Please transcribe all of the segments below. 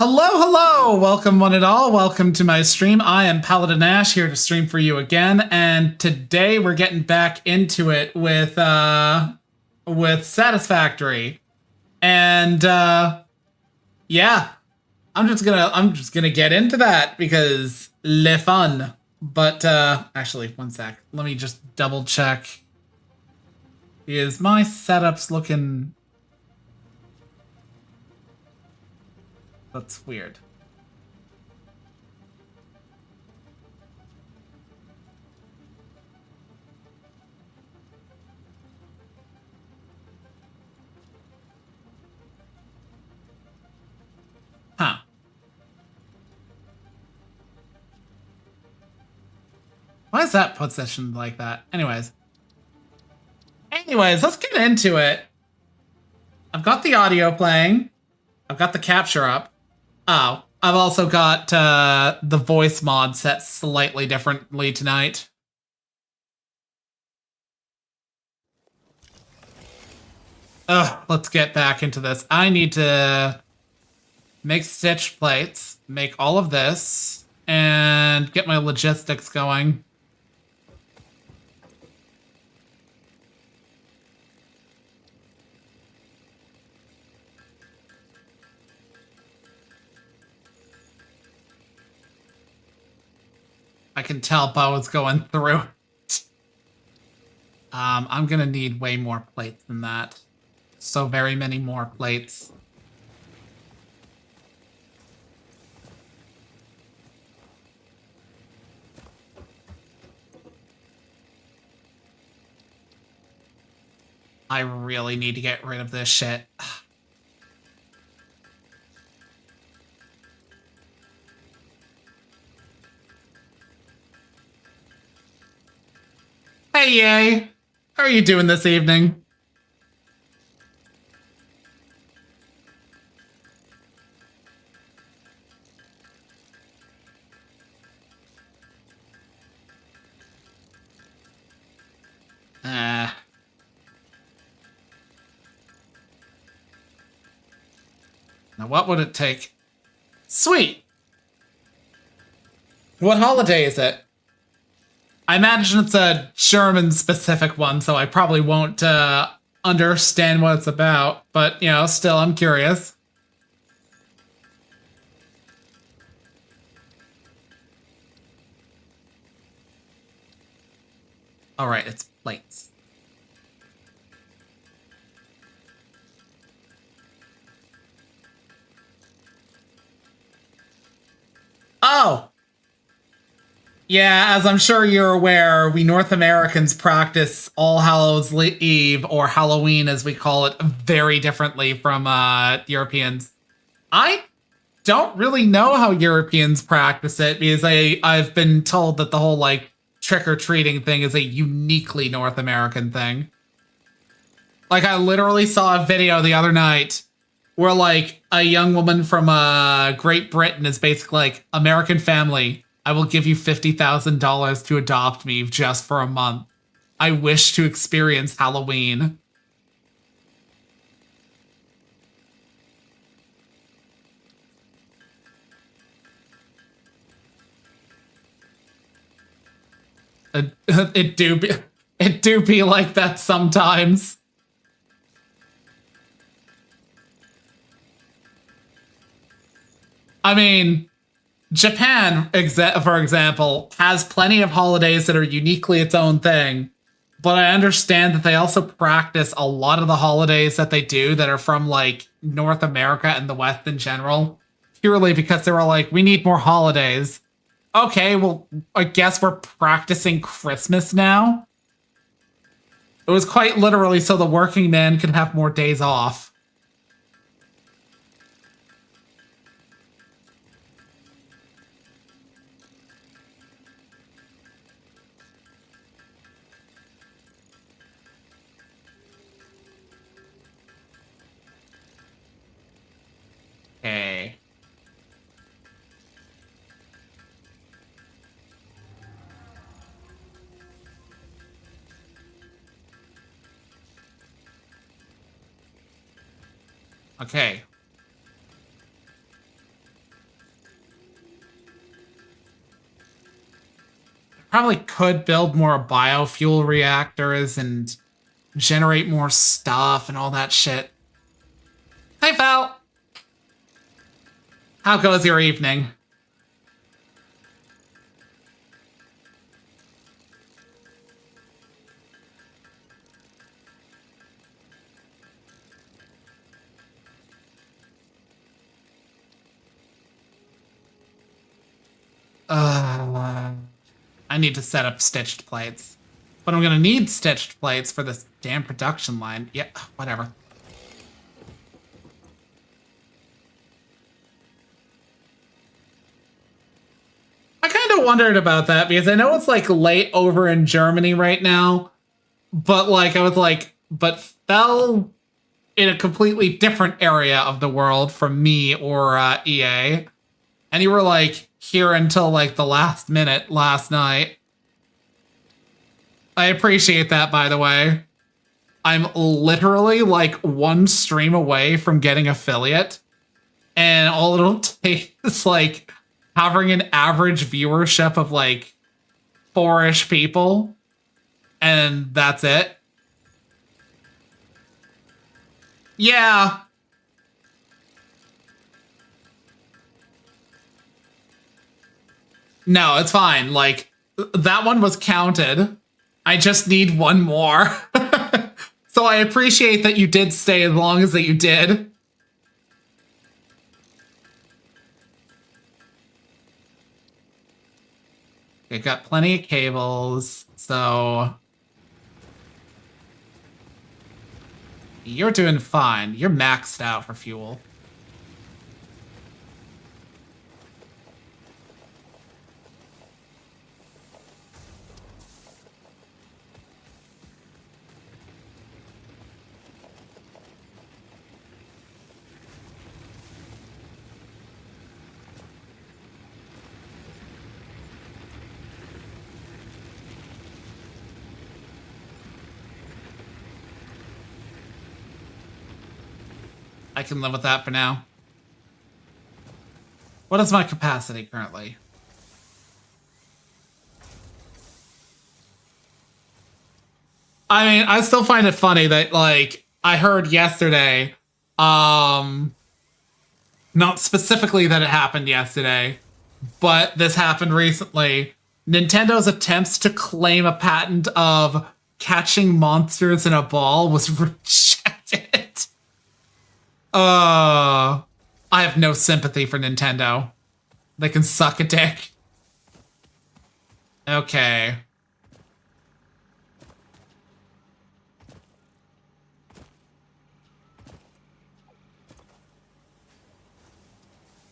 Hello, hello! Welcome one and all. Welcome to my stream. I am PaladinAshe here to stream for you again, and today we're getting back into it with Satisfactory. And yeah, I'm just gonna get into that because le fun. But actually, one sec. Let me just double check. Is my setups looking? That's weird. Huh. Why is that positioned like that? Anyways, let's get into it. I've got the audio playing. I've got the capture up. Oh, I've also got the voice mod set slightly differently tonight. Let's get back into this. I need to make stitch plates, make all of this, and get my logistics going. I can tell Bo is going through. I'm gonna need way more plates than that. So very many more plates. I really need to get rid of this shit. Hey, yay! How are you doing this evening? Now what would it take? Sweet! What holiday is it? I imagine it's a German-specific one, so I probably won't understand what it's about. But, you know, still, I'm curious. Alright, it's plates. Oh! Yeah, as I'm sure you're aware, we North Americans practice All Hallows Eve, or Halloween as we call it, very differently from Europeans. I don't really know how Europeans practice it, because I've been told that the whole, like, trick-or-treating thing is a uniquely North American thing. Like, I literally saw a video the other night where, like, a young woman from Great Britain is basically like, American family, I will give you $50,000 to adopt me just for a month. I wish to experience Halloween. It do be like that sometimes. I mean, Japan, for example, has plenty of holidays that are uniquely its own thing, but I understand that they also practice a lot of the holidays that they do that are from, like, North America and the West in general, purely because they were like, we need more holidays. Okay, well, I guess we're practicing Christmas now? It was quite literally so the working man could have more days off. Okay. Okay. probably could build more biofuel reactors and generate more stuff and all that shit. Hi, Val. How goes your evening? I need to set up stitched plates. But I'm gonna need stitched plates for this damn production line. Yeah, whatever. I kind of wondered about that because I know it's like late over in Germany right now, but like I was like, but fell in a completely different area of the world from me or EA, and you were like here until like the last minute last night. I appreciate that, by the way. I'm literally like one stream away from getting affiliate, and all it'll take is like having an average viewership of like 4-ish people, and that's it. Yeah. No, it's fine. Like, that one was counted. I just need one more. So I appreciate that you did stay as long as that you did. I've got plenty of cables, so... You're doing fine. You're maxed out for fuel. I can live with that for now. What is my capacity currently? I mean, I still find it funny that, like, I heard yesterday, not specifically that it happened yesterday, but this happened recently. Nintendo's attempts to claim a patent of catching monsters in a ball was rejected. I have no sympathy for Nintendo. They can suck a dick. Okay.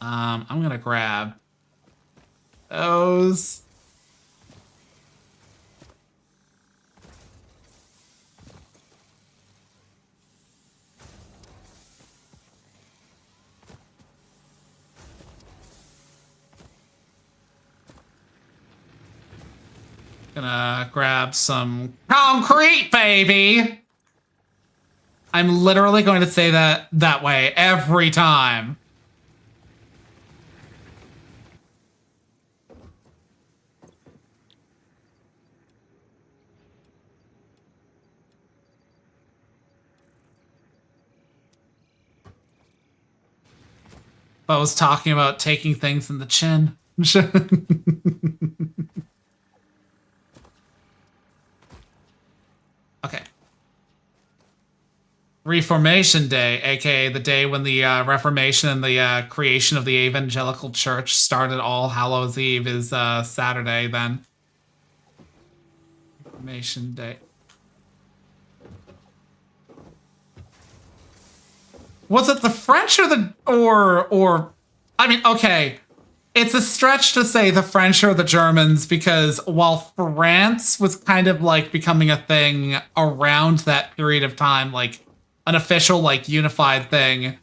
I'm gonna grab those. Gonna grab some concrete, baby. I'm literally going to say that way every time. I was talking about taking things in the chin. Okay. Reformation Day, aka the day when the Reformation and the creation of the Evangelical Church started. All Hallows Eve is Saturday then. Reformation Day. Was it the French or the or I mean, okay. It's a stretch to say the French or the Germans, because while France was kind of like becoming a thing around that period of time, like an official like unified thing,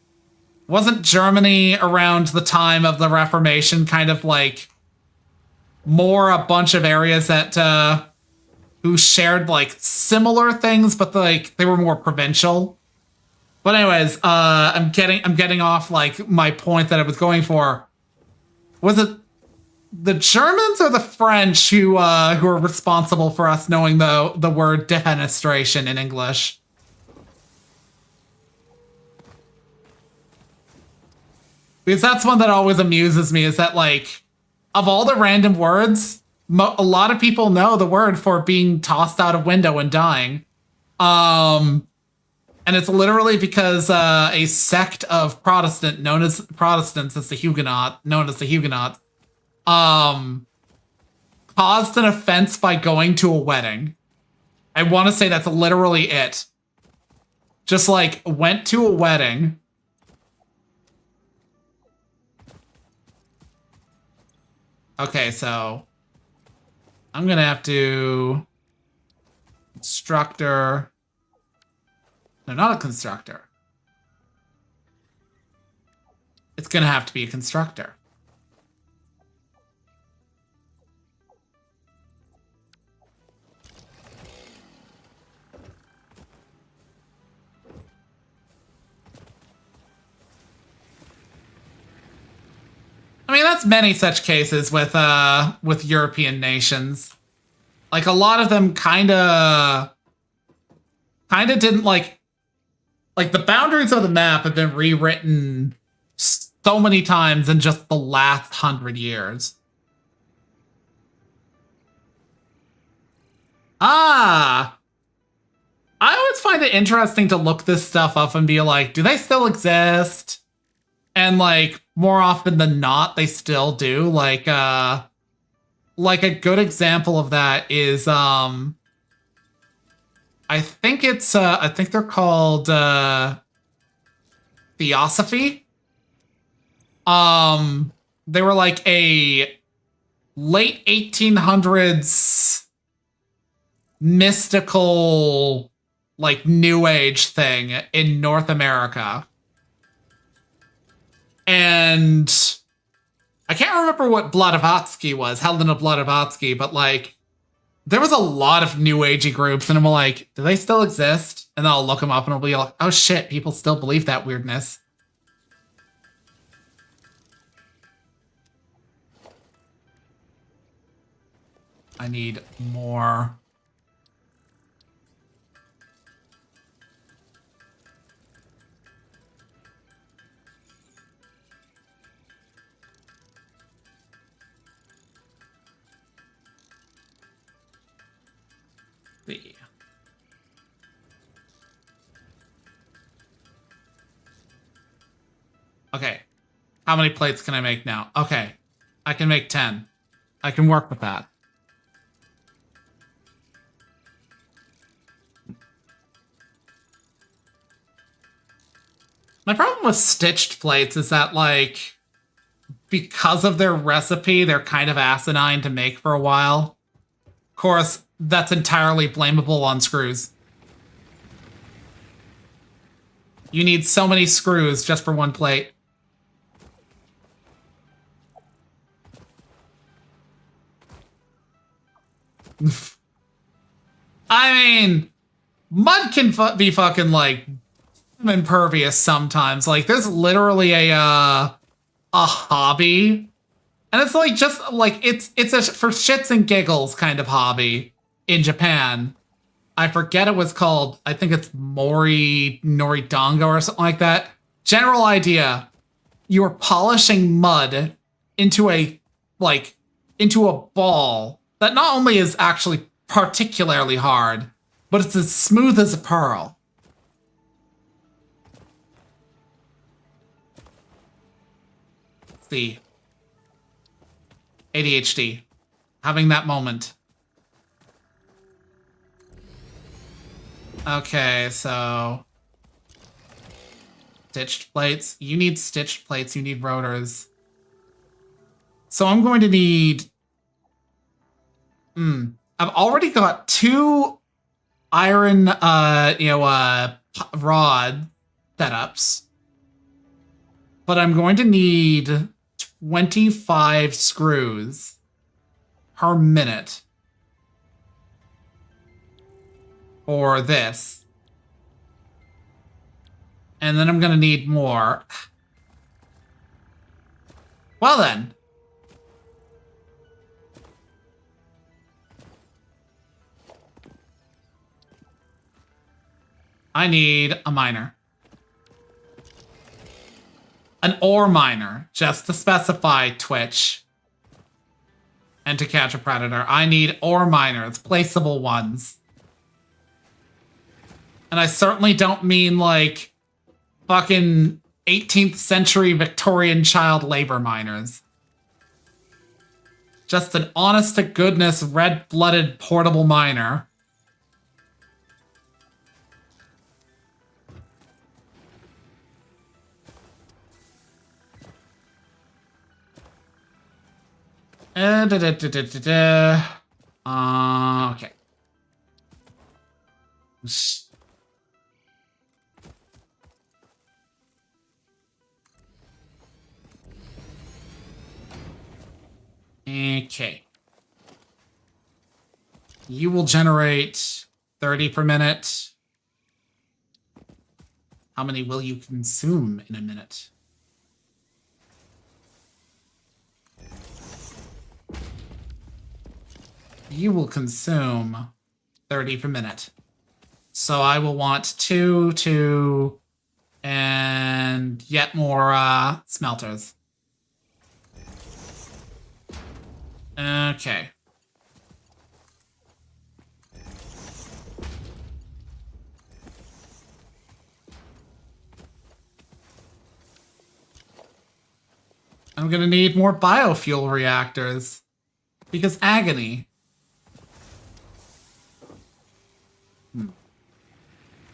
wasn't Germany around the time of the Reformation kind of like more a bunch of areas that who shared like similar things, but like they were more provincial? But anyways, I'm getting off like my point that I was going for. Was it the Germans or the French who are responsible for us knowing the word defenestration in English? Because that's one that always amuses me, is that, like, of all the random words, a lot of people know the word for being tossed out a window and dying. And it's literally because a sect of Protestants as the Huguenots, caused an offense by going to a wedding. I want to say that's literally it. Just, like, went to a wedding. Okay, so I'm gonna have to constructor. No, not a constructor. It's gonna have to be a constructor. I mean, that's many such cases with European nations. Like, a lot of them kind of didn't like the boundaries of the map have been rewritten so many times in just the last 100 years. I always find it interesting to look this stuff up and be like, do they still exist? And, like, more often than not, they still do. Like a good example of that is, I think they're called, Theosophy. They were like a late 1800s mystical, like, New Age thing in North America. And I can't remember what Blavatsky was, Helena Blavatsky, but, like, there was a lot of New Agey groups, and I'm like, do they still exist? And then I'll look them up, and I'll be like, oh shit, people still believe that weirdness. I need more. Okay. How many plates can I make now? Okay. I can make 10. I can work with that. My problem with stitched plates is that, like, because of their recipe, they're kind of asinine to make for a while. Of course, that's entirely blamable on screws. You need so many screws just for one plate. I mean, mud can be fucking, like, impervious sometimes. Like, there's literally a hobby, and it's like, just like, it's a for shits and giggles kind of hobby in Japan. I forget it was called, I think it's Noridongo or something like that. General idea: you are polishing mud into a ball that not only is actually particularly hard, but it's as smooth as a pearl. Let's see. ADHD. Having that moment. Okay, so stitched plates. You need stitched plates. You need rotors. So I'm going to need... I've already got 2 iron, rod setups. But I'm going to need 25 screws per minute for this. And then I'm going to need more. Well then. I need a miner. An ore miner, just to specify, Twitch. And to catch a predator. I need ore miners, placeable ones. And I certainly don't mean, like, fucking 18th century Victorian child labor miners. Just an honest-to-goodness, red-blooded portable miner. Okay. Okay. You will generate 30 per minute. How many will you consume in a minute? You will consume 30 per minute. So I will want 2, and yet more smelters. Okay. I'm gonna need more biofuel reactors. Because agony.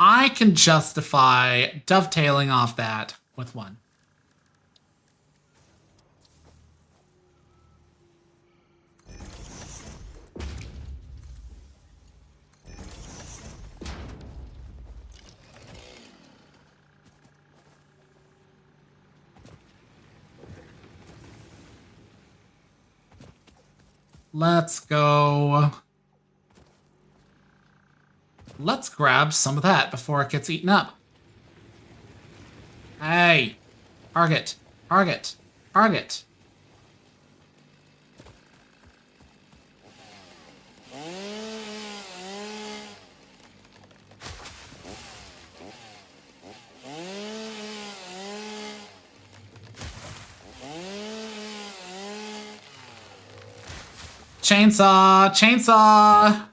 I can justify dovetailing off that with one. Let's go. Let's grab some of that before it gets eaten up. Hey! Target! Target! Target! Chainsaw! Chainsaw!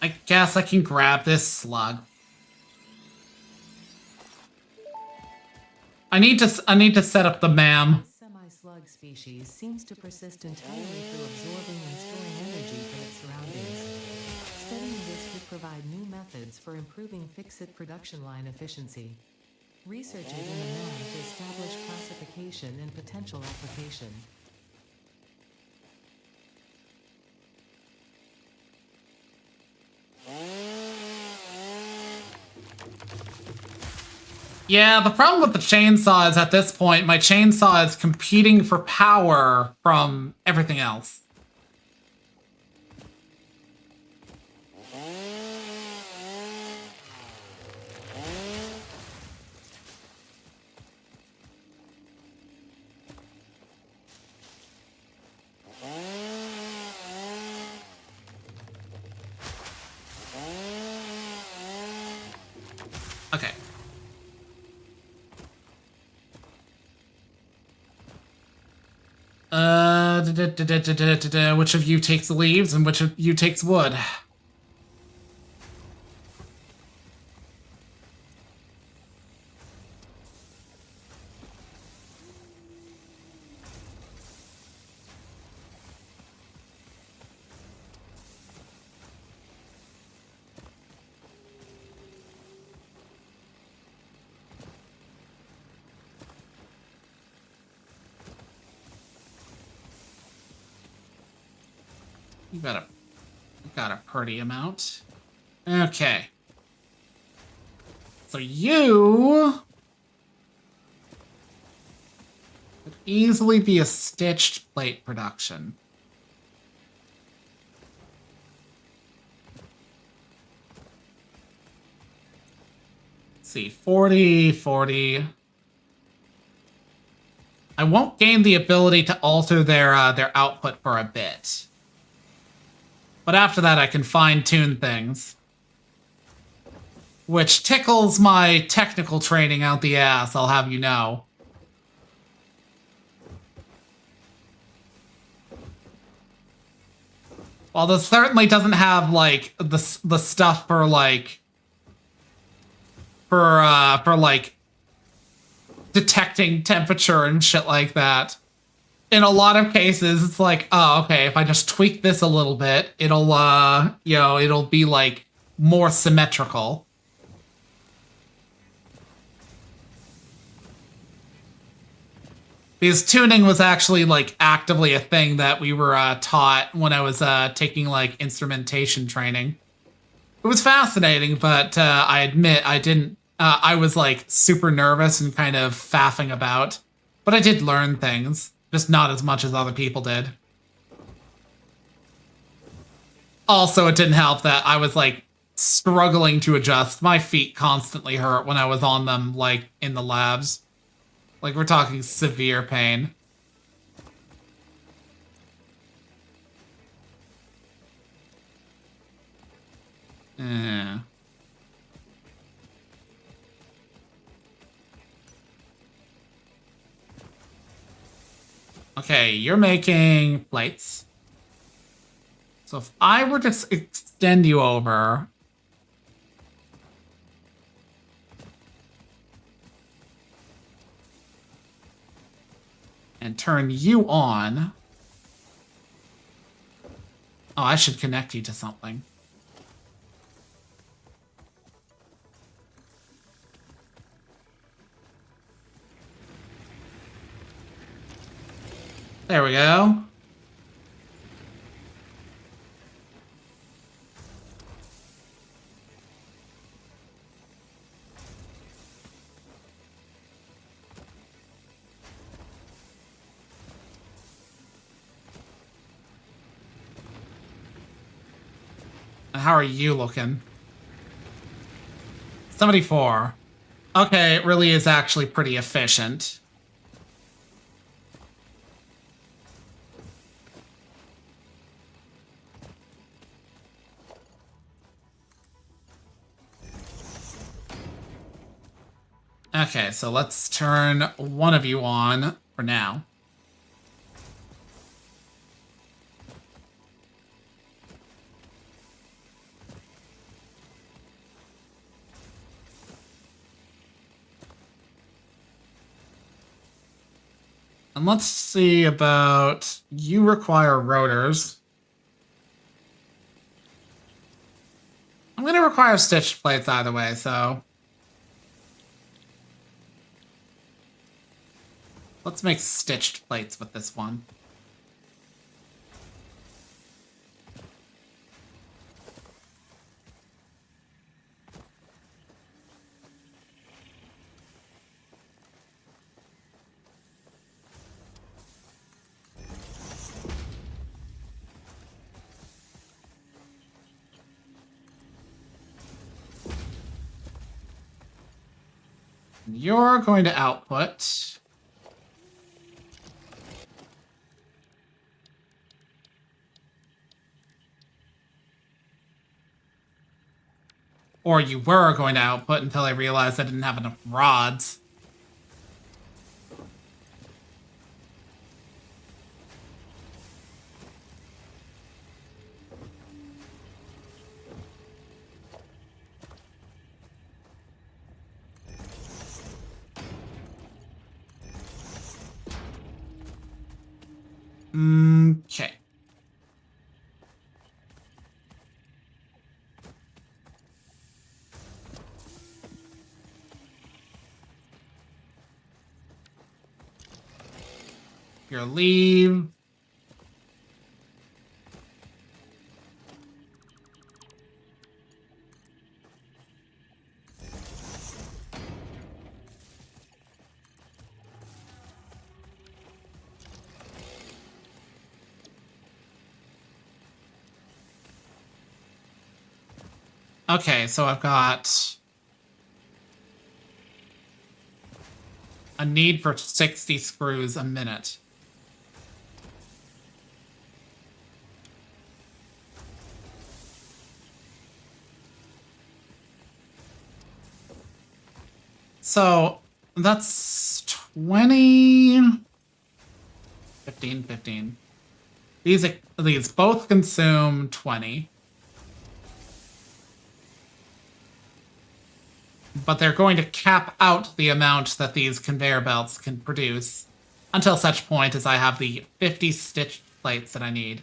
I guess I can grab this slug. I need to set up the MAM. Semi-slug species seems to persist entirely through absorbing and storing energy from its surroundings. Studying this could provide new methods for improving fix-it production line efficiency. Research it in the MAM to establish classification and potential application. Yeah, the problem with the chainsaw is at this point, my chainsaw is competing for power from everything else. Okay. Which of you takes the leaves and which of you takes wood? You got a pretty amount. Okay. So you could easily be a stitched plate production. Let's see, 40, 40. I won't gain the ability to alter their output for a bit. But after that, I can fine-tune things. Which tickles my technical training out the ass, I'll have you know. While this certainly doesn't have, like, the stuff for, like... For, like... detecting temperature and shit like that. In a lot of cases, it's like, oh, okay, if I just tweak this a little bit, it'll, you know, it'll be, like, more symmetrical. Because tuning was actually, like, actively a thing that we were taught when I was taking, like, instrumentation training. It was fascinating, but I admit I didn't... I was, like, super nervous and kind of faffing about. But I did learn things. Just not as much as other people did. Also, it didn't help that I was, like, struggling to adjust. My feet constantly hurt when I was on them, like, in the labs. Like, we're talking severe pain. Eh. Okay, you're making plates. So if I were to extend you over... and turn you on... Oh, I should connect you to something. There we go. And how are you looking? 74. Okay, it really is actually pretty efficient. Okay, so let's turn one of you on for now. And let's see about... you require rotors. I'm going to require stitched plates either way, so... let's make stitched plates with this one. You're going to output... or you were going to output until I realized I didn't have enough rods. Okay. Your leave. Okay, so I've got a need for 60 screws a minute. So that's 20, 15, 15. These both consume 20. But they're going to cap out the amount that these conveyor belts can produce until such point as I have the 50 stitched plates that I need.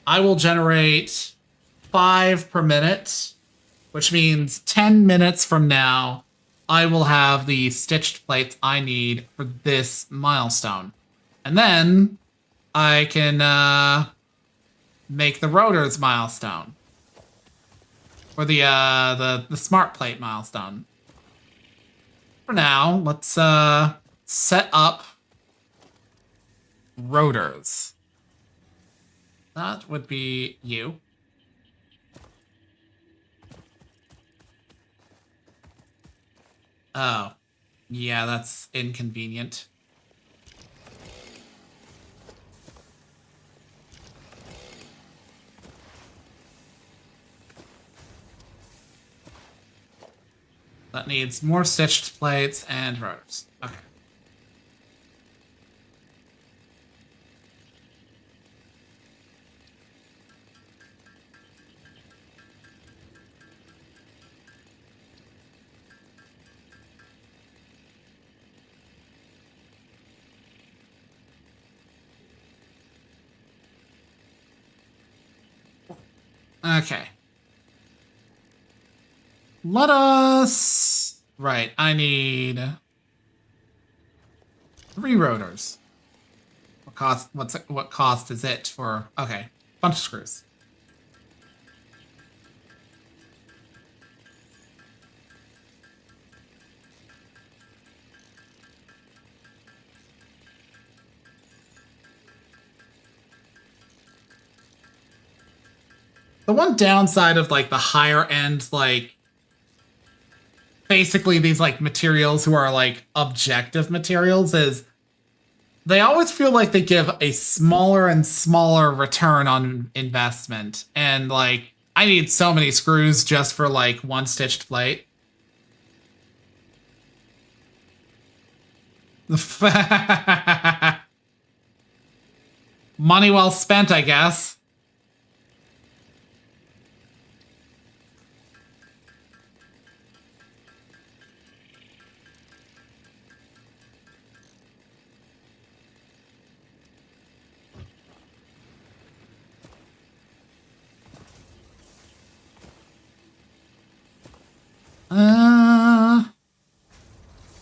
I will generate 5 per minute, which means 10 minutes from now, I will have the stitched plates I need for this milestone. And then I can make the rotors milestone. Or the smart plate milestone. For now, let's set up rotors. That would be you. Oh, yeah, that's inconvenient. That needs more stitched plates and rotors. Okay. Okay. Let us... Right, I need 3 rotors. What cost is it for... Okay, bunch of screws. The one downside of like the higher end, like basically these like materials who are like objective materials is they always feel like they give a smaller and smaller return on investment. And like I need so many screws just for like one stitched plate. Money well spent, I guess.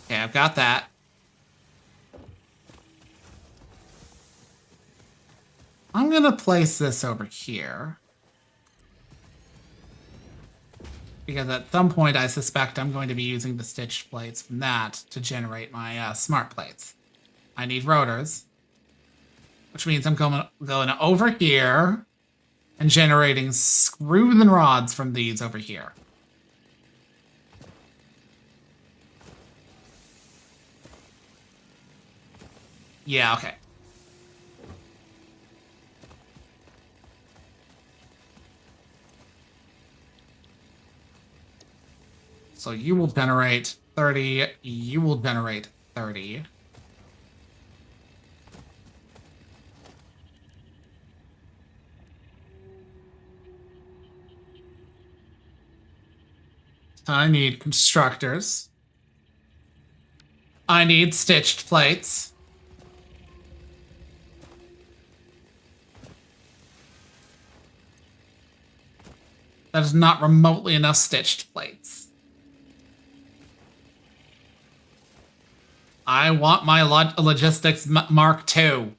Okay, I've got that. I'm gonna place this over here. Because at some point I suspect I'm going to be using the stitched plates from that to generate my smart plates. I need rotors. Which means I'm going over here and generating screws and rods from these over here. Yeah, okay. So you will generate 30, you will generate 30. I need constructors. I need stitched plates. That is not remotely enough stitched plates. I want my logistics Mark II.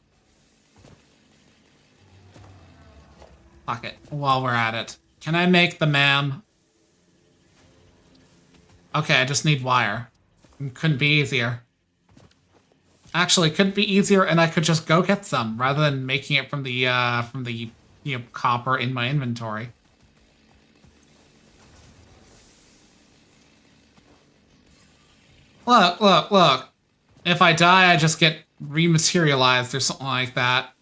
Fuck it, while we're at it. Can I make the MAM? Okay, I just need wire. Couldn't be easier. Actually, couldn't be easier, and I could just go get some rather than making it from the copper in my inventory. Look, look, look. If I die, I just get rematerialized or something like that.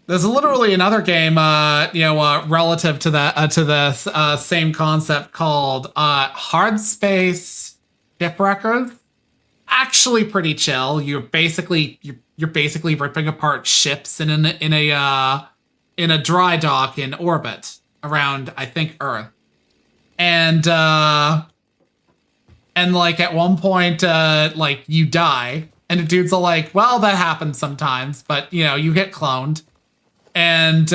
There's literally another game, relative to that, to the same concept called Hard Space Shipwreckers. Actually, pretty chill. You're basically ripping apart ships in a dry dock in orbit around, I think, Earth, and like at one point, like you die, and the dudes are like, "Well, that happens sometimes, but you get cloned." And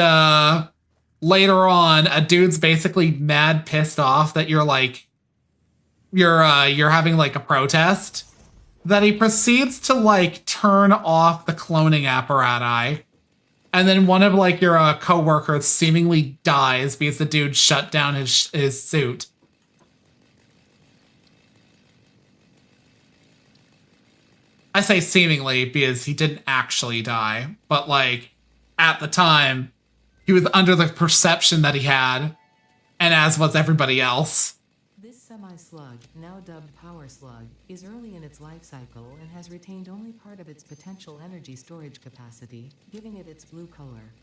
later on, a dude's basically mad pissed off that you're having like a protest, that he proceeds to like turn off the cloning apparatus. And then one of like your coworkers seemingly dies because the dude shut down his suit. I say seemingly because he didn't actually die, but like at the time, he was under the perception that he had, and as was everybody else. This semi-slug, now dubbed Power Slug, is early in its life cycle and has retained only part of its potential energy storage capacity, giving it its blue color.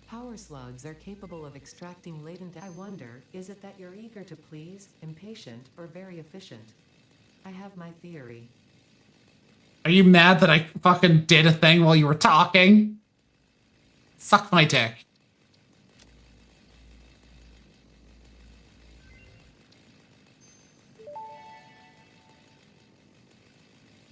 Power slugs are capable of extracting latent. I wonder, is it that you're eager to please, impatient, or very efficient? I have my theory. Are you mad that I fucking did a thing while you were talking? Suck my dick.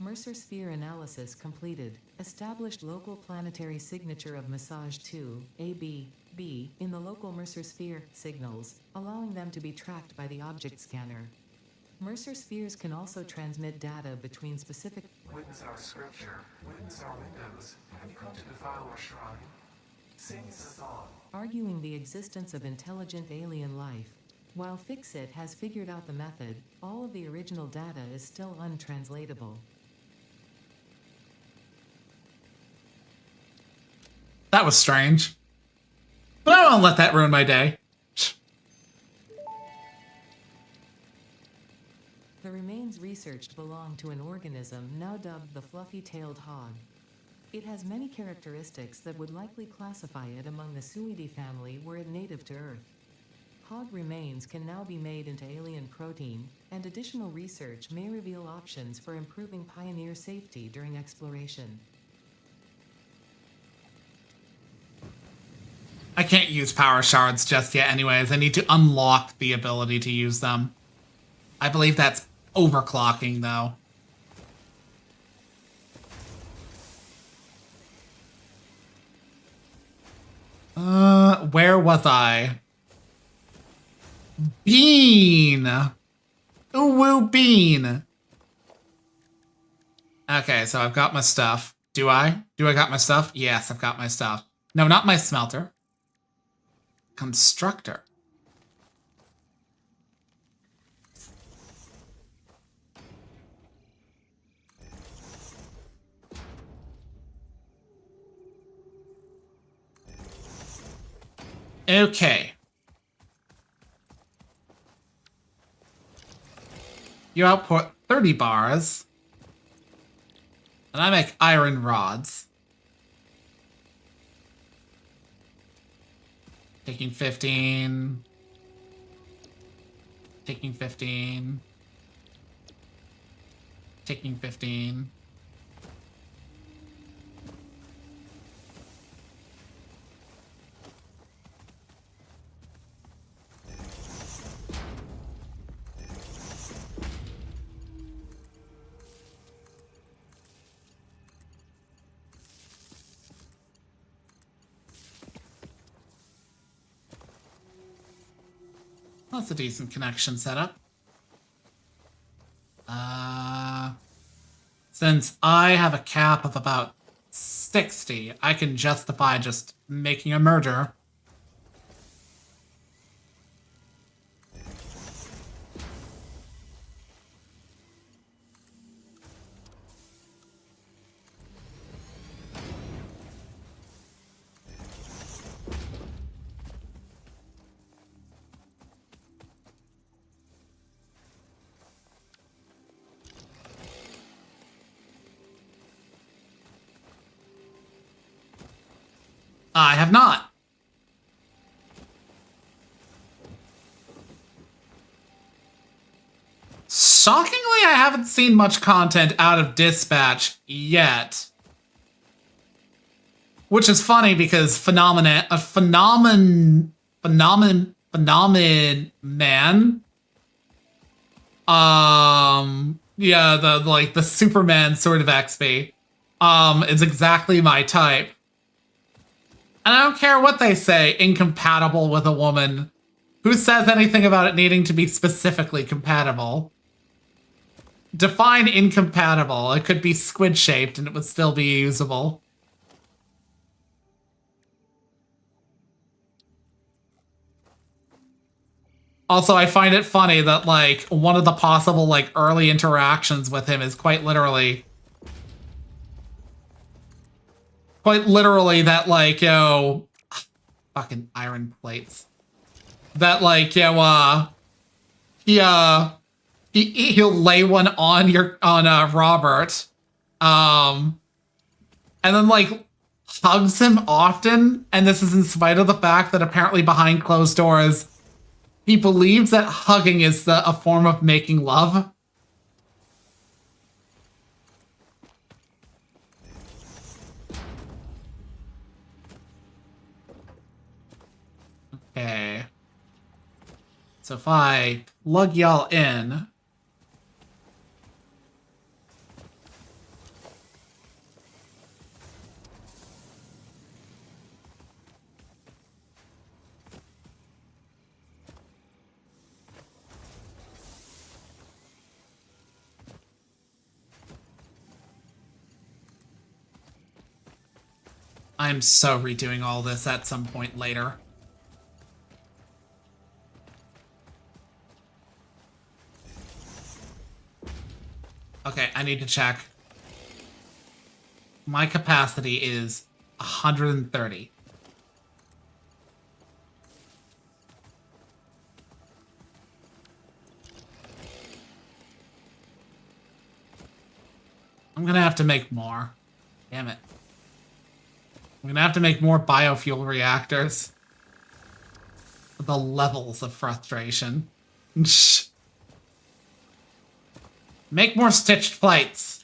Mercer sphere analysis completed. Established local planetary signature of massage 2, AB, B, in the local Mercer sphere signals, allowing them to be tracked by the object scanner. Mercer spheres can also transmit data between specific. Witness our scripture, witness our windows. Have you come to defile our shrine? Sings us all. Arguing the existence of intelligent alien life. While Fixit has figured out the method, all of the original data is still untranslatable. That was strange. But I won't let that ruin my day. The remains researched belong to an organism now dubbed the fluffy-tailed hog. It has many characteristics that would likely classify it among the Suidae family were it native to Earth. Hog remains can now be made into alien protein, and additional research may reveal options for improving pioneer safety during exploration. I can't use power shards just yet anyways. I need to unlock the ability to use them. I believe that's overclocking though. Where was I? Bean! Ooh, woo, bean! Okay, so I've got my stuff. Do I? Do I got my stuff? Yes, I've got my stuff. No, not my smelter. Constructor. Okay. You output 30 bars. And I make iron rods. Taking 15. Taking 15. Taking 15. That's a decent connection setup. Since I have a cap of about 60, I can justify just making a merger. I have not. Shockingly, I haven't seen much content out of Dispatch yet. Which is funny because Phenomenon Man. Yeah, the Superman sort of XP. Is exactly my type. And I don't care what they say, incompatible with a woman. Who says anything about it needing to be specifically compatible? Define incompatible. It could be squid-shaped and it would still be usable. Also, I find it funny that, like, one of the possible, like, early interactions with him is quite literally that, like, yo, fucking iron plates. That, like, yo, he'll lay one on Robert, and then, like, hugs him often, and this is in spite of the fact that apparently behind closed doors, he believes that hugging is a form of making love. Okay. So if I plug y'all in... I'm so redoing all this at some point later. Okay, I need to check. My capacity is 130. I'm gonna have to make more. Damn it. I'm gonna have to make more biofuel reactors. The levels of frustration. Make more stitched plates.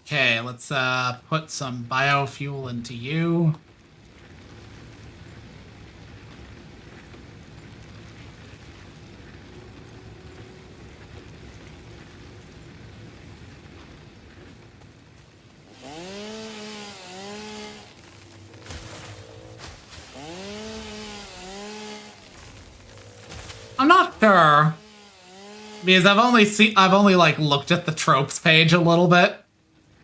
Okay, let's put some biofuel into you. I'm not sure, because I've only like looked at the tropes page a little bit.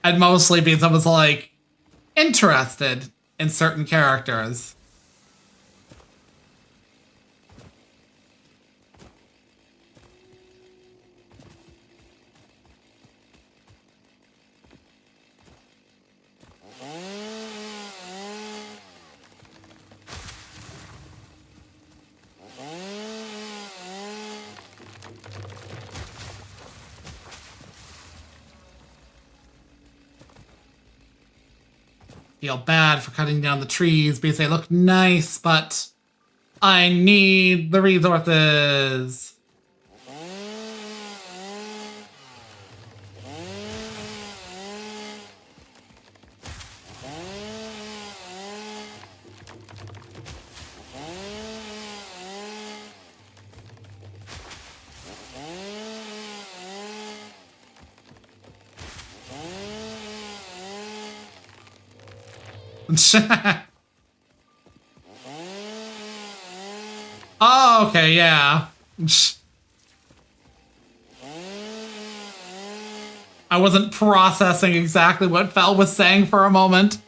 And mostly because I was, like, interested in certain characters. Feel bad for cutting down the trees because they look nice, but I need the resources. Oh, okay, yeah. I wasn't processing exactly what Fel was saying for a moment.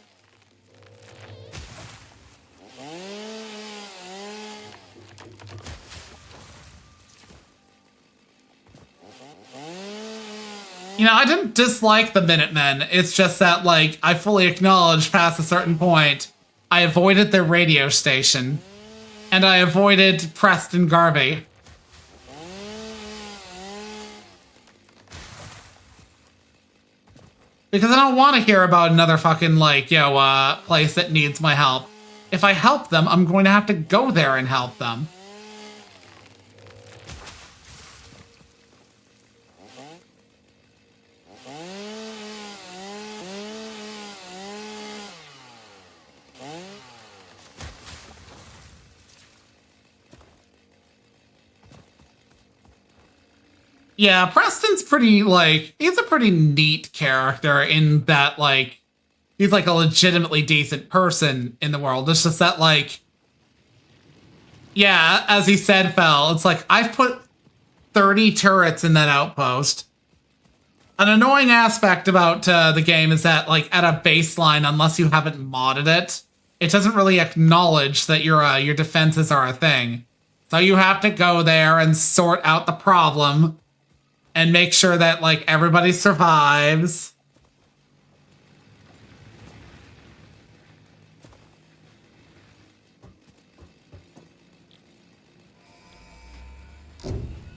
You know, I didn't dislike the Minutemen. It's just that, like, I fully acknowledge past a certain point, I avoided their radio station. And I avoided Preston Garvey. Because I don't want to hear about another fucking, like, place that needs my help. If I help them, I'm going to have to go there and help them. Yeah, Preston's pretty, like, he's a pretty neat character in that, like, he's, like, a legitimately decent person in the world. It's just that, like, yeah, as he said, Fel, it's like, I've put 30 turrets in that outpost. An annoying aspect about the game is that, like, at a baseline, unless you haven't modded it, it doesn't really acknowledge that your defenses are a thing. So you have to go there and sort out the problem and make sure that, like, everybody survives.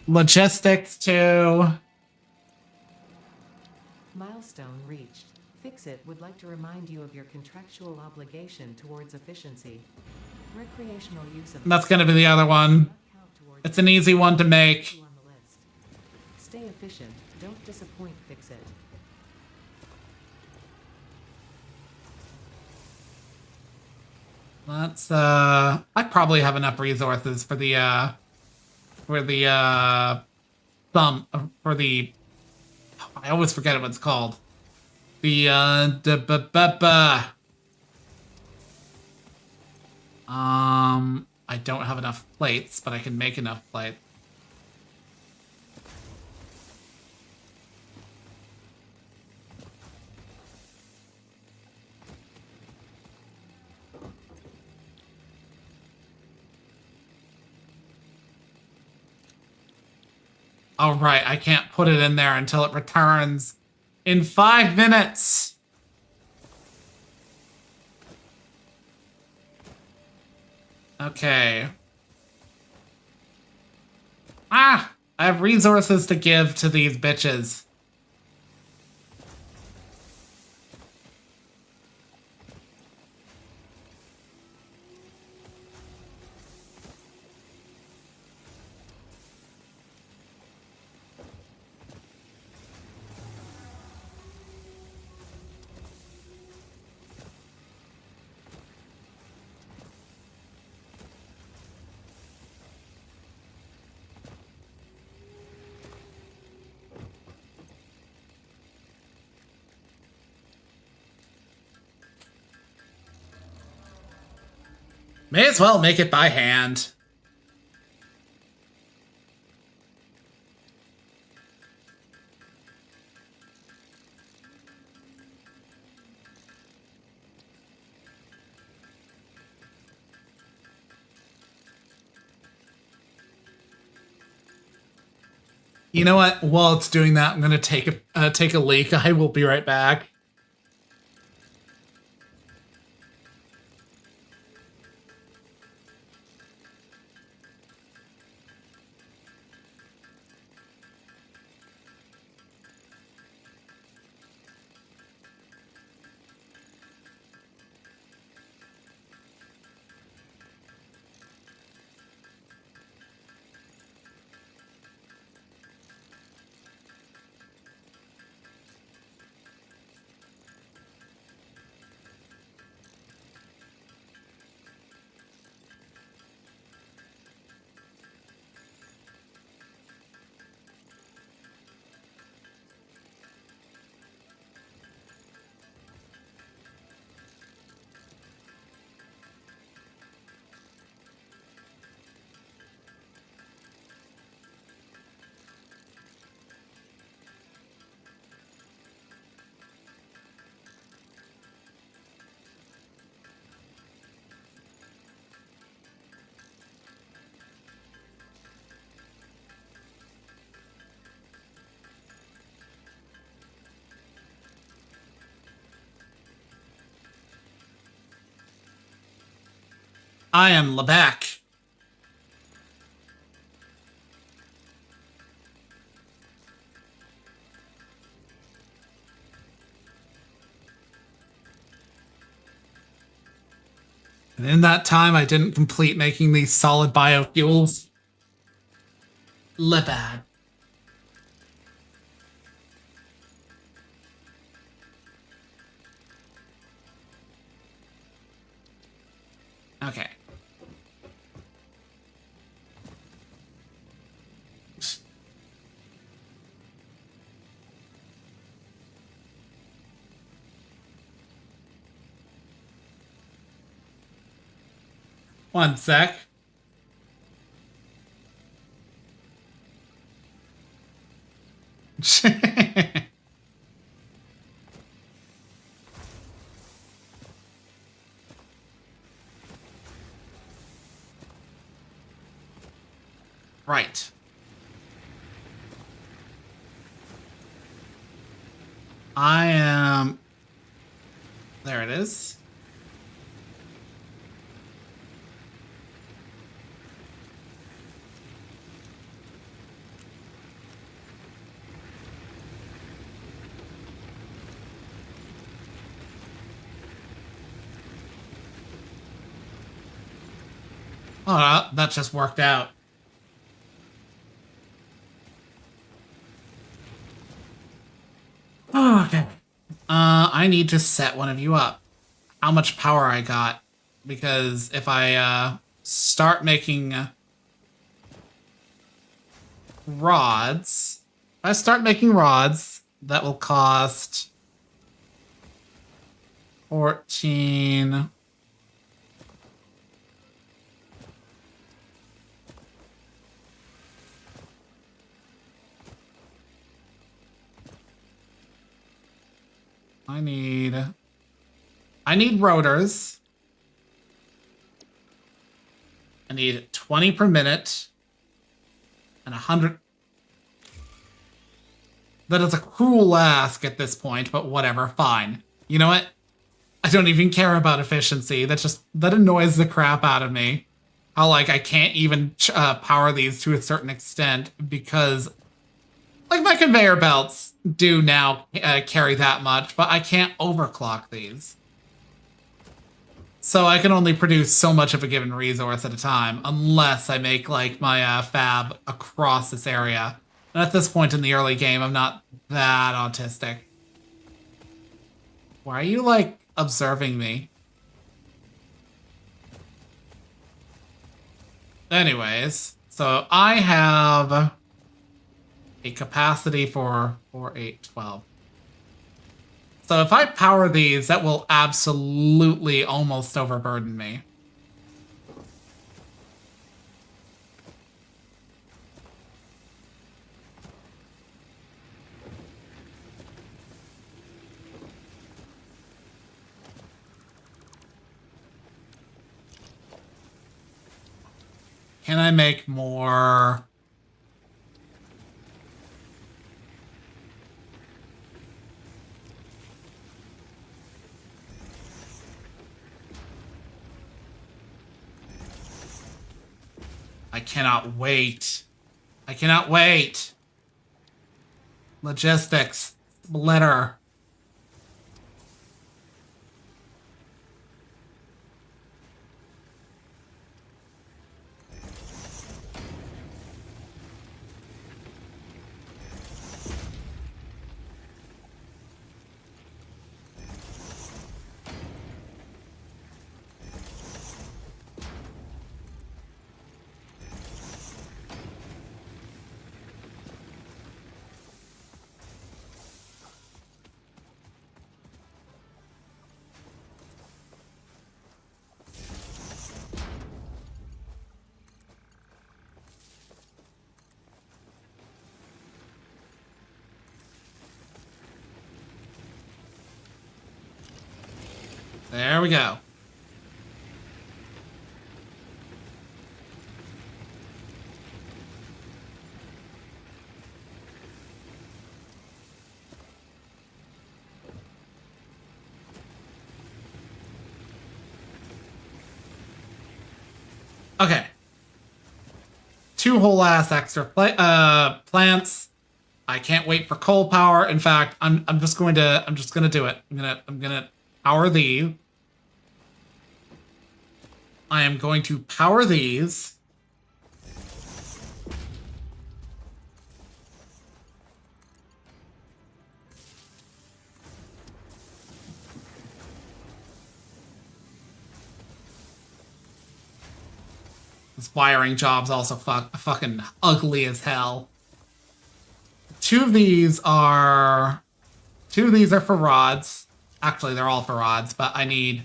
Logistics, too. Milestone reached. Fix-It would like to remind you of your contractual obligation towards efficiency. Recreational use of That's going to be the other one. It's an easy one to make. on the list. Stay efficient. Don't disappoint. Fix-It. Let's, I probably have enough resources for the I always forget what it's called. The, I don't have enough plates, but I can make enough plates. Oh, right, I can't put it in there until it returns in 5 minutes. Okay. Ah! I have resources to give to these bitches. May as well make it by hand. You know what? While it's doing that, I'm gonna take a leak. I will be right back. I am Lebec. And in that time, I didn't complete making these solid biofuels. Lebad. Okay. One sec. Right. I am... There it is. Oh, that just worked out. Oh, okay. I need to set one of you up. How much power I got. Because if I start making rods, that will cost 14. I need rotors. I need 20 per minute and 100. That is a cruel ask at this point, but whatever, fine. You know what? I don't even care about efficiency. That annoys the crap out of me. How, like, I can't even power these to a certain extent because, like, my conveyor belts do now carry that much, but I can't overclock these. So I can only produce so much of a given resource at a time, unless I make, like, my fab across this area. And at this point in the early game, I'm not that autistic. Why are you, like, observing me? Anyways, so I have a capacity for 4, 8, 12. So if I power these, that will absolutely almost overburden me. Can I make more? I cannot wait. I cannot wait. Logistics. Splitter. There we go. 2 whole ass extra plants. I can't wait for coal power. In fact, I'm just gonna do it. I'm gonna power these. I am going to power these. This wiring job's also fucking ugly as hell. Two of these are for rods. Actually, they're all for rods, but I need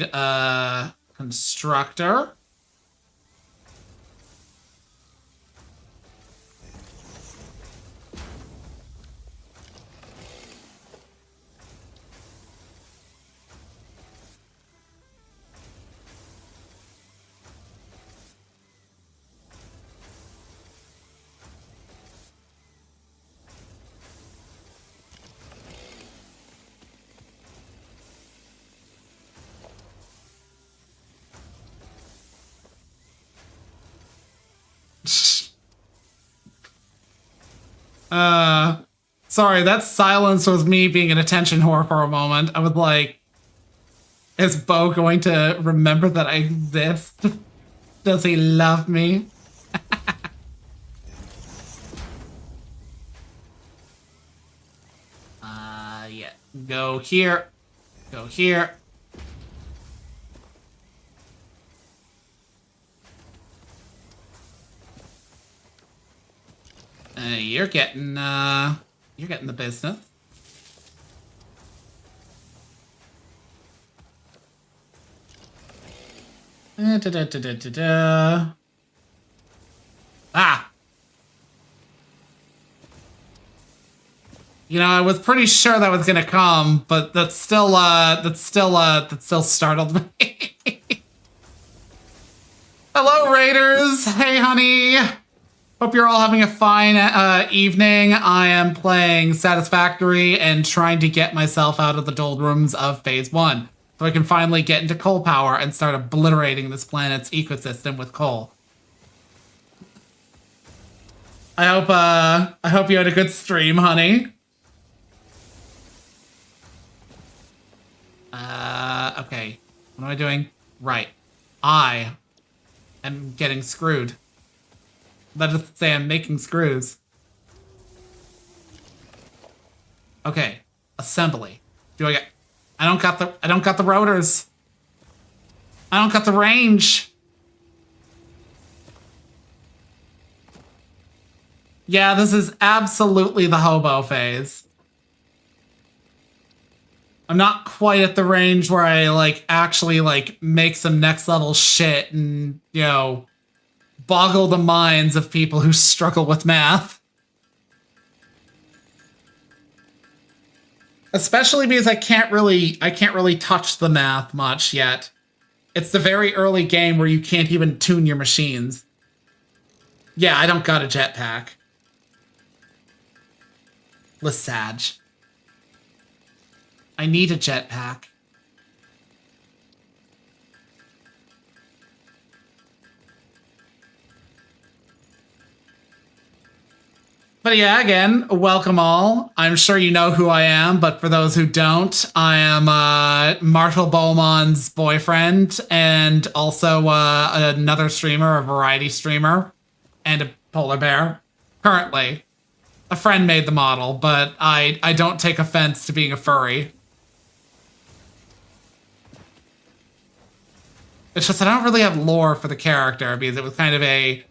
a constructor. Sorry, that silence was me being an attention whore for a moment. I was like, is Bo going to remember that I exist? Does he love me? Yeah. Go here. Go here. You're getting the business. Ah! You know, I was pretty sure that was gonna come, but that still startled me. Hello, Raiders! Hey, honey! Hope you're all having a fine evening. I am playing Satisfactory and trying to get myself out of the doldrums of Phase 1. So I can finally get into coal power and start obliterating this planet's ecosystem with coal. I hope you had a good stream, honey. Okay. What am I doing? Right. I am getting screwed. That is to say, I'm making screws. Okay. Assembly. I don't got the rotors. I don't got the range. Yeah, this is absolutely the hobo phase. I'm not quite at the range where I actually make some next level shit and, you know, boggle the minds of people who struggle with math. Especially because I can't really touch the math much yet. It's the very early game where you can't even tune your machines. Yeah, I don't got a jetpack. Lesage. I need a jetpack. But yeah, again, welcome all. I'm sure you know who I am, but for those who don't, I am Marshall Beaumont's boyfriend and also another streamer, a variety streamer, and a polar bear. Currently. A friend made the model, but I don't take offense to being a furry. It's just I don't really have lore for the character because it was kind of I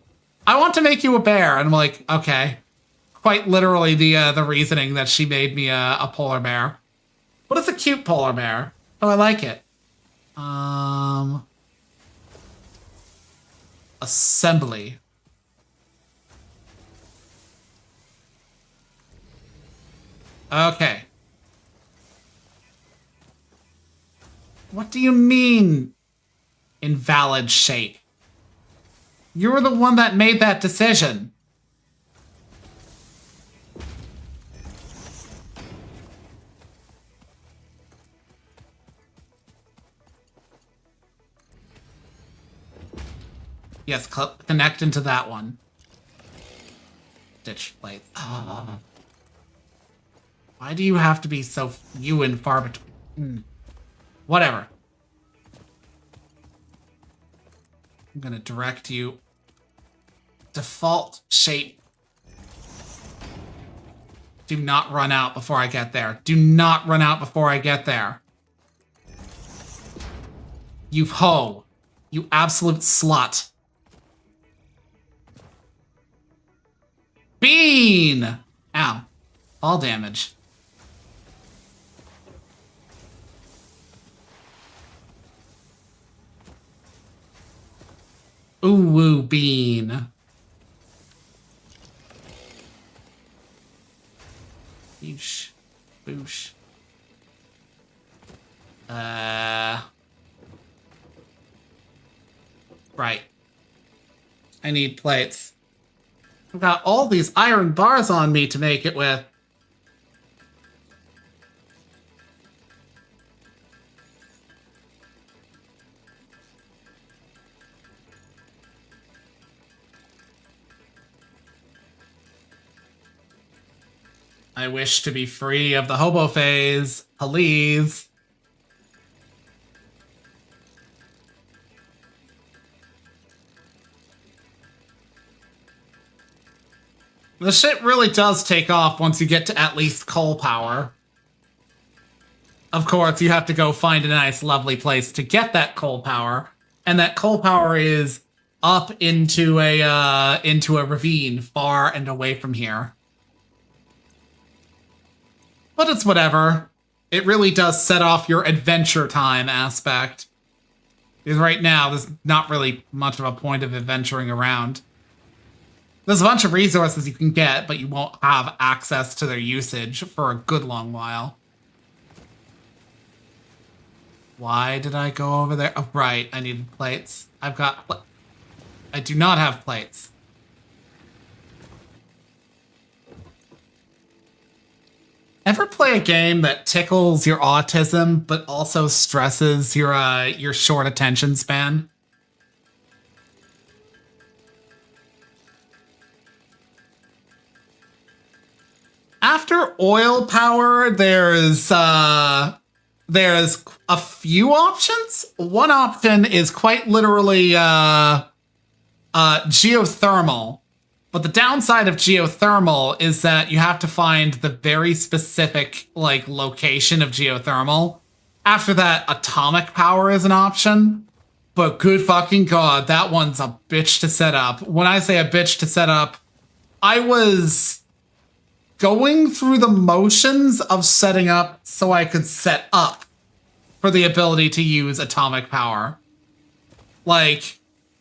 want to make you a bear. And I'm like, okay. Quite literally the reasoning that she made me a polar bear. What is a cute polar bear? Oh, I like it. Assembly. Okay. What do you mean, invalid shape? You were the one that made that decision. Yes, connect into that one. Stitch plates. Why do you have to be so few and far between? Whatever. I'm gonna direct you. Default shape. Do not run out before I get there. Do not run out before I get there. You hoe. You absolute slut. Bean! Ow. All damage. Ooh, woo, bean. Boosh. Boosh. Right. I need plates. I've got all these iron bars on me to make it with. I wish to be free of the hobo phase. Please. The shit really does take off once you get to at least coal power. Of course, you have to go find a nice, lovely place to get that coal power, and that coal power is up into a ravine far and away from here. But it's whatever. It really does set off your adventure time aspect. Because right now, there's not really much of a point of adventuring around. There's a bunch of resources you can get, but you won't have access to their usage for a good long while. Why did I go over there? Oh, right, I needed plates. I do not have plates. Ever play a game that tickles your autism, but also stresses your short attention span? After oil power, there's a few options. One option is quite literally geothermal. But the downside of geothermal is that you have to find the very specific location of geothermal. After that, atomic power is an option. But good fucking god, that one's a bitch to set up. When I say a bitch to set up, I was going through the motions of setting up so I could set up for the ability to use atomic power.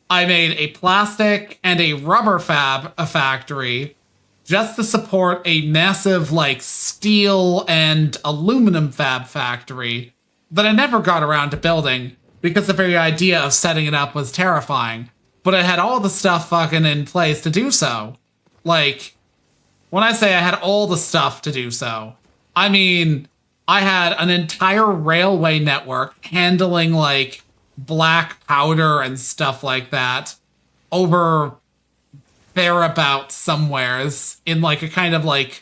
I made a plastic and a rubber factory just to support a massive, steel and aluminum fab factory that I never got around to building because the very idea of setting it up was terrifying. But I had all the stuff fucking in place to do so. When I say I had all the stuff to do so, I mean, I had an entire railway network handling, black powder and stuff like that over thereabouts somewheres in a kind of it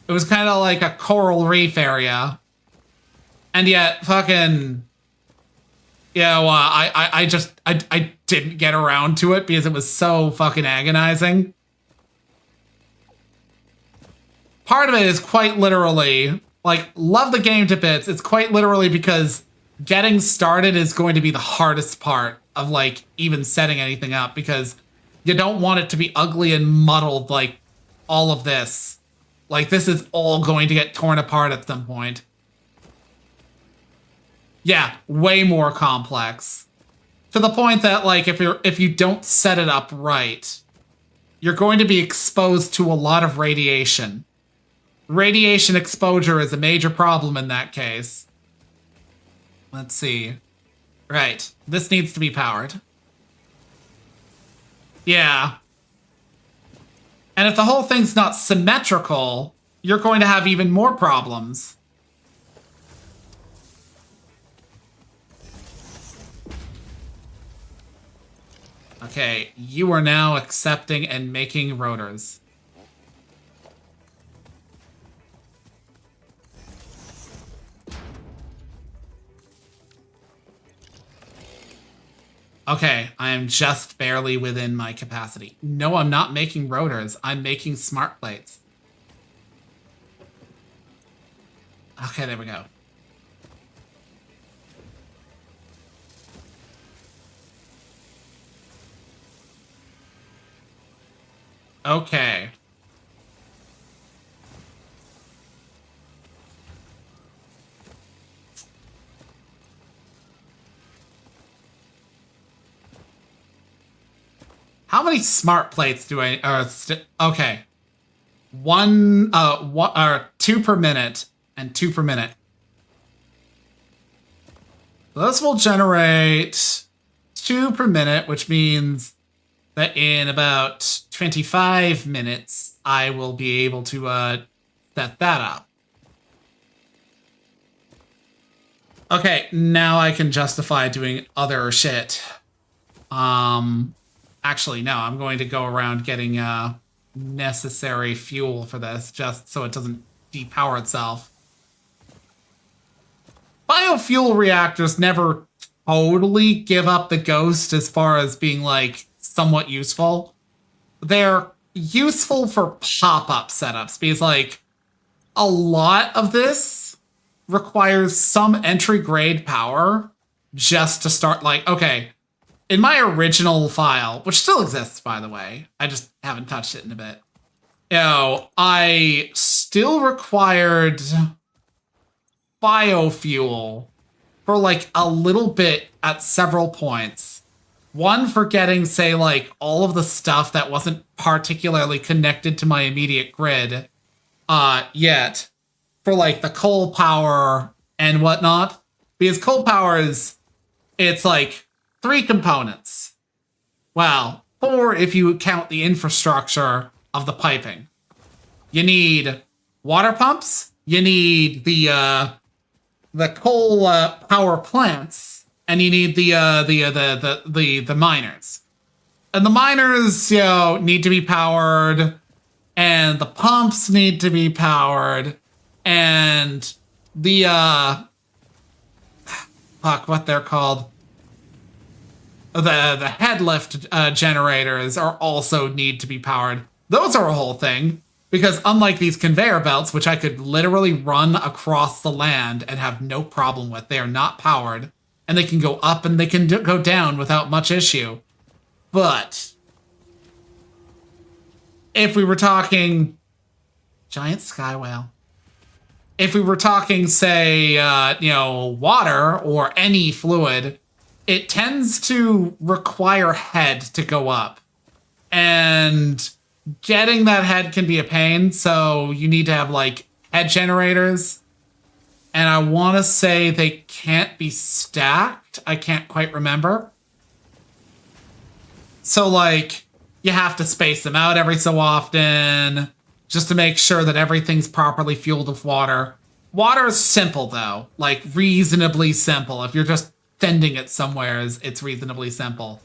was kind of like a coral reef area. And yet fucking I didn't get around to it because it was so fucking agonizing. Part of it is quite literally love the game to bits. It's quite literally because getting started is going to be the hardest part of even setting anything up, because you don't want it to be ugly and muddled all of this. This is all going to get torn apart at some point. Yeah, way more complex. To the point that if you don't set it up right, you're going to be exposed to a lot of radiation. Radiation exposure is a major problem in that case. Let's see. Right. This needs to be powered. Yeah. And if the whole thing's not symmetrical, you're going to have even more problems. Okay, you are now accepting and making rotors. Okay, I am just barely within my capacity. No, I'm not making rotors. I'm making smart plates. Okay, there we go. Okay. How many smart plates do I... okay. Two per minute and 2 per minute. This will generate 2 per minute, which means that in about 25 minutes, I will be able to set that up. Okay, now I can justify doing other shit. Actually, no, I'm going to go around getting necessary fuel for this, just so it doesn't depower itself. Biofuel reactors never totally give up the ghost as far as being, like, somewhat useful. They're useful for pop-up setups, because, like, a lot of this requires some entry-grade power just to start, like, okay, in my original file, which still exists, by the way, I just haven't touched it in a bit, I still required biofuel for, like, a little bit at several points. One for getting, say, like, all of the stuff that wasn't particularly connected to my immediate grid yet. For, like, the coal power and whatnot. Because coal power it's, like, 3 components. Well, 4 if you count the infrastructure of the piping. You need water pumps. You need the coal power plants, and you need the miners. And the miners, need to be powered, and the pumps need to be powered, and the what they're called, the head lift generators are also need to be powered. Those are a whole thing. Because unlike these conveyor belts, which I could literally run across the land and have no problem with, they are not powered. And they can go up and they can go down without much issue. But if we were talking giant sky whale, if we were talking, say, water or any fluid, it tends to require head to go up. And getting that head can be a pain, so you need to have, like, head generators. And I want to say they can't be stacked. I can't quite remember. So, like, you have to space them out every so often just to make sure that everything's properly fueled with water. Water is simple, though. Like, reasonably simple. If you're just sending it somewhere, it's reasonably simple.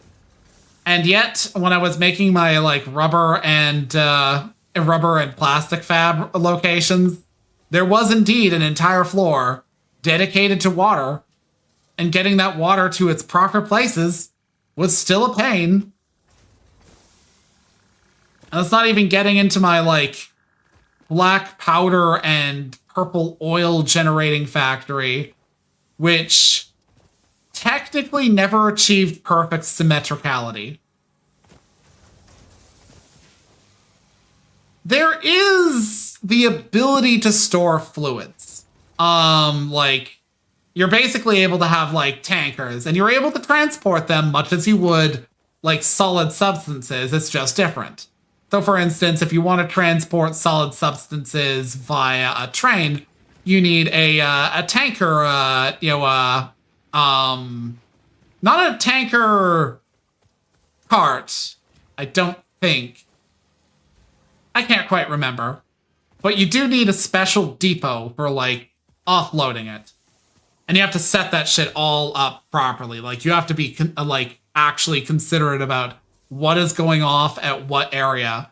And yet, when I was making my, like, rubber and plastic fab locations, there was indeed an entire floor dedicated to water, and getting that water to its proper places was still a pain. And it's not even getting into my, like, black powder and purple oil generating factory, which technically never achieved perfect symmetricality. There is the ability to store fluids. Like, you're basically able to have, like, tankers, and you're able to transport them much as you would, like, solid substances. It's just different. So, for instance, if you want to transport solid substances via a train, you need a tanker, not a tanker cart, I don't think. I can't quite remember. But you do need a special depot for, like, offloading it. And you have to set that shit all up properly. Like, you have to be, actually considerate about what is going off at what area.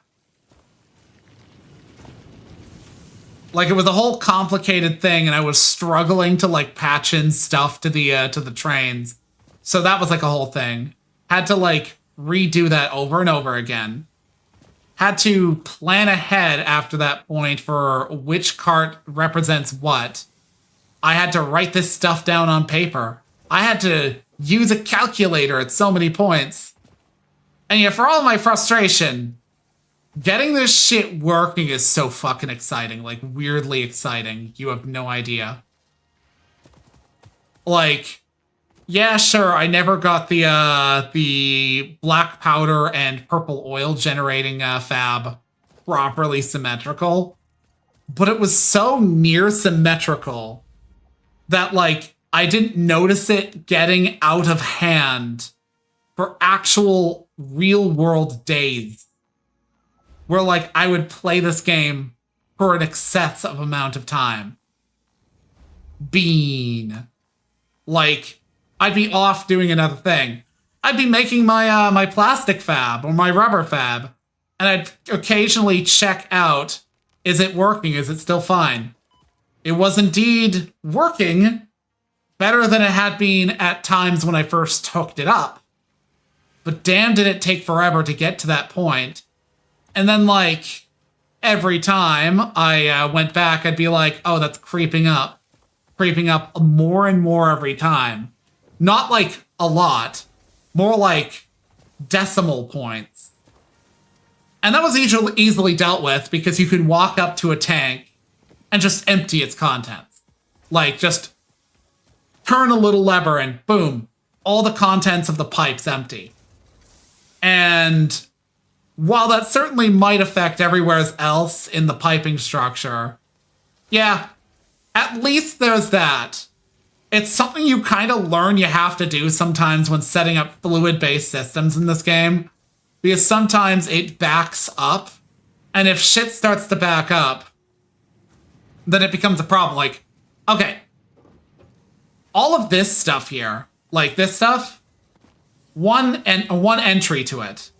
Like, it was a whole complicated thing, and I was struggling to, like, patch in stuff to the trains. So that was, like, a whole thing. Had to, like, redo that over and over again. Had to plan ahead after that point for which cart represents what. I had to write this stuff down on paper. I had to use a calculator at so many points. And yet, for all my frustration, getting this shit working is so fucking exciting. Like, weirdly exciting. You have no idea. Like, yeah, sure, I never got the black powder and purple oil generating fab properly symmetrical. But it was so near symmetrical that, like, I didn't notice it getting out of hand for actual real-world days. Where, like, I would play this game for an excessive amount of time. Like, I'd be off doing another thing. I'd be making my my plastic fab or my rubber fab, and I'd occasionally check out, is it working? Is it still fine? It was indeed working, better than it had been at times when I first hooked it up. But damn, did it take forever to get to that point. And then, like, every time I went back, I'd be like, oh, that's creeping up more and more every time. Not, like, a lot. More like decimal points. And that was easily dealt with because you can walk up to a tank and just empty its contents. Like, just turn a little lever and boom, all the contents of the pipe's empty. And while that certainly might affect everywhere else in the piping structure, yeah, at least there's that. It's something you kind of learn you have to do sometimes when setting up fluid-based systems in this game, because sometimes it backs up, and if shit starts to back up, then it becomes a problem. Like, okay, all of this stuff here, like this stuff, one entry to it.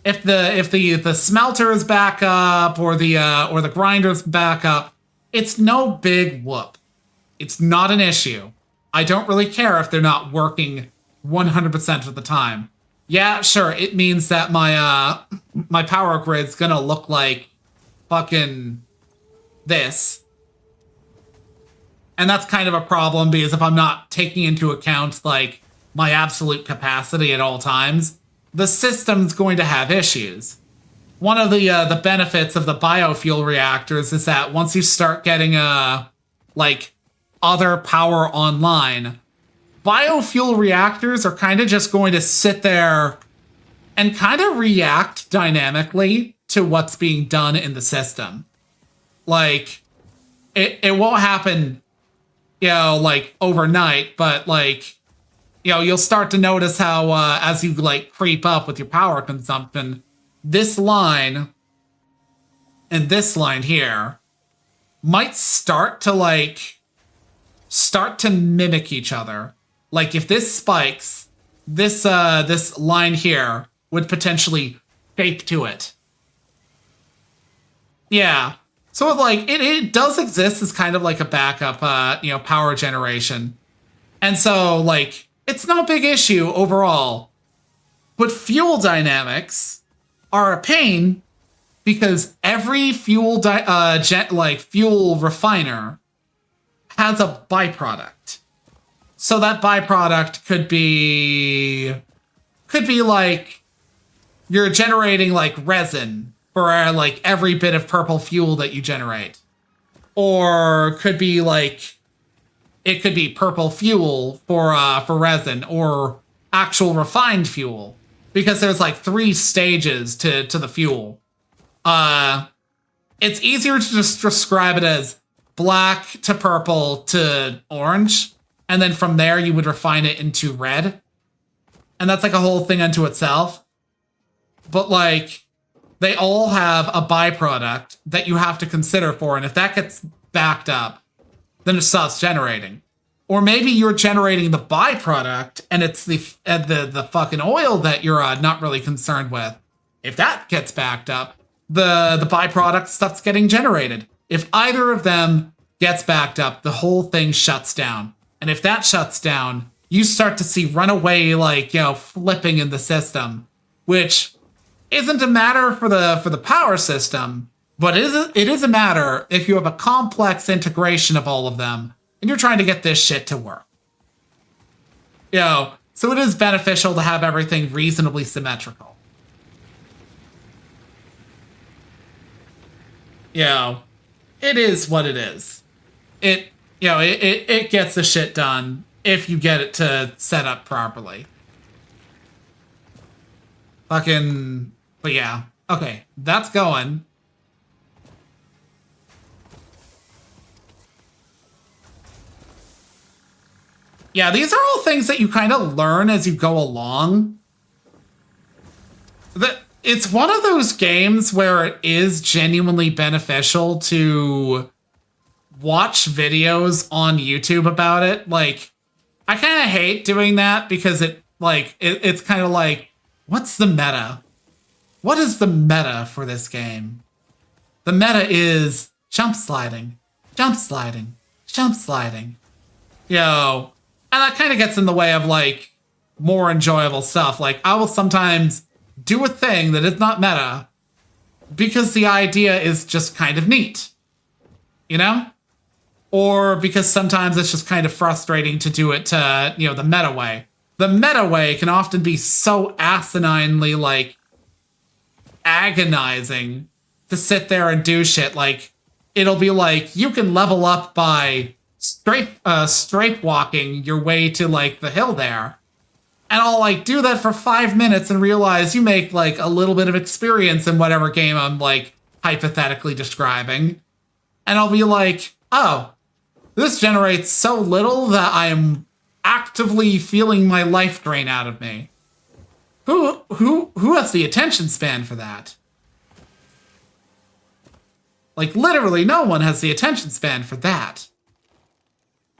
If the smelter's back up or the grinder's back up, it's no big whoop. It's not an issue. I don't really care if they're not working 100% of the time. Yeah, sure, it means that my my power grid's gonna look like fucking this. And that's kind of a problem because if I'm not taking into account, like, my absolute capacity at all times, the system's going to have issues. One of the benefits of the biofuel reactors is that once you start getting like, other power online, biofuel reactors are kind of just going to sit there and kind of react dynamically to what's being done in the system. Like, it won't happen, you know, like, overnight, but, like, you know, you'll start to notice how, as you, like, creep up with your power consumption, this line and this line here might start to mimic each other. Like, if this spikes, this line here would potentially shape to it. Yeah. So, like, it does exist as kind of like a backup, you know, power generation. And so, like, it's no big issue overall. But fuel dynamics are a pain because every fuel fuel refiner has a byproduct. So that byproduct could be like you're generating, like, resin for like every bit of purple fuel that you generate. Or could be like, it could be purple fuel for resin, or actual refined fuel, because there's like 3 stages to the fuel. It's easier to just describe it as black to purple to orange, and then from there you would refine it into red. And that's like a whole thing unto itself. But, like, they all have a byproduct that you have to consider for, and if that gets backed up, then it stops generating. Or maybe you're generating the byproduct and it's the fucking oil that you're not really concerned with. If that gets backed up, the byproduct stuff's getting generated. If either of them gets backed up, the whole thing shuts down. And if that shuts down, you start to see runaway, like, flipping in the system, which isn't a matter for the power system, but it is a matter if you have a complex integration of all of them and you're trying to get this shit to work. So it is beneficial to have everything reasonably symmetrical. It is what it is. It gets the shit done if you get it to set up properly. But yeah. Okay, that's going. Yeah, these are all things that you kind of learn as you go along. It's one of those games where it is genuinely beneficial to watch videos on YouTube about it. Like, I kind of hate doing that because it's kind of like, what's the meta? What is the meta for this game? The meta is jump sliding, jump sliding, jump sliding. And that kind of gets in the way of, like, more enjoyable stuff. Like, I will sometimes do a thing that is not meta because the idea is just kind of neat. Or because sometimes it's just kind of frustrating to do it to, the meta way. The meta way can often be so asininely, like, agonizing to sit there and do shit. Like, it'll be like, you can level up by straight walking your way to, like, the hill there. And I'll, like, do that for 5 minutes and realize you make, like, a little bit of experience in whatever game I'm, like, hypothetically describing. And I'll be like, oh, this generates so little that I am actively feeling my life drain out of me. Who has the attention span for that? Like, literally no one has the attention span for that.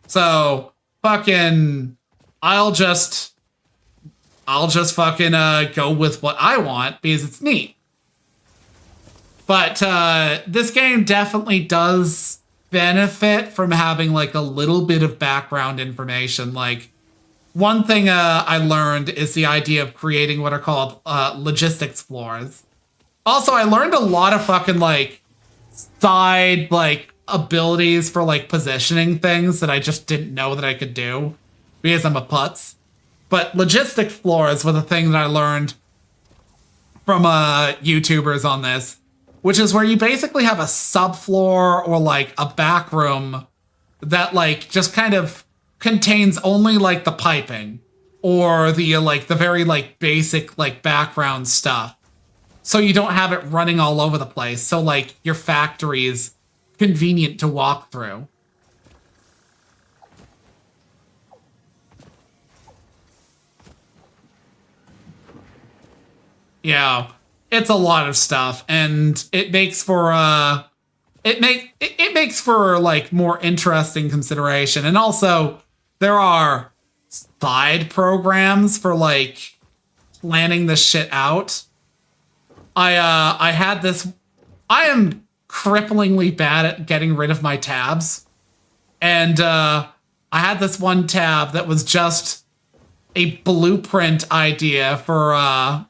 So, fucking, I'll just fucking go with what I want because it's neat. But this game definitely does benefit from having, like, a little bit of background information. Like, one thing I learned is the idea of creating what are called logistics floors. Also, I learned a lot of fucking, like, side, like, abilities for, like, positioning things that I just didn't know that I could do because I'm a putz. But logistics floors was a thing that I learned from YouTubers on this, which is where you basically have a subfloor or, like, a back room that, like, just kind of contains only, like, the piping or the, like, the very, like, basic, like, background stuff. So you don't have it running all over the place. So, like, your factory is convenient to walk through. Yeah, it's a lot of stuff, and it makes for it makes for, like, more interesting consideration. And also, there are side programs for, like, planning this shit out. I had this. I am cripplingly bad at getting rid of my tabs, and I had this one tab that was just a blueprint idea for a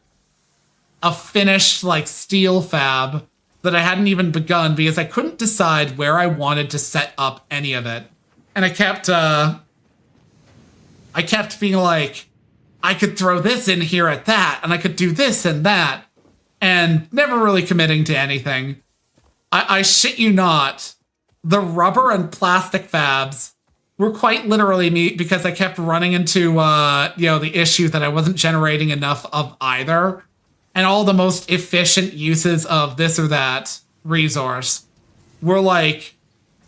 finished, like, steel fab that I hadn't even begun because I couldn't decide where I wanted to set up any of it. And I kept being like, I could throw this in here at that, and I could do this and that, and never really committing to anything. I shit you not, the rubber and plastic fabs were quite literally me because I kept running into, the issue that I wasn't generating enough of either. And all the most efficient uses of this or that resource were like,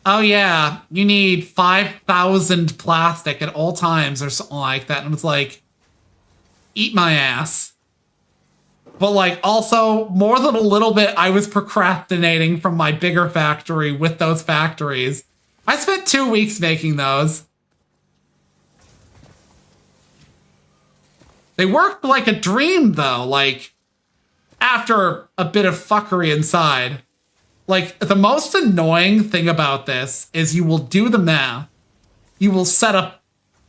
oh yeah, you need 5,000 plastic at all times or something like that. And it's like, eat my ass. But, like, also, more than a little bit, I was procrastinating from my bigger factory with those factories. I spent 2 weeks making those. They work like a dream, though, like, after a bit of fuckery inside. Like, the most annoying thing about this is you will do the math. You will set up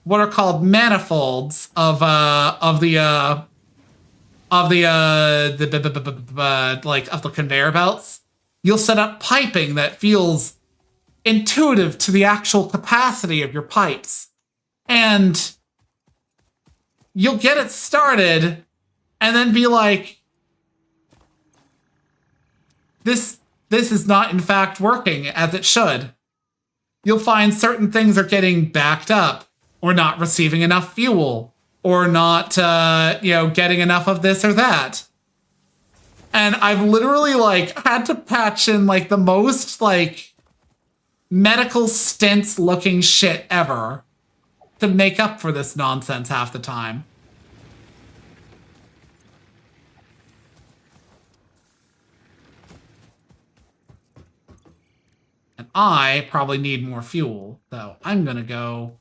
what are called manifolds of the conveyor belts. You'll set up piping that feels intuitive to the actual capacity of your pipes. And you'll get it started and then be like, this is not in fact working as it should. You'll find certain things are getting backed up or not receiving enough fuel or not, getting enough of this or that. And I've literally, like, had to patch in, like, the most, like, medical stints looking shit ever to make up for this nonsense half the time. And I probably need more fuel, so I'm gonna go...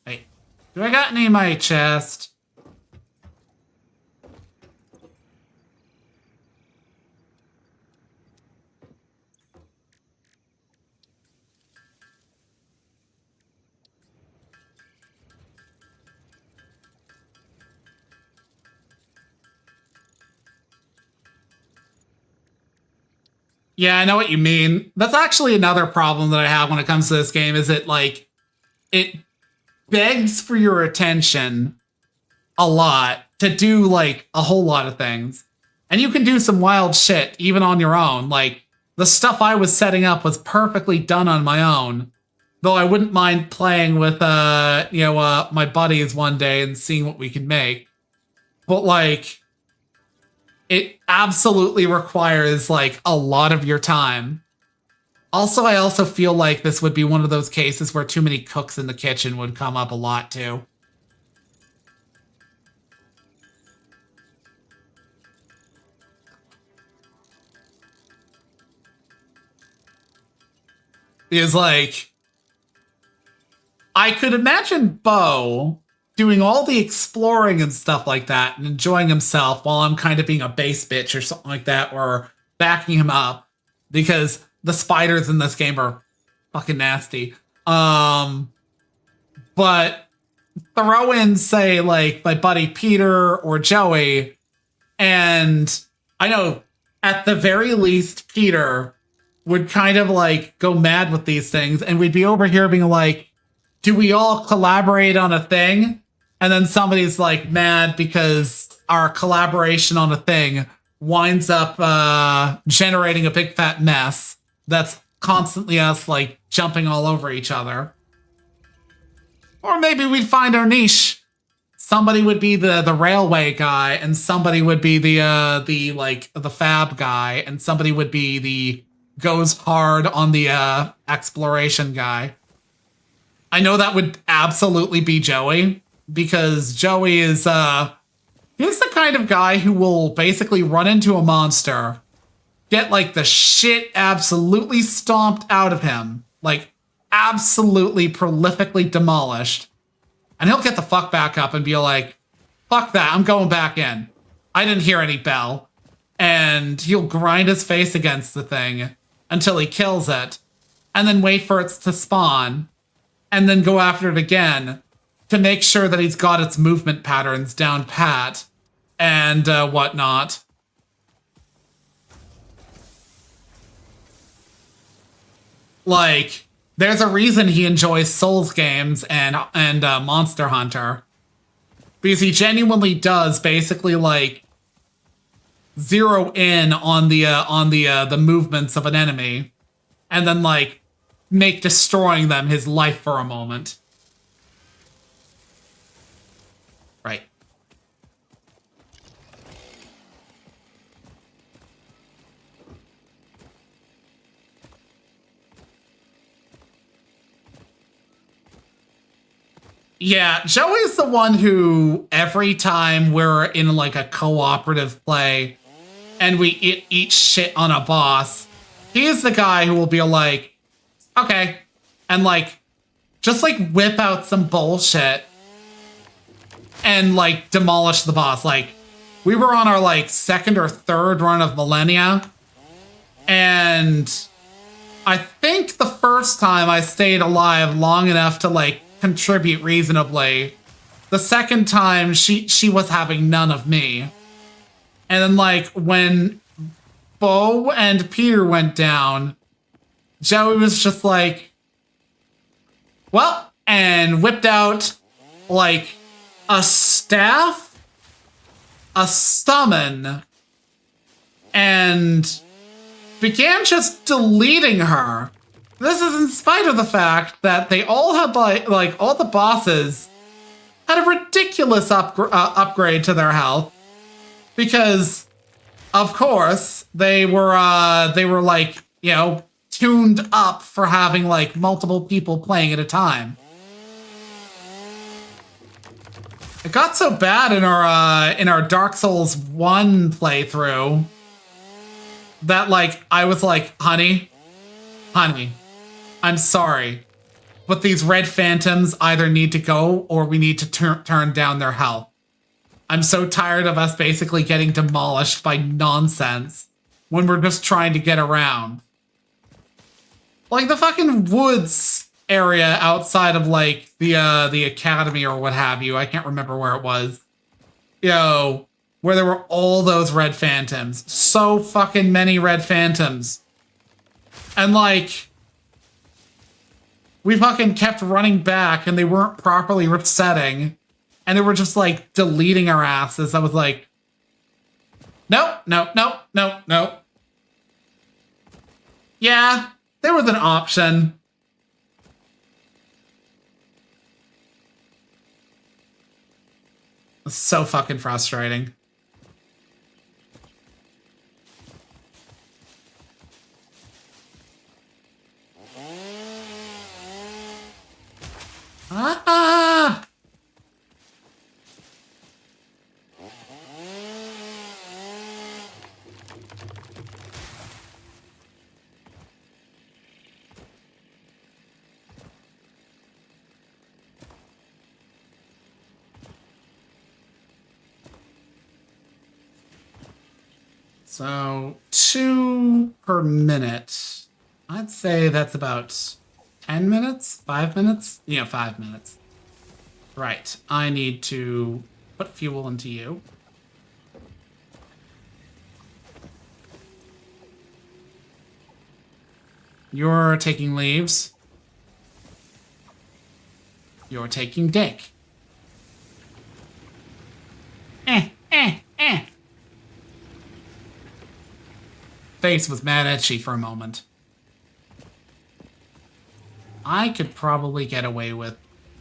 Wait, do I got any in my chest? Yeah, I know what you mean. That's actually another problem that I have when it comes to this game, is it, like, it begs for your attention a lot to do, like, a whole lot of things. And you can do some wild shit, even on your own. Like, the stuff I was setting up was perfectly done on my own. Though I wouldn't mind playing with, my buddies one day and seeing what we can make. But, like... it absolutely requires, like, a lot of your time. Also, I also feel like this would be one of those cases where too many cooks in the kitchen would come up a lot, too. Because, like, I could imagine Bo doing all the exploring and stuff like that and enjoying himself while I'm kind of being a base bitch or something like that, or backing him up, because the spiders in this game are fucking nasty. But throw in, say, like, my buddy Peter or Joey, and I know at the very least Peter would kind of, like, go mad with these things, and we'd be over here being like, do we all collaborate on a thing? And then somebody's, like, mad because our collaboration on a thing winds up generating a big fat mess that's constantly us, like, jumping all over each other. Or maybe we'd find our niche. Somebody would be the railway guy, and somebody would be the fab guy, and somebody would be the goes hard on the exploration guy. I know that would absolutely be Joey, because Joey is, he's the kind of guy who will basically run into a monster, get, like, the shit absolutely stomped out of him, like, absolutely prolifically demolished, and he'll get the fuck back up and be like, fuck that, I'm going back in. I didn't hear any bell. And he'll grind his face against the thing until he kills it, and then wait for it to spawn, and then go after it again, to make sure that he's got its movement patterns down pat, and whatnot. Like, there's a reason he enjoys Souls games and Monster Hunter. Because he genuinely does basically, like, zero in on the movements of an enemy, and then, like, make destroying them his life for a moment. Right. Yeah, Joey's the one who, every time we're in, like, a cooperative play and we eat shit on a boss, he's the guy who will be like, okay, and, like, just like whip out some bullshit and like demolish the boss. Like we were on our like second or third run of Millennia, and I think the first time I stayed alive long enough to like contribute reasonably. The second time she was having none of me. And then like when Bo and Peter went down, Joey was just like, well, and whipped out like a staff, a summon, and began just deleting her. This is in spite of the fact that they all had like all the bosses had a ridiculous upgrade to their health, because of course they were like, you know, tuned up for having like multiple people playing at a time. It got so bad in our Dark Souls 1 playthrough that like I was like, honey, I'm sorry, but these red phantoms either need to go or we need to turn down their health. I'm so tired of us basically getting demolished by nonsense when we're just trying to get around. Like the fucking woods area outside of like the academy or what have you. I can't remember where it was. Yo, where there were all those red phantoms. So fucking many red phantoms. And like, we fucking kept running back and they weren't properly resetting. And they were just like deleting our asses. I was like, nope. Yeah, there was an option. It's so fucking frustrating. Ah! So 2 per minute. I'd say that's about 10 minutes? 5 minutes? Yeah, 5 minutes. Right. I need to put fuel into you. You're taking leaves. You're taking dick. Face was mad itchy for a moment. I could probably get away with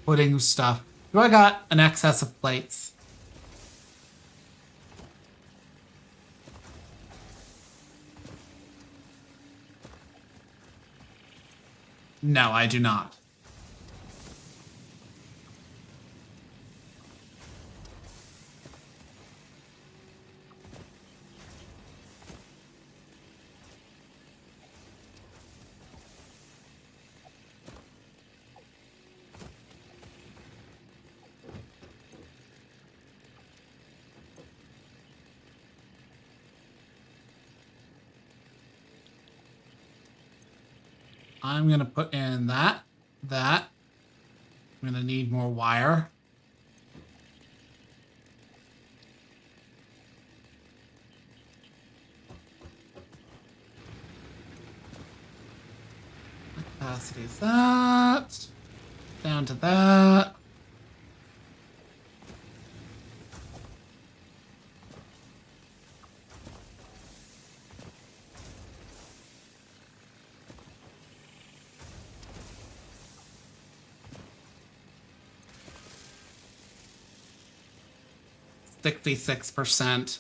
putting stuff. Do I got an excess of plates? No, I do not. I'm going to put in that. I'm going to need more wire. Capacity is that. Down to that. %.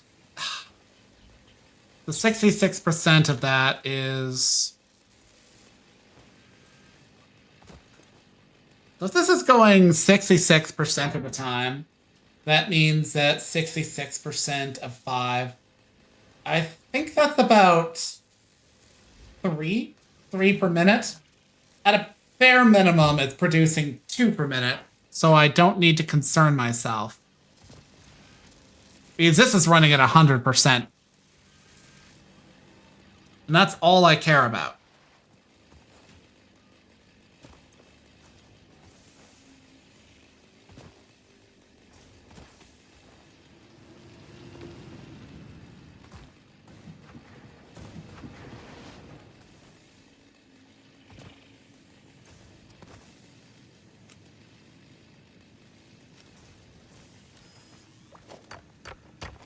The 66% of that is... So if this is going 66% of the time, that means that 66% of 5... I think that's about 3 per minute. At a bare minimum, it's producing 2 per minute, so I don't need to concern myself. Because this is running at 100%. And that's all I care about.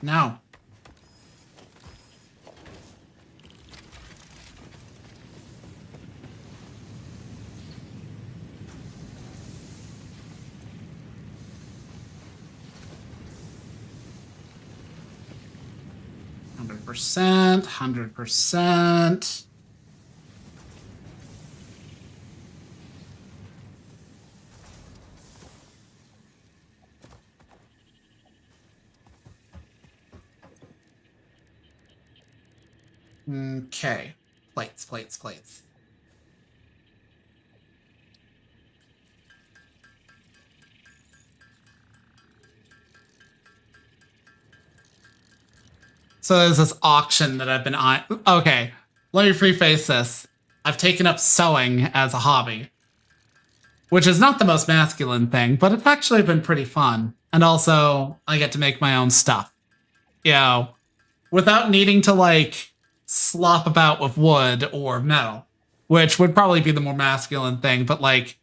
No. %, 100%. Okay. Plates, plates, plates. So there's this auction that I've been on. Okay, let me preface this. I've taken up sewing as a hobby, which is not the most masculine thing, but it's actually been pretty fun. And also, I get to make my own stuff. You know, without needing to, like, slop about with wood or metal, which would probably be the more masculine thing, but, like,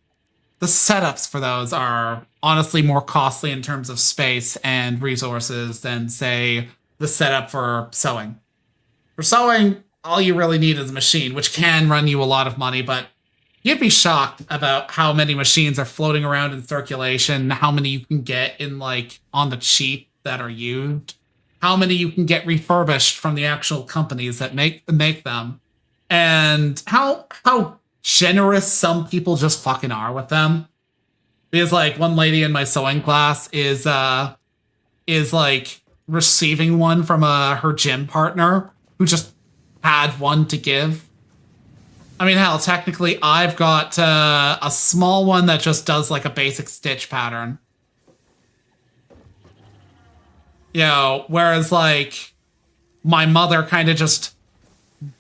the setups for those are honestly more costly in terms of space and resources than, say, the setup for sewing. For sewing, all you really need is a machine, which can run you a lot of money, but you'd be shocked about how many machines are floating around in circulation, how many you can get in, like, on the cheap that are used, how many you can get refurbished from the actual companies that make them, and how generous some people just fucking are with them. Because, like, one lady in my sewing class is like receiving one from her gym partner who just had one to give. I mean, hell, technically I've got a small one that just does like a basic stitch pattern. You know, whereas like my mother kind of just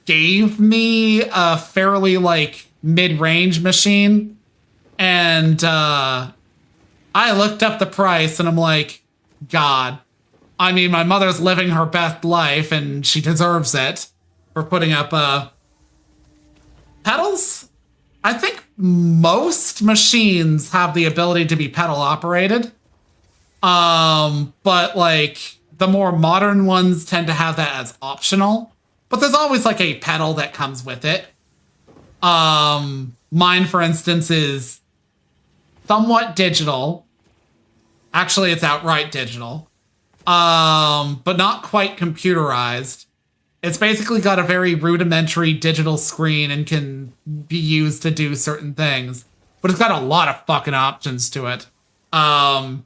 gave me a fairly like mid-range machine, and I looked up the price and I'm like, God, I mean, my mother's living her best life and she deserves it for putting up pedals. I think most machines have the ability to be pedal operated. But like the more modern ones tend to have that as optional. But there's always like a pedal that comes with it. Mine, for instance, is somewhat digital. Actually, it's outright digital. But not quite computerized. It's basically got a very rudimentary digital screen and can be used to do certain things. But it's got a lot of fucking options to it. And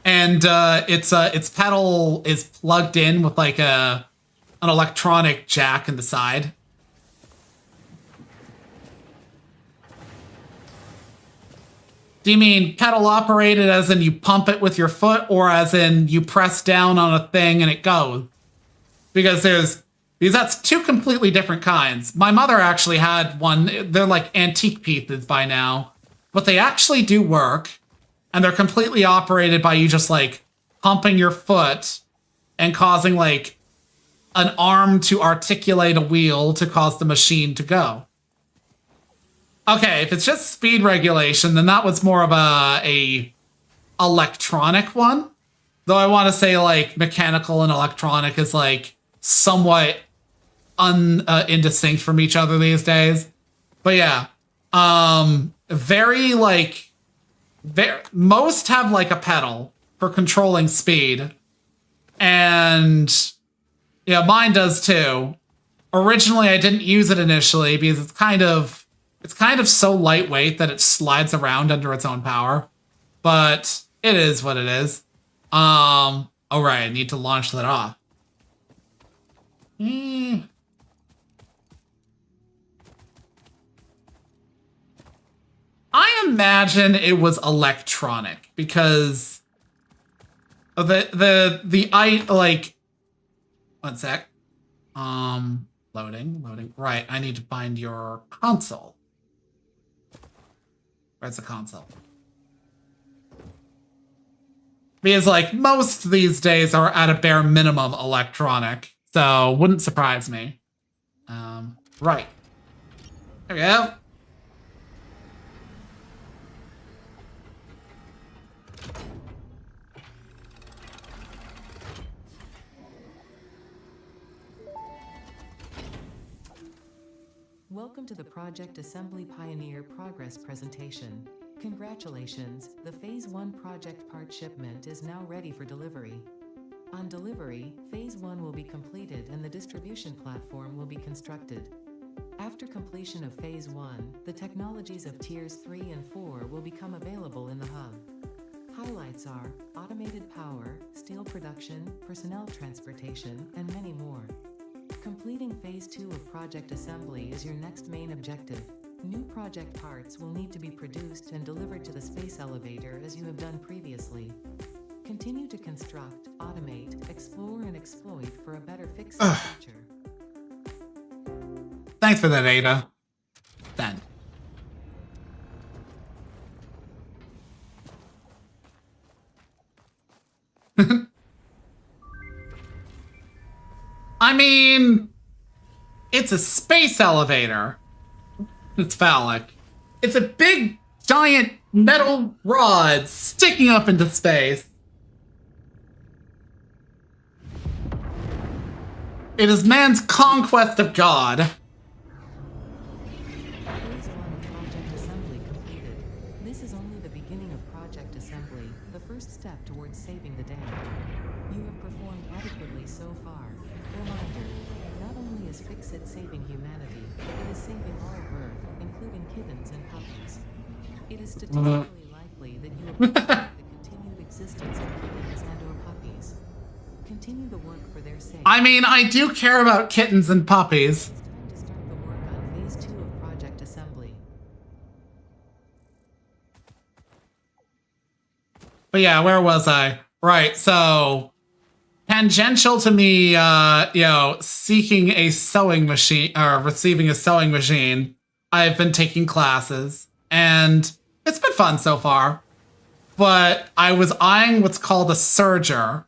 its pedal is plugged in with like an electronic jack in the side. Do you mean pedal operated as in you pump it with your foot, or as in you press down on a thing and it goes? Because that's two completely different kinds. My mother actually had one. They're like antique pieces by now, but they actually do work, and they're completely operated by you just like pumping your foot and causing like an arm to articulate a wheel to cause the machine to go. Okay, if it's just speed regulation, then that was more of a electronic one. Though I want to say like mechanical and electronic is like somewhat indistinct from each other these days. But yeah, most have like a pedal for controlling speed, and yeah, mine does too. Originally, I didn't use it initially because it's kind of so lightweight that it slides around under its own power. But it is what it is. Oh right, I need to launch that off. imagine it was electronic because like, one sec. Loading. Right, I need to find your console. Where's the console? Because, like, most these days are at a bare minimum electronic, so wouldn't surprise me. Right. There we go. Welcome to the Project Assembly Pioneer Progress presentation. Congratulations, the Phase 1 project part shipment is now ready for delivery. On delivery, Phase 1 will be completed and the distribution platform will be constructed. After completion of Phase 1, the technologies of Tiers 3 and 4 will become available in the hub. Highlights are automated power, steel production, personnel transportation, and many more. Completing Phase 2 of Project Assembly is your next main objective. New project parts will need to be produced and delivered to the space elevator as you have done previously. Continue to construct, automate, explore, and exploit for a better fixed future. Thanks for that, Ada. Then. I mean, it's a space elevator. It's phallic. It's a big, giant metal rod sticking up into space. It is man's conquest of God. Phase 1 of Project Assembly completed. This is only the beginning of Project Assembly, the first step towards saving the day. You have performed adequately so far. Reminder, not only is Fix-It saving humanity, it is saving all of Earth, including kittens and puppies. It is statistically likely that you have protected the continued existence of kittens and or puppies. Continue the work for their sake. I mean, I do care about kittens and puppies. It's time to start the work on Phase 2 of Project Assembly. But yeah, where was I? Right, so tangential to me, seeking a sewing machine or receiving a sewing machine, I've been taking classes and it's been fun so far. But I was eyeing what's called a serger.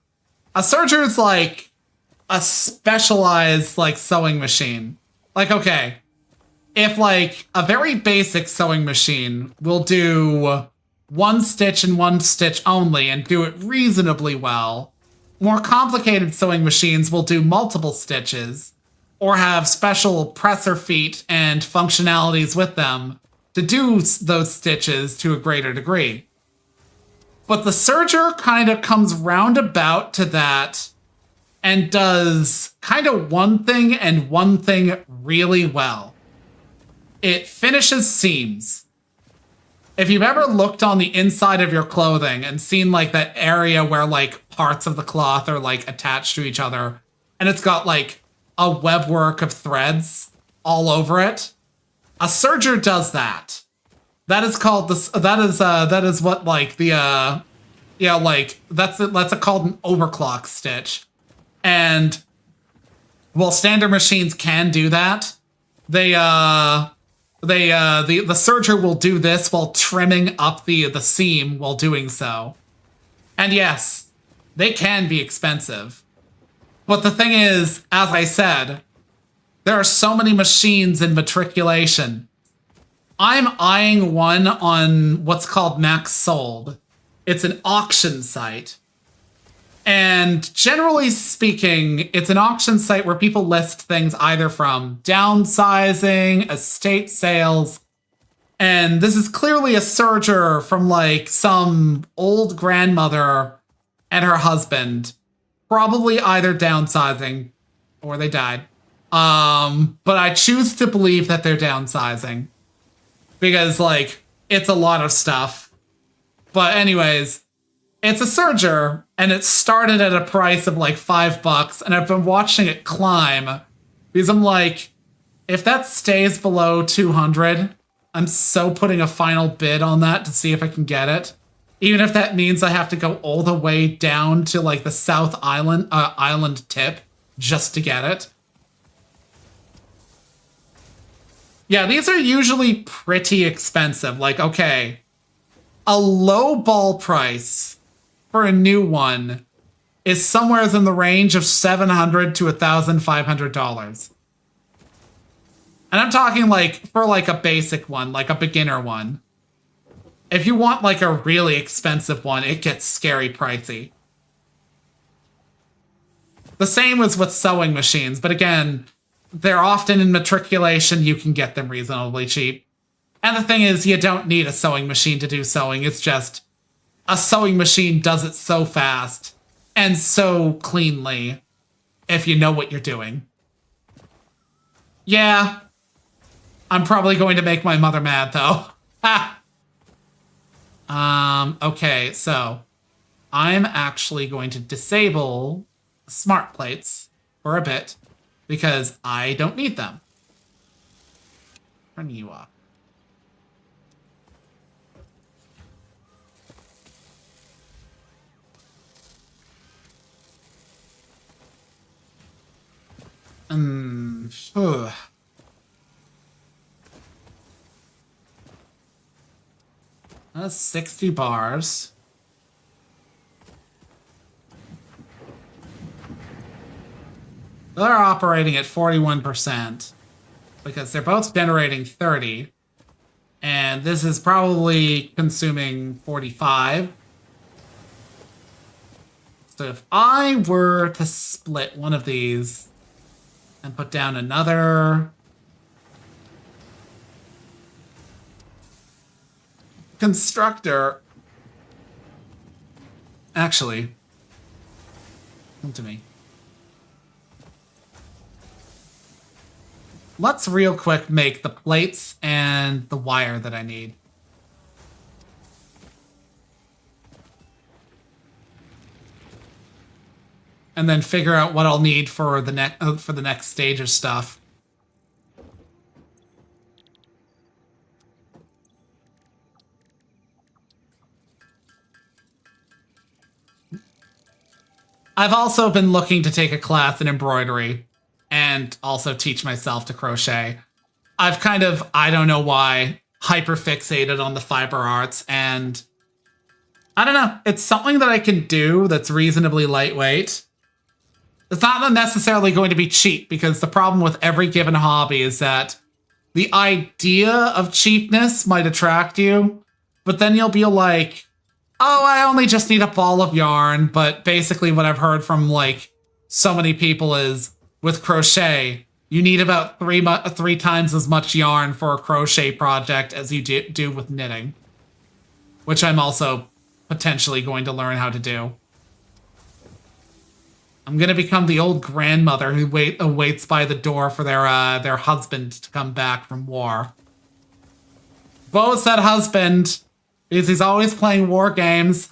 A serger is like a specialized like sewing machine. Like, okay, if like a very basic sewing machine will do one stitch and one stitch only and do it reasonably well, more complicated sewing machines will do multiple stitches or have special presser feet and functionalities with them to do those stitches to a greater degree. But the serger kind of comes roundabout to that and does kind of one thing and one thing really well. It finishes seams. If you've ever looked on the inside of your clothing and seen like that area where like parts of the cloth are like attached to each other and it's got like a webwork of threads all over it, a serger does that. That is called this. That is what like the that's called an overclock stitch. And while standard machines can do that, the serger will do this while trimming up the seam while doing so. And yes, they can be expensive. But the thing is, as I said, there are so many machines in matriculation. I'm eyeing one on what's called Max Sold. It's an auction site. And generally speaking, it's an auction site where people list things either from downsizing, estate sales, and this is clearly a serger from like some old grandmother and her husband, probably either downsizing or they died. But I choose to believe that they're downsizing because like it's a lot of stuff. But anyways, it's a serger, and it started at a price of like $5, and I've been watching it climb because I'm like, if that stays below 200, I'm so putting a final bid on that to see if I can get it. Even if that means I have to go all the way down to like the South Island island tip just to get it. Yeah, these are usually pretty expensive. Like, okay, a low ball price for a new one is somewhere in the range of $700 to $1,500. And I'm talking like for like a basic one, like a beginner one. If you want like a really expensive one, it gets scary pricey. The same as with sewing machines, but again, they're often in matriculation. You can get them reasonably cheap. And the thing is, you don't need a sewing machine to do sewing. It's just a sewing machine does it so fast and so cleanly if you know what you're doing. Yeah. I'm probably going to make my mother mad, though. Ha! Okay, so I'm actually going to disable smart plates for a bit because I don't need them. Turn you off. That's 60 bars. They're operating at 41% because they're both generating 30. And this is probably consuming 45. So if I were to split one of these and put down another constructor. Actually, come to me. Let's real quick make the plates and the wire that I need. And then figure out what I'll need for the next stage of stuff. I've also been looking to take a class in embroidery and also teach myself to crochet. I've kind of, I don't know why, hyper-fixated on the fiber arts, and I don't know, it's something that I can do that's reasonably lightweight. It's not necessarily going to be cheap, because the problem with every given hobby is that the idea of cheapness might attract you, but then you'll be like, oh, I only just need a ball of yarn. But basically what I've heard from like so many people is with crochet, you need about three times as much yarn for a crochet project as you do with knitting, which I'm also potentially going to learn how to do. I'm going to become the old grandmother who waits by the door for their husband to come back from war. Bo said husband, because he's always playing war games.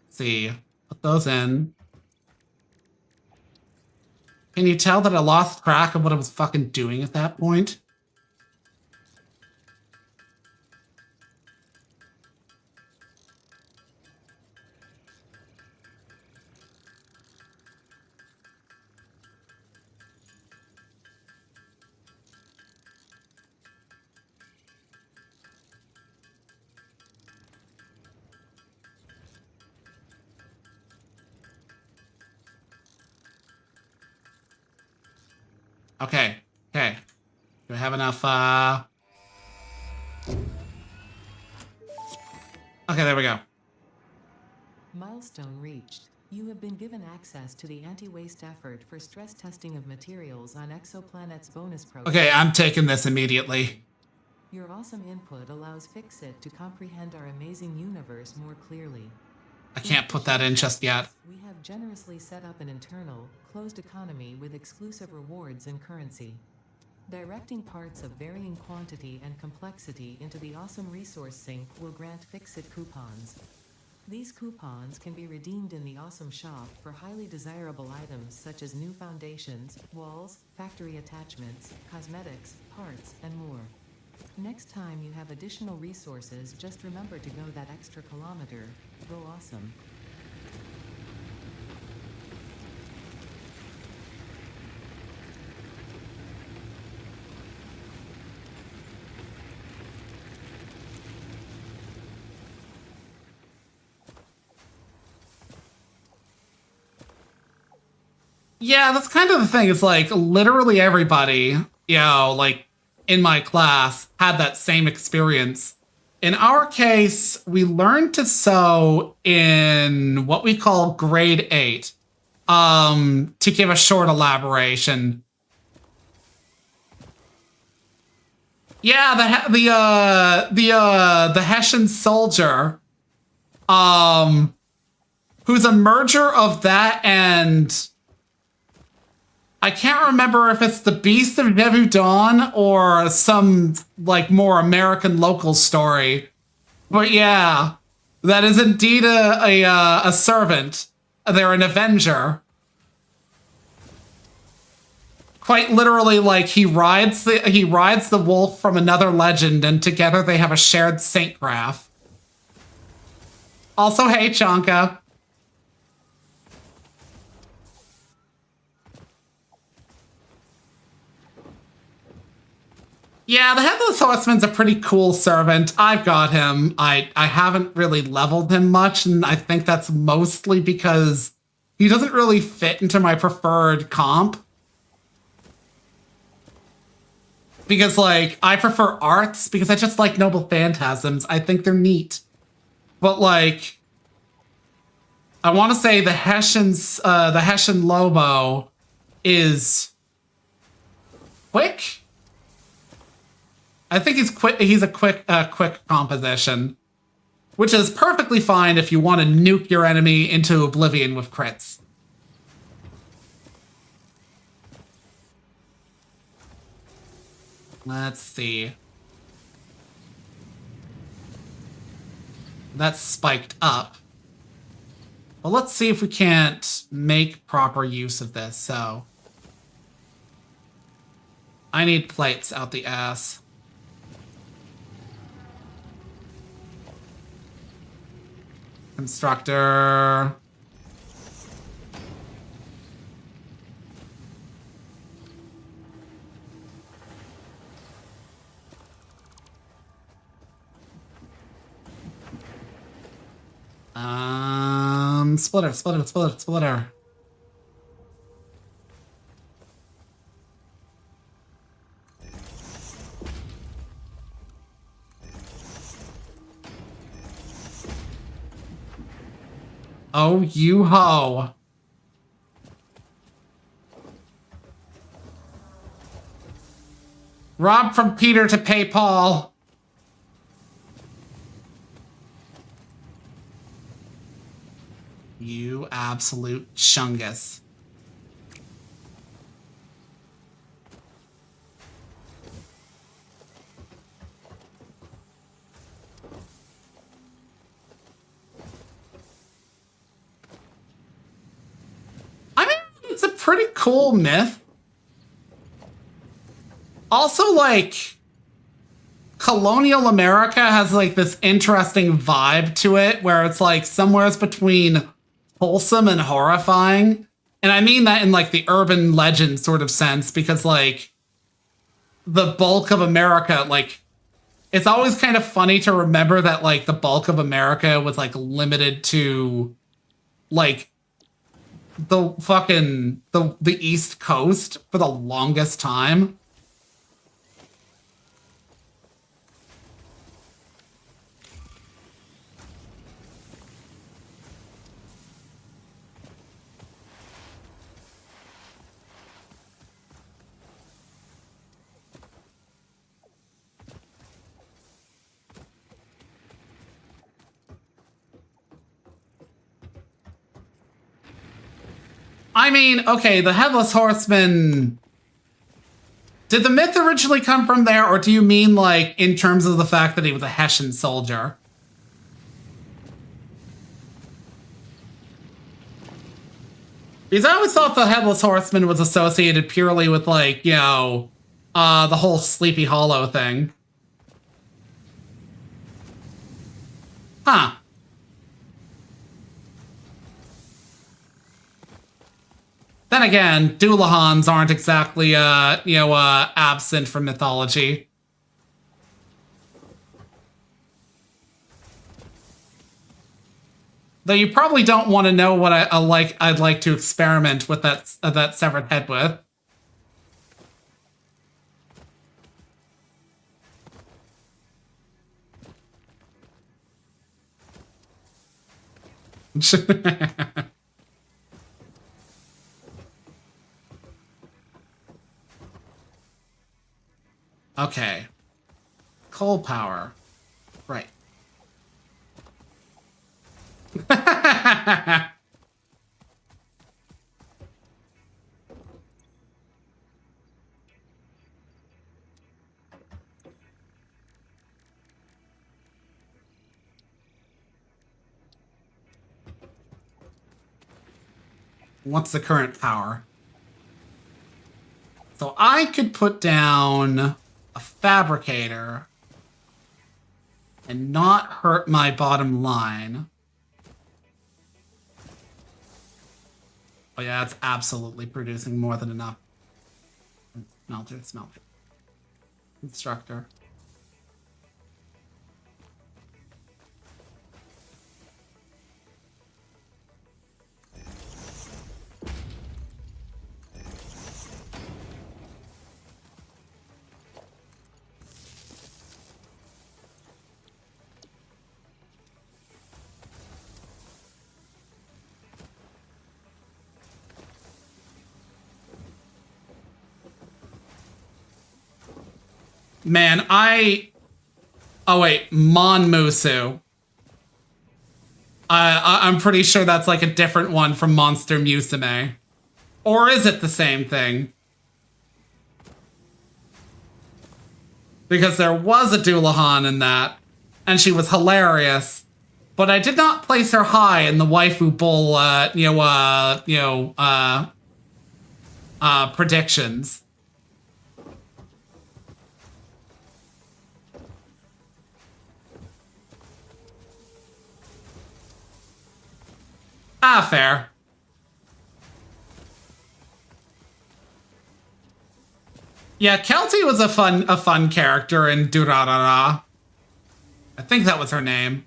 Let's see, put those in. Can you tell that I lost track of what I was fucking doing at that point? Okay, okay. Do I have enough, Okay, there we go. Milestone reached. You have been given access to the anti-waste effort for stress testing of materials on Exoplanet's bonus program. Okay, I'm taking this immediately. Your awesome input allows Fixit to comprehend our amazing universe more clearly. I can't put that in just yet. We have generously set up an internal, closed economy with exclusive rewards and currency. Directing parts of varying quantity and complexity into the awesome resource sink will grant Fix-It coupons. These coupons can be redeemed in the Awesome Shop for highly desirable items such as new foundations, walls, factory attachments, cosmetics, parts, and more. Next time you have additional resources, just remember to go that extra kilometer. Go awesome. Yeah, that's kind of the thing. It's like literally everybody, like in my class had that same experience. In our case, we learned to sew in what we call grade 8. To give a short elaboration. Yeah, the Hessian soldier, who's a merger of that and I can't remember if it's the Beast of Nevudan or some like more American local story, but yeah, that is indeed a servant. They're an avenger. Quite literally, like he rides the wolf from another legend, and together they have a shared saint graph. Also, hey Chanka. Yeah, the Headless Horseman's a pretty cool servant. I've got him. I haven't really leveled him much, and I think that's mostly because he doesn't really fit into my preferred comp. Because, like, I prefer arts because I just like Noble Phantasms. I think they're neat. But, like, I want to say the Hessian Lobo is quick. I think he's quick. He's a quick composition, which is perfectly fine if you want to nuke your enemy into oblivion with crits. Let's see. That's spiked up. Well, let's see if we can't make proper use of this. So, I need plates out the ass. Constructor. Splitter. Oh, you ho. Rob from Peter to pay Paul. You absolute chungus. I mean, it's a pretty cool myth. Also, like, colonial America has, like, this interesting vibe to it where it's, like, somewhere between wholesome and horrifying. And I mean that in, like, the urban legend sort of sense because, like, the bulk of America, like, it's always kind of funny to remember that, like, the bulk of America was, like, limited to, like, the East Coast for the longest time. I mean, okay, the Headless Horseman Did the myth originally come from there, or do you mean, like, in terms of the fact that he was a Hessian soldier? Because I always thought the Headless Horseman was associated purely with, like, you know, the whole Sleepy Hollow thing. Huh. Then again, Doolahans aren't exactly, you know, absent from mythology. Though you probably don't want to know what I'd like to experiment with that severed head with. Okay. Coal power. Right. What's the current power? So I could put down a fabricator and not hurt my bottom line. Oh yeah, it's absolutely producing more than enough. Smelter. Instructor. Man, oh wait, Monmusu. I'm pretty sure that's like a different one from Monster Musume. Or is it the same thing? Because there was a Doulahan in that, and she was hilarious. But I did not place her high in the waifu bull, predictions. Ah, fair. Yeah, Kelty was a fun character in Durarara. I think that was her name.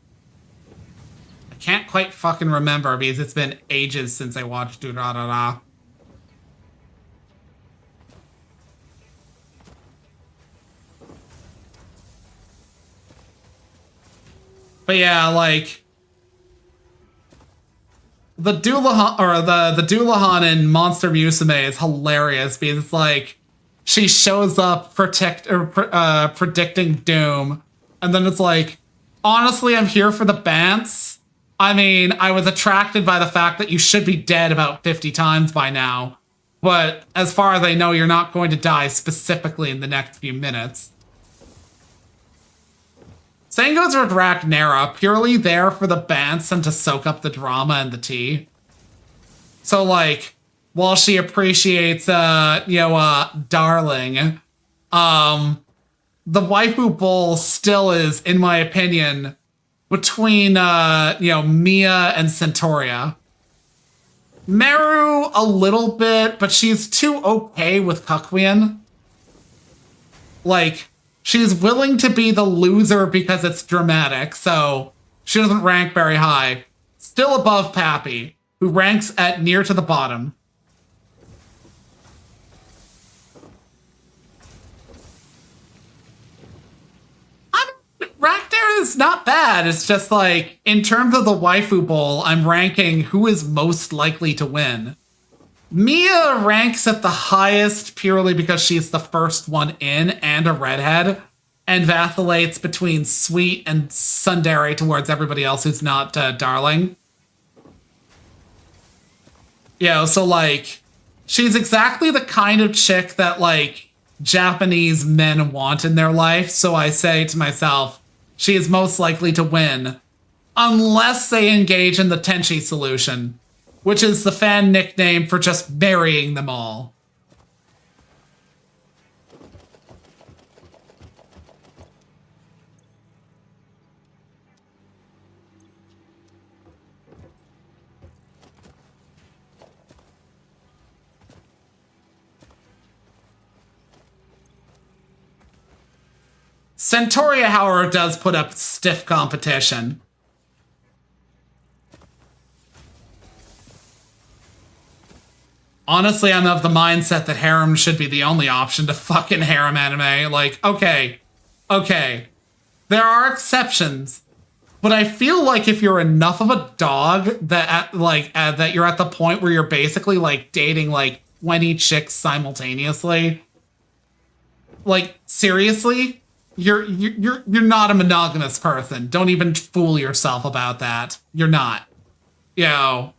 I can't quite fucking remember because it's been ages since I watched Durarara. But yeah, like the Doulahan or the Doulahan in Monster Musume is hilarious because it's like she shows up predicting doom, and then it's like, honestly, I'm here for the bants. I mean, I was attracted by the fact that you should be dead about 50 times by now, but as far as I know, you're not going to die specifically in the next few minutes. Same goes with Ragnaera, purely there for the bants and to soak up the drama and the tea. So, like, while she appreciates, Darling, the waifu bull still is, in my opinion, between, Mia and Centauria. Meru, a little bit, but she's too okay with Kukwien. Like, she's willing to be the loser because it's dramatic, so she doesn't rank very high. Still above Pappy, who ranks at near to the bottom. Ragnaera is not bad. It's just like, in terms of the waifu bowl, I'm ranking who is most likely to win. Mia ranks at the highest purely because she's the first one in and a redhead, and vacillates between sweet and tsundere towards everybody else who's not Darling. So like, she's exactly the kind of chick that, like, Japanese men want in their life. So I say to myself, she is most likely to win unless they engage in the Tenchi solution, which is the fan nickname for just marrying them all. Centauria, however, does put up stiff competition. Honestly, I'm of the mindset that harem should be the only option to fucking harem anime. Like, okay. There are exceptions, but I feel like if you're enough of a dog that that you're at the point where you're basically like dating like 20 chicks simultaneously, like seriously, you're not a monogamous person. Don't even fool yourself about that. You're not. You know,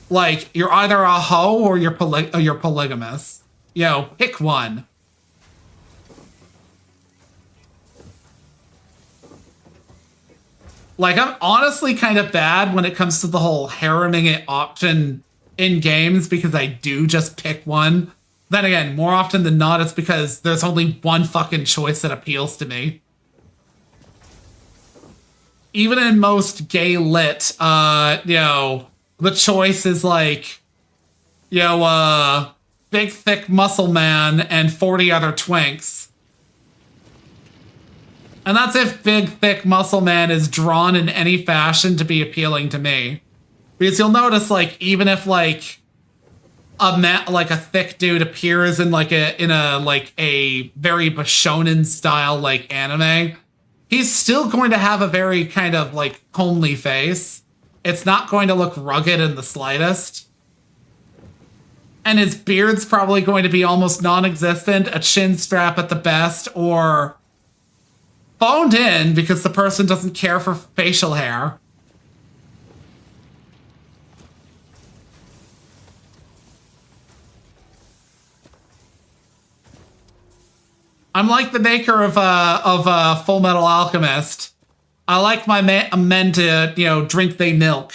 like you're either a hoe or you're polygamous. You know, pick one. Like, I'm honestly kind of bad when it comes to the whole hareming it option in games because I do just pick one. Then again, more often than not, it's because there's only one fucking choice that appeals to me. Even in most gay lit, you know, the choice is like, you know, big, thick muscle man and 40 other twinks. And that's if big, thick muscle man is drawn in any fashion to be appealing to me. Because you'll notice, like, even if, like, a thick dude appears in, like, a very Bishonen style, like, anime, he's still going to have a very kind of, like, homely face. It's not going to look rugged in the slightest. And his beard's probably going to be almost non-existent, a chin strap at the best, or phoned in because the person doesn't care for facial hair. I'm like the maker of Full Metal Alchemist. I like my men to, you know, drink they milk.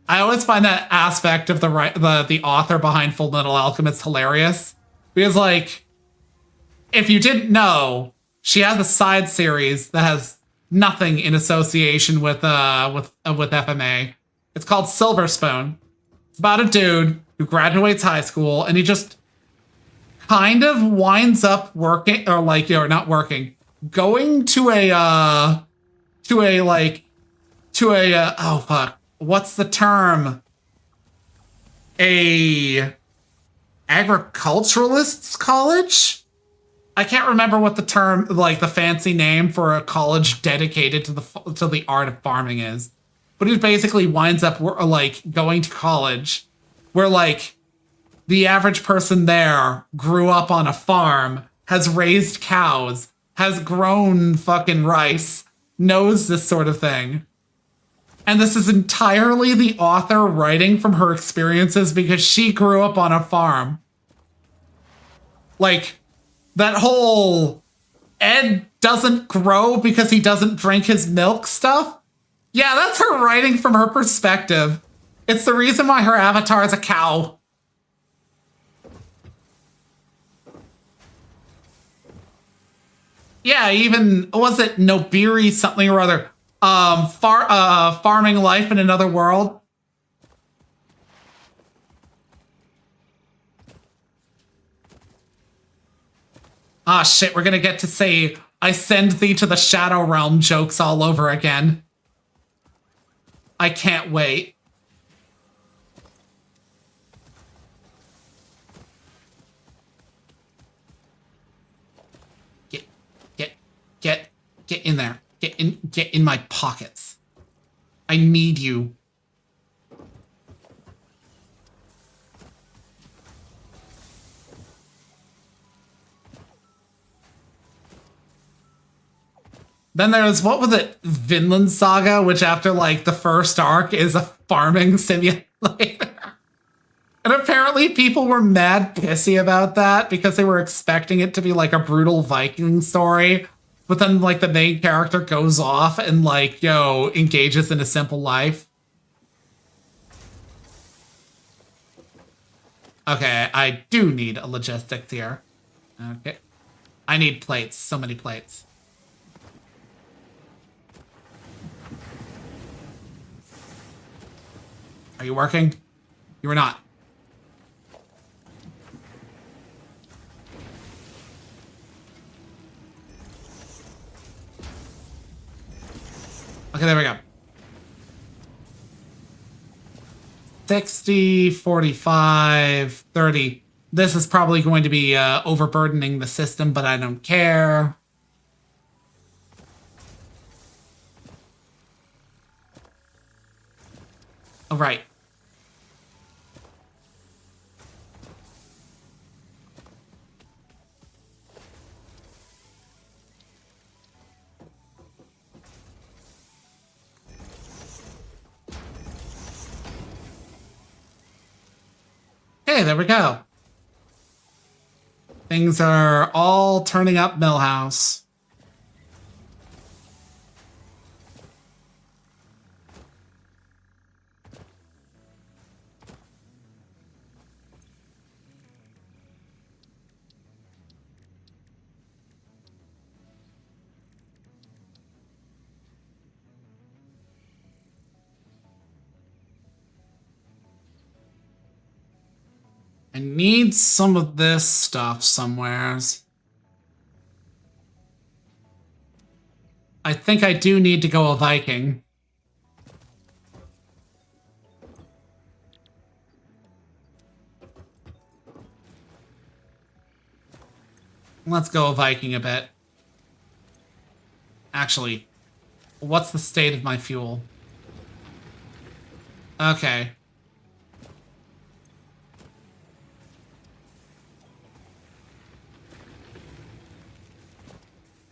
I always find that aspect of the author behind Full Metal Alchemist hilarious. Because, like, if you didn't know, she has a side series that has nothing in association with FMA. It's called Silver Spoon. It's about a dude who graduates high school and he just kind of winds up working, or like, or not working, going to oh fuck, what's the term? A agriculturalist's college? I can't remember what the term, like the fancy name for a college dedicated to the art of farming is. But he basically winds up like going to college where like the average person there grew up on a farm, has raised cows, has grown fucking rice, knows this sort of thing. And this is entirely the author writing from her experiences because she grew up on a farm. Like, that whole Ed doesn't grow because he doesn't drink his milk stuff? Yeah, that's her writing from her perspective. It's the reason why her avatar is a cow. Yeah, even, was it Nobiri something or other? Farming life in another world. Ah, shit, we're gonna get to say, I send thee to the Shadow Realm jokes all over again. I can't wait. Get in there. Get in my pockets. I need you. Then there's, what was it, Vinland Saga, which after like the first arc is a farming simulator. And apparently people were mad pissy about that because they were expecting it to be like a brutal Viking story. But then like the main character goes off and like, engages in a simple life. Okay, I do need a logistics here. Okay. I need plates, so many plates. Are you working? You are not. Okay, there we go. 60, 45, 30. This is probably going to be overburdening the system, but I don't care. Oh, right. Hey, there we go. Things are all turning up, Millhouse. I need some of this stuff somewheres. I think I do need to go a Viking. Let's go a Viking a bit. Actually, what's the state of my fuel? Okay.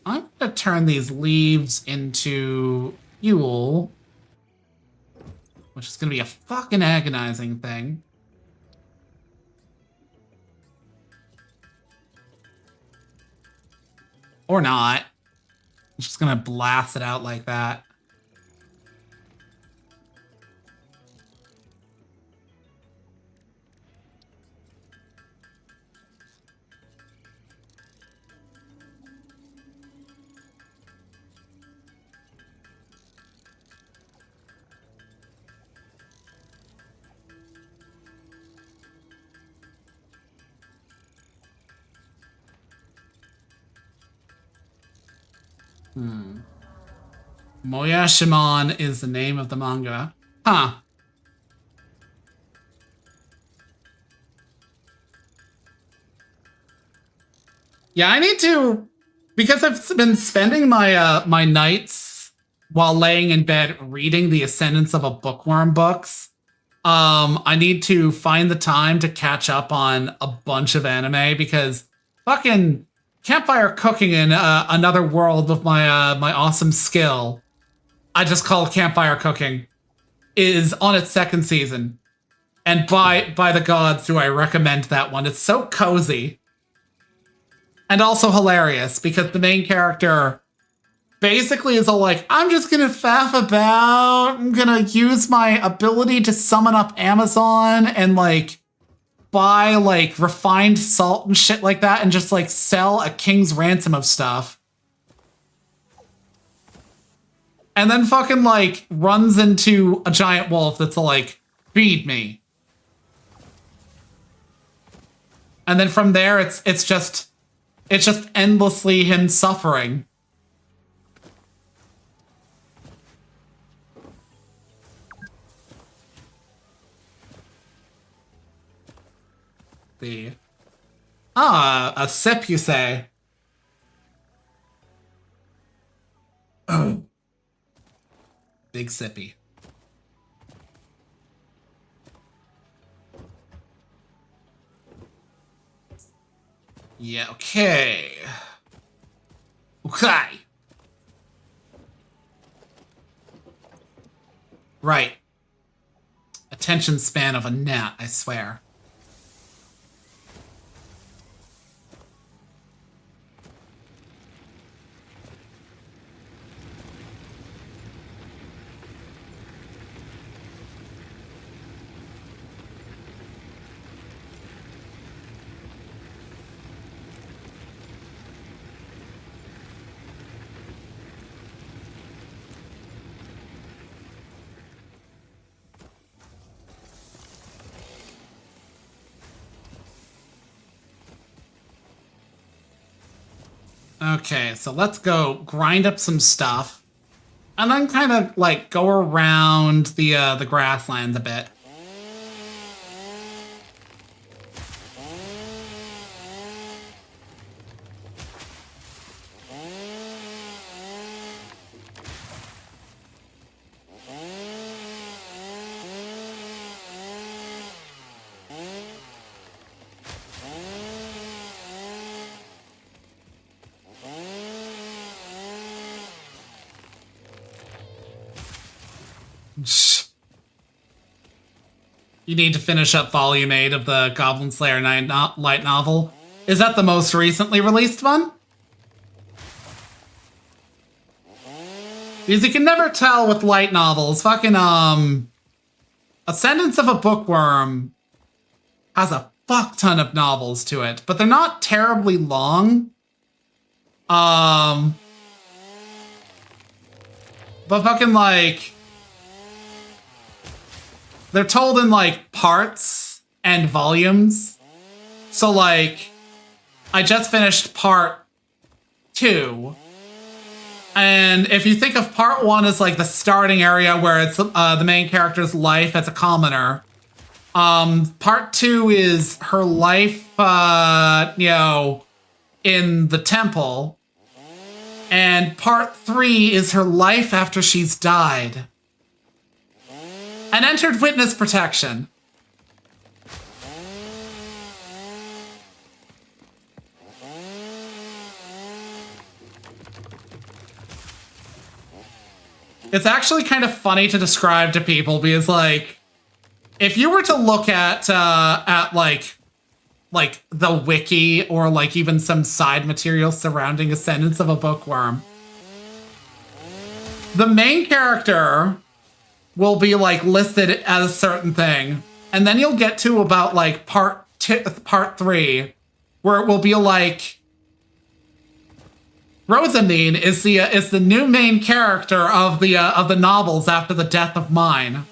I'm gonna turn these leaves into fuel, which is gonna be a fucking agonizing thing. Or not. I'm just gonna blast it out like that. Moya Shimon is the name of the manga. Huh. Yeah, I need to, because I've been spending my my nights while laying in bed reading the Ascendance of a Bookworm books. I need to find the time to catch up on a bunch of anime because fucking campfire cooking in another world with my my awesome skill, I just call campfire cooking, is on its second season. And by the gods do I recommend that one. It's so cozy. And also hilarious because the main character basically is all like, I'm just gonna faff about, I'm gonna use my ability to summon up Amazon and like buy like refined salt and shit like that and just like sell a king's ransom of stuff. And then fucking like runs into a giant wolf that's like, feed me. And then from there it's just endlessly him suffering. A sip, you say? Oh. Big sippy. Yeah, okay. Okay. Right. Attention span of a gnat, I swear. Okay, so let's go grind up some stuff, and then kind of like go around the grasslands a bit. You need to finish up Volume 8 of the Goblin Slayer light novel. Is that the most recently released one? Because you can never tell with light novels. Fucking, Ascendance of a Bookworm has a fuck ton of novels to it, but they're not terribly long. But fucking, like, they're told in, like, parts and volumes. So, like, I just finished part 2. And if you think of part 1 as, like, the starting area where it's the main character's life as a commoner, part 2 is her life, you know, in the temple. And part 3 is her life after she's died and entered witness protection. It's actually kind of funny to describe to people because, like, if you were to look at like the wiki or like even some side material surrounding Ascendance of a Bookworm, the main character will be like listed as a certain thing, and then you'll get to about like part 3, where it will be like Rosamine is the new main character of the novels after the death of mine.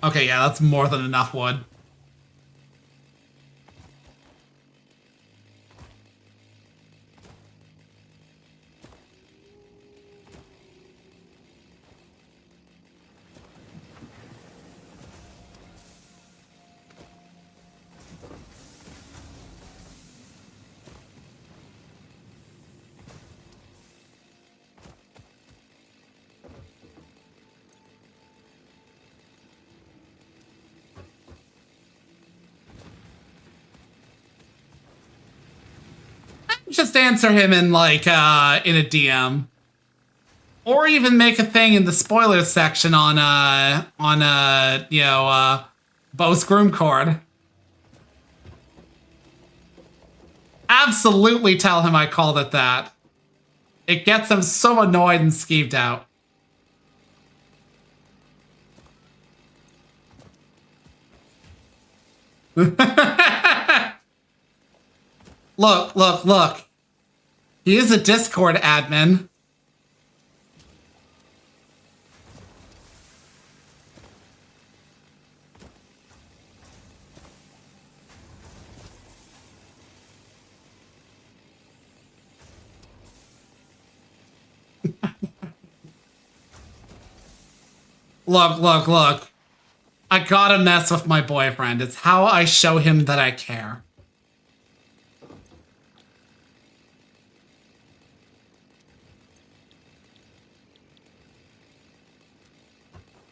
Okay, yeah, that's more than enough wood. Just answer him in like in a DM, or even make a thing in the spoilers section on you know Bo's Groomcord. Absolutely tell him I called it that. It gets him so annoyed and skeeved out. Look. He is a Discord admin. Look. I gotta mess with my boyfriend. It's how I show him that I care.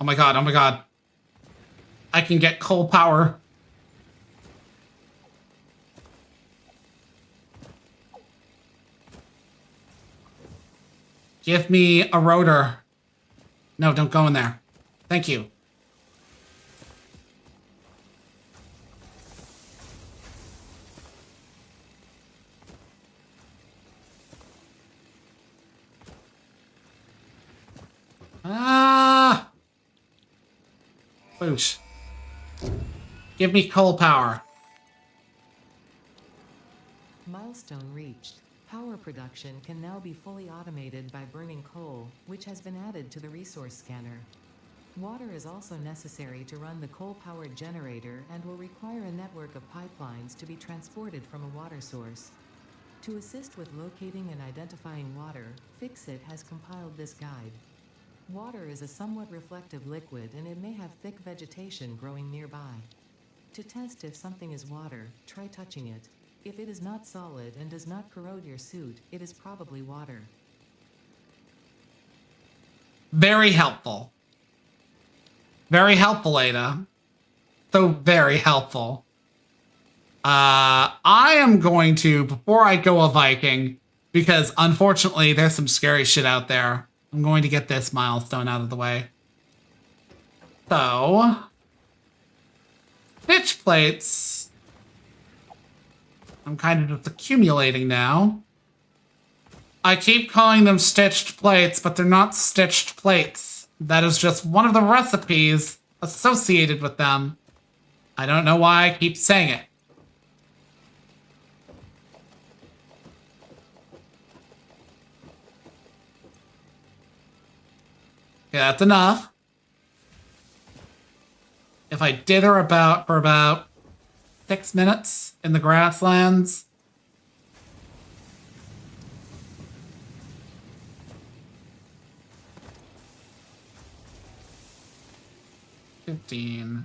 Oh my god. I can get coal power. Give me a rotor. No, don't go in there. Thank you. Ah! Boosh. Give me coal power. Milestone reached. Power production can now be fully automated by burning coal, which has been added to the resource scanner. Water is also necessary to run the coal-powered generator and will require a network of pipelines to be transported from a water source. To assist with locating and identifying water, Fixit has compiled this guide. Water is a somewhat reflective liquid and it may have thick vegetation growing nearby. To test if something is water, try touching it. If it is not solid and does not corrode your suit, it is probably water. Very helpful. Very helpful, Ada. So very helpful. I am going to, before I go a Viking, because unfortunately there's some scary shit out there, I'm going to get this milestone out of the way. So, pitch plates. I'm kind of just accumulating now. I keep calling them stitched plates, but they're not stitched plates. That is just one of the recipes associated with them. I don't know why I keep saying it. Yeah, that's enough. If I dither for about 6 minutes in the grasslands. $15.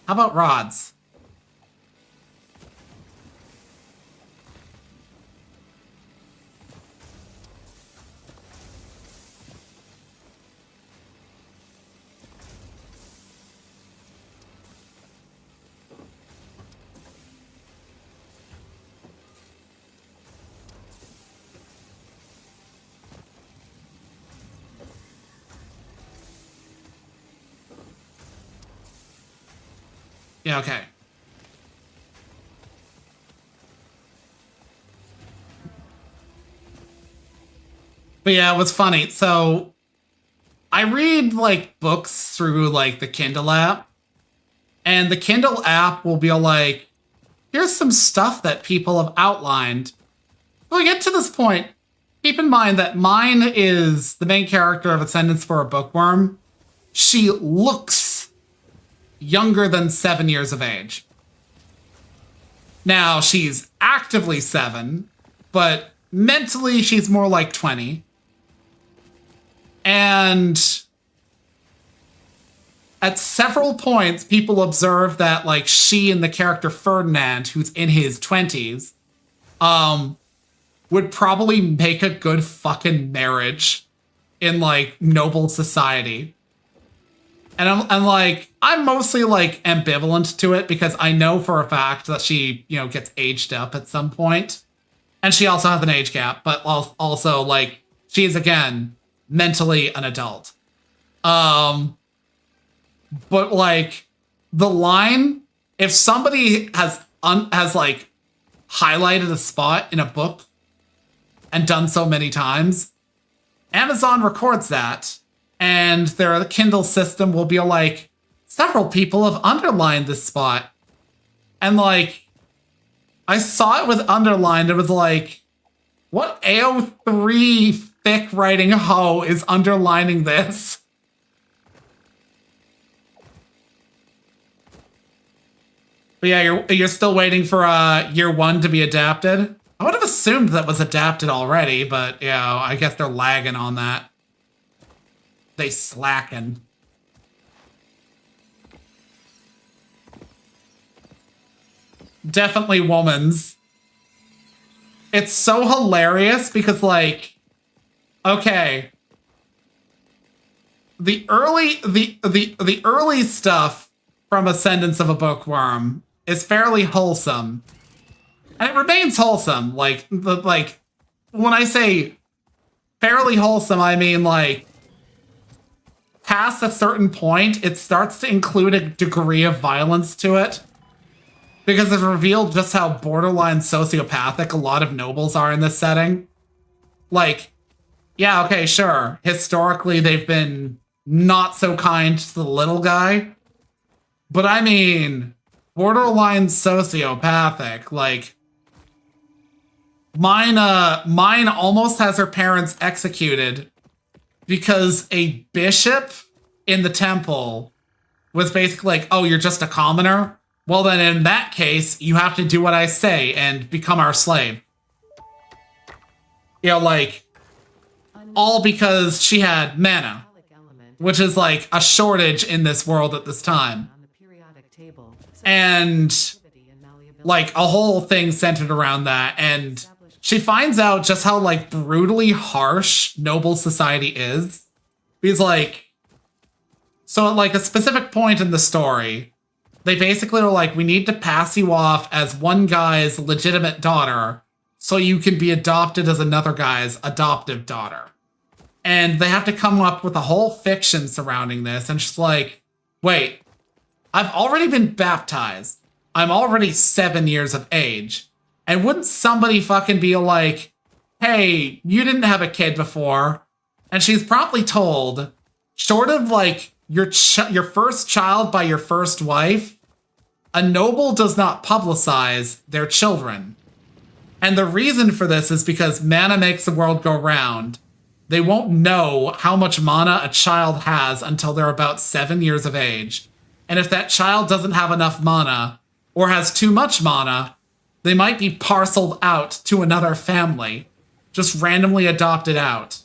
How about rods? Yeah, okay. But yeah, it was funny. So I read like books through like the Kindle app, and the Kindle app will be like, here's some stuff that people have outlined. When we get to this point, keep in mind that mine is the main character of Ascendance for a Bookworm. She looks younger than 7 years of age. Now, she's actively 7, but mentally she's more like 20. And at several points, people observe that like she and the character Ferdinand, who's in his 20s, would probably make a good fucking marriage in like noble society. And I'm mostly like ambivalent to it because I know for a fact that she, you know, gets aged up at some point. And she also has an age gap, but also like she is again mentally an adult. But like the line, if somebody has like highlighted a spot in a book and done so many times, Amazon records that. And their Kindle system will be like, several people have underlined this spot. And like, I saw it with underlined. It was like, what AO3 thick writing hoe is underlining this? But yeah, you're still waiting for year 1 to be adapted. I would have assumed that was adapted already, but yeah, I guess they're lagging on that. They slacken. Definitely woman's. It's so hilarious because like, okay. the early stuff from Ascendance of a Bookworm is fairly wholesome. And it remains wholesome. Like when I say fairly wholesome, I mean like past a certain point, it starts to include a degree of violence to it. Because it's revealed just how borderline sociopathic a lot of nobles are in this setting. Like, yeah, okay, sure. Historically, they've been not so kind to the little guy. But I mean, borderline sociopathic. Like, mine almost has her parents executed because a bishop in the temple was basically like, oh, you're just a commoner? Well, then in that case, you have to do what I say and become our slave. You know, like, all because she had mana, which is like a shortage in this world at this time. And like a whole thing centered around that. And she finds out just how like brutally harsh noble society is. Because like, so at like a specific point in the story, they basically are like, we need to pass you off as one guy's legitimate daughter so you can be adopted as another guy's adoptive daughter. And they have to come up with a whole fiction surrounding this. And she's like, wait, I've already been baptized. I'm already 7 years of age. And wouldn't somebody fucking be like, hey, you didn't have a kid before? And she's promptly told, short of like your first child by your first wife, a noble does not publicize their children. And the reason for this is because mana makes the world go round. They won't know how much mana a child has until they're about 7 years of age. And if that child doesn't have enough mana, or has too much mana, they might be parceled out to another family. Just randomly adopted out.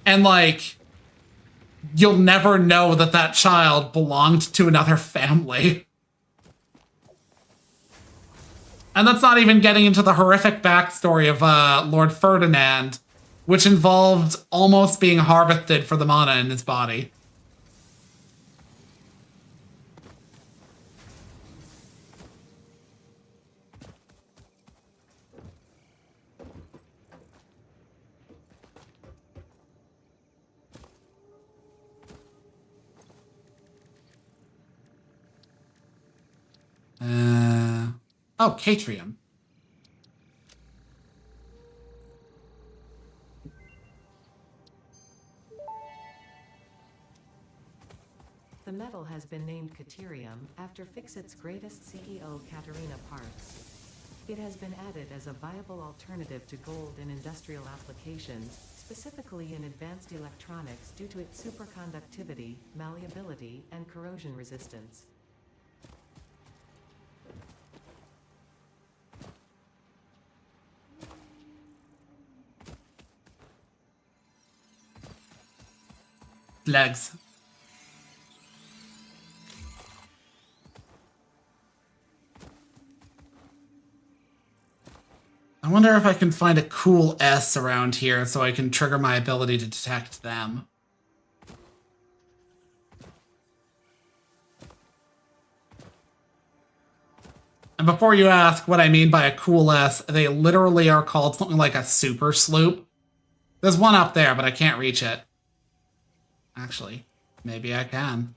And like, you'll never know that that child belonged to another family. And that's not even getting into the horrific backstory of Lord Ferdinand, which involved almost being harvested for the mana in his body. Oh, Catrium. The metal has been named Caterium after Fixit's greatest CEO, Katerina Parks. It has been added as a viable alternative to gold in industrial applications, specifically in advanced electronics due to its superconductivity, malleability, and corrosion resistance. Legs. I wonder if I can find a cool S around here so I can trigger my ability to detect them. And before you ask what I mean by a cool S, they literally are called something like a super sloop. There's one up there, but I can't reach it. Actually, maybe I can.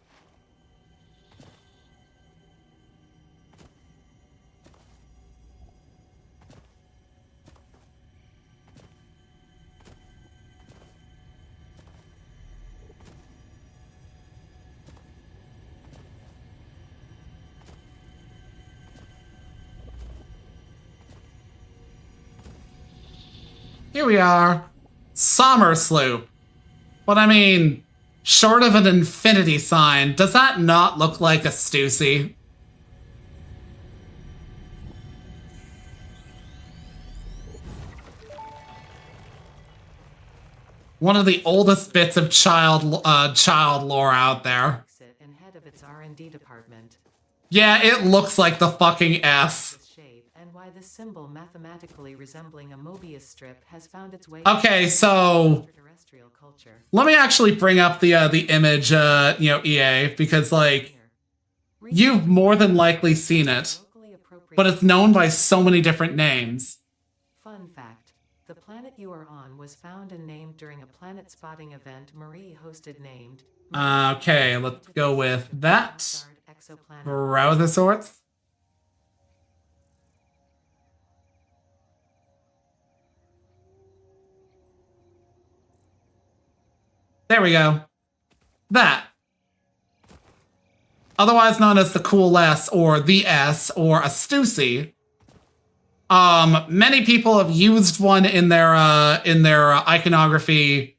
Here we are. Summer sloop. But I mean, short of an infinity sign, does that not look like a Stussy? One of the oldest bits of child lore out there. And head of its R&D department. Yeah, it looks like the fucking S. Shape, and why this symbol mathematically resembling a Mobius strip has found its way Okay, so extraterrestrial culture. let me actually bring up the image, EA, because like you've more than likely seen it, but it's known by so many different names. Fun fact: the planet you are on was found and named during a planet spotting event Marie hosted named. Okay, let's go with that. Browser sorts. There we go. That. Otherwise known as the Cool S or the S or a Stussy. Many people have used one in their iconography,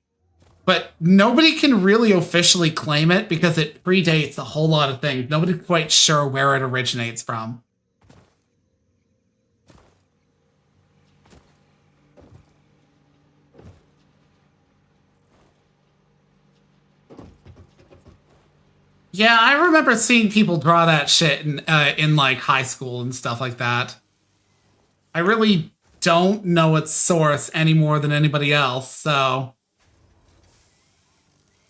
but nobody can really officially claim it because it predates a whole lot of things. Nobody's quite sure where it originates from. Yeah, I remember seeing people draw that shit in like high school and stuff like that. I really don't know its source any more than anybody else, so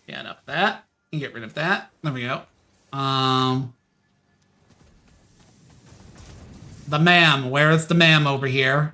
yeah, enough of that. You get rid of that. There we go. The ma'am. Where is the ma'am over here?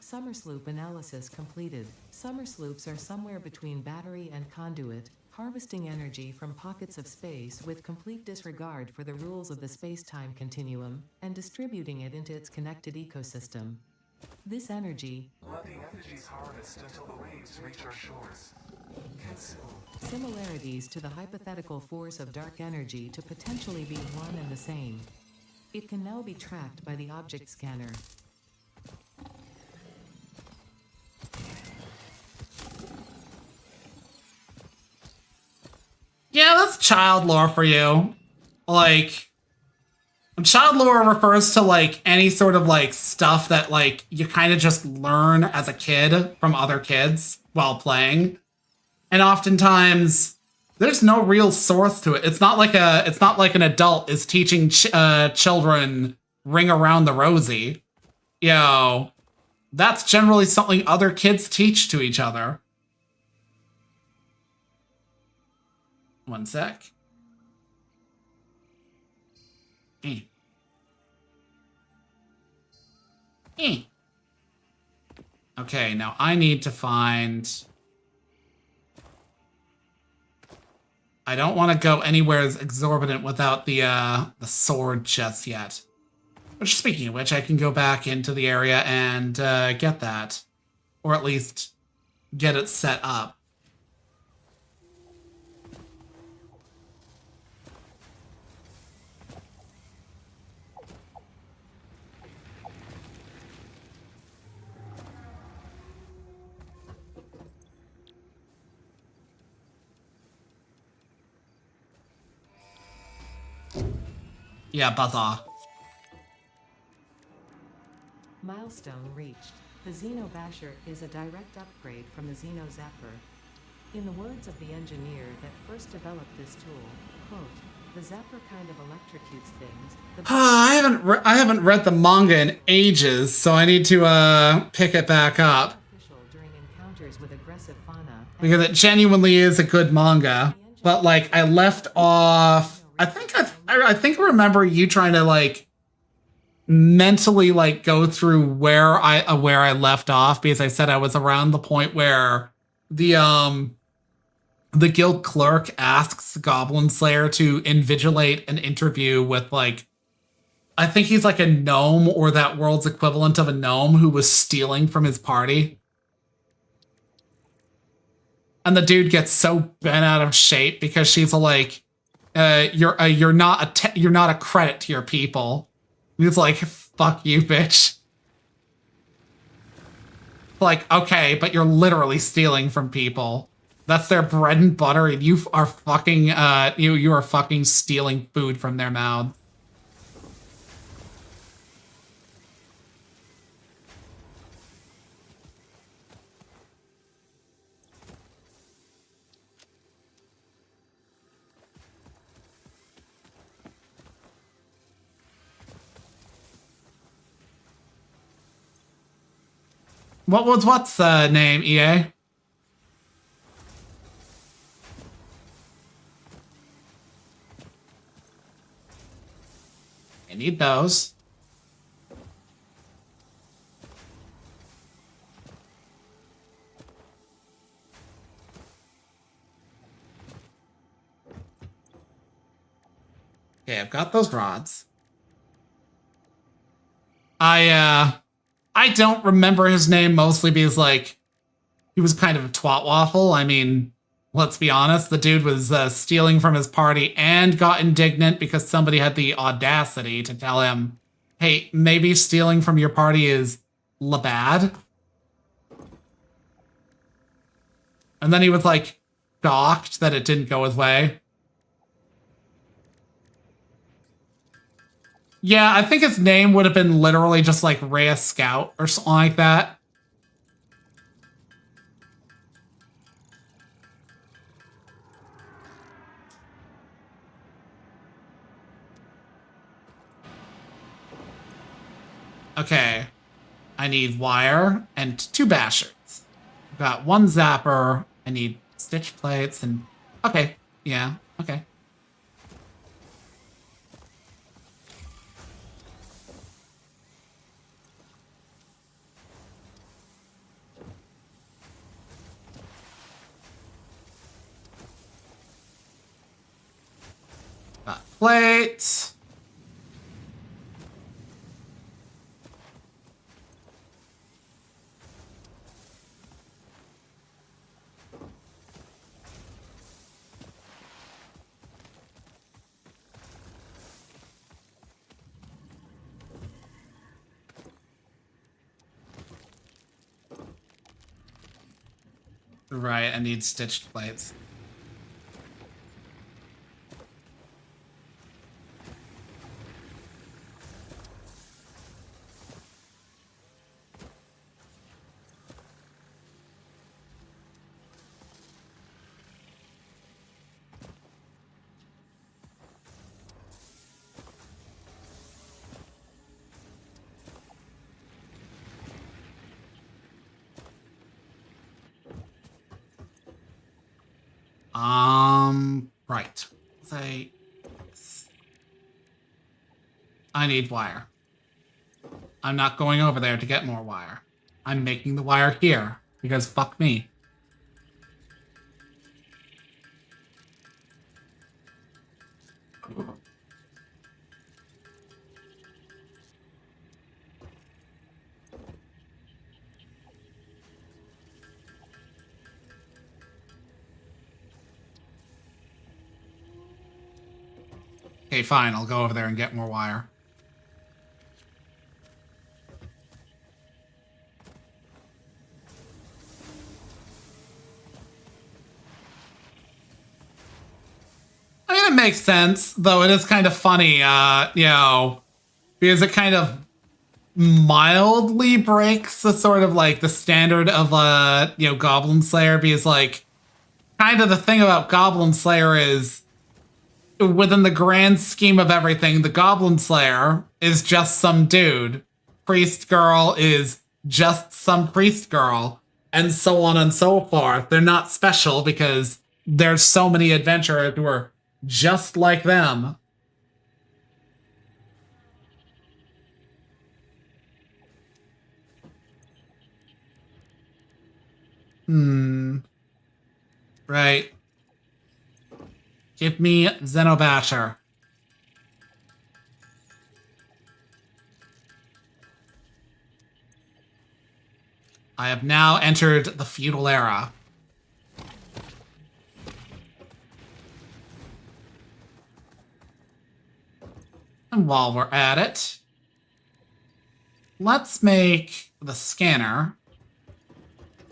Summer sloop analysis completed. Summer sloops are somewhere between battery and conduit, harvesting energy from pockets of space with complete disregard for the rules of the space-time continuum, and distributing it into its connected ecosystem. This energy, Let the energies harvest until the waves reach our shores. Consume. similarities to the hypothetical force of dark energy to potentially be one and the same. It can now be tracked by the object scanner. Yeah, that's child lore for you. Like, child lore refers to, like, any sort of, like, stuff that, like, you kind of just learn as a kid from other kids while playing. And oftentimes, there's no real source to it. It's not like an adult is teaching children Ring Around the Rosie. You know, that's generally something other kids teach to each other. One sec. Okay, now I need to find... I don't want to go anywhere as exorbitant without the sword just yet. Which, speaking of which, I can go back into the area and get that. Or at least get it set up. Yeah, buzz off. Milestone reached. The Xeno Basher is a direct upgrade from the Xeno Zapper. In the words of the engineer that first developed this tool, quote, the Zapper kind of electrocutes things. I haven't read the manga in ages, so I need to pick it back up. During encounters with aggressive fauna, Because it genuinely is a good manga. But like I left off I think I remember you trying to like mentally like go through where I left off, because I said I was around the point where the guild clerk asks Goblin Slayer to invigilate an interview with like, I think he's like a gnome or that world's equivalent of a gnome who was stealing from his party. And the dude gets so bent out of shape because she's like, you're not a credit to your people. And he's like, fuck you, bitch. Like, okay, but you're literally stealing from people. That's their bread and butter, and you are fucking you are fucking stealing food from their mouths. What's the name, EA? I need those. Okay, I've got those rods. I don't remember his name mostly because, like, he was kind of a twat waffle. I mean, let's be honest, the dude was stealing from his party and got indignant because somebody had the audacity to tell him, hey, maybe stealing from your party is bad. And then he was, like, shocked that it didn't go his way. Yeah, I think his name would have been literally just like Rhea Scout or something like that. Okay. I need wire and 2 bashers. I've got 1 zapper. I need stitch plates and... Okay. Yeah. Okay. Got plates. Right, I need stitched plates. Right. I need wire. I'm not going over there to get more wire. I'm making the wire here, because fuck me. Okay, fine, I'll go over there and get more wire. I mean, it makes sense, though it is kind of funny, you know, because it kind of mildly breaks the sort of, like, the standard of, you know, Goblin Slayer, because, like, kind of the thing about Goblin Slayer is, within the grand scheme of everything, the Goblin Slayer is just some dude. Priest Girl is just some priest girl, and so on and so forth. They're not special because there's so many adventurers who are just like them. Right. Give me Xenobasher. I have now entered the feudal era. And while we're at it, let's make the scanner,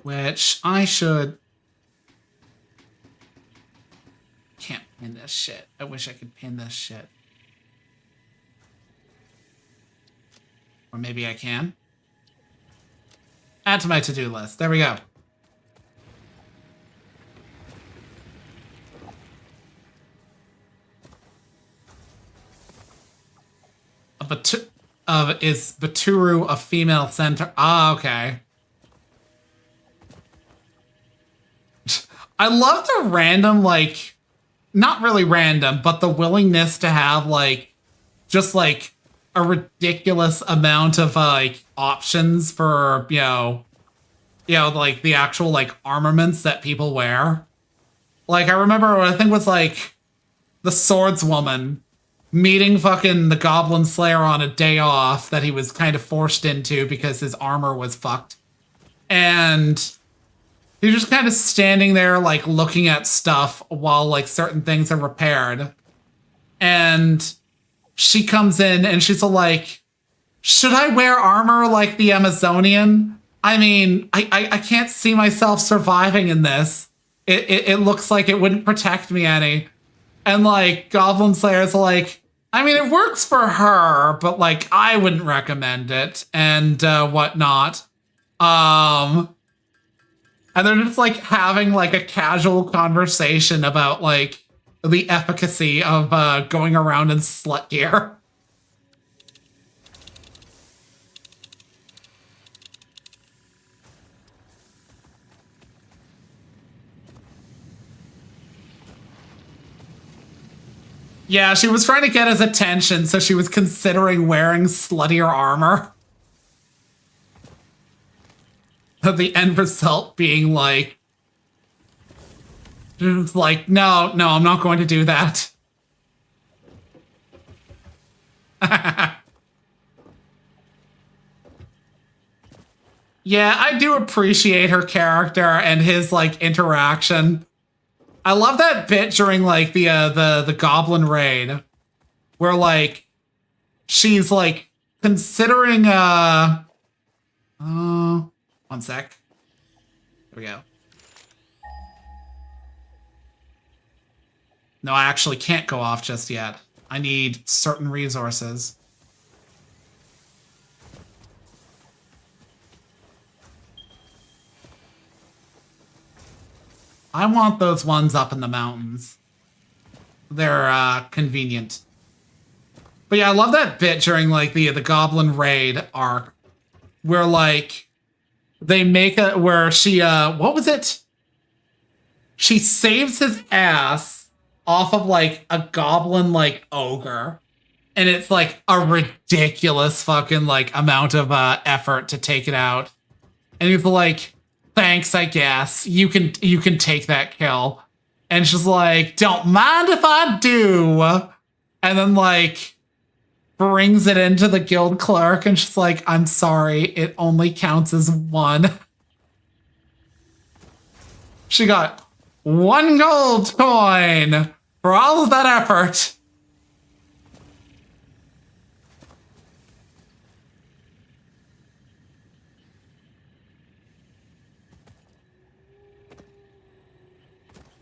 which I should... Can't pin this shit. I wish I could pin this shit. Or maybe I can. Add to my to-do list. There we go. Is Baturu a female centaur? Ah, okay. I love the random, like, not really random, but the willingness to have, like, just, like, a ridiculous amount of, like, options for, like, the actual, like, armaments that people wear. Like, I remember, I think it was, like, the swordswoman meeting fucking the Goblin Slayer on a day off that he was kind of forced into because his armor was fucked. And he's just kind of standing there, like, looking at stuff while, like, certain things are repaired. And she comes in and she's like, should I wear armor like the Amazonian? I mean, I can't see myself surviving in this. It looks like it wouldn't protect me any. And, like, Goblin Slayer's like, I mean, it works for her, but, like, I wouldn't recommend it, and whatnot. And they're just, like, having, like, a casual conversation about, like, the efficacy of going around in slut gear. Yeah, she was trying to get his attention, so she was considering wearing sluttier armor. The end result being like, no, I'm not going to do that. Yeah, I do appreciate her character and his, like, interaction. I love that bit during, like, the Goblin raid where, like, she's, like, considering one sec. Here we go. No, I actually can't go off just yet. I need certain resources. I want those ones up in the mountains. They're convenient. But yeah, I love that bit during, like, the Goblin raid arc where, like, they make where she what was it? She saves his ass off of, like, a goblin, like, ogre. And it's, like, a ridiculous fucking, like, amount of effort to take it out. And he's like, thanks, I guess. You can take that kill. And she's like, don't mind if I do. And then, like, brings it into the guild clerk, and she's like, I'm sorry, it only counts as one. She got 1 gold coin for all of that effort.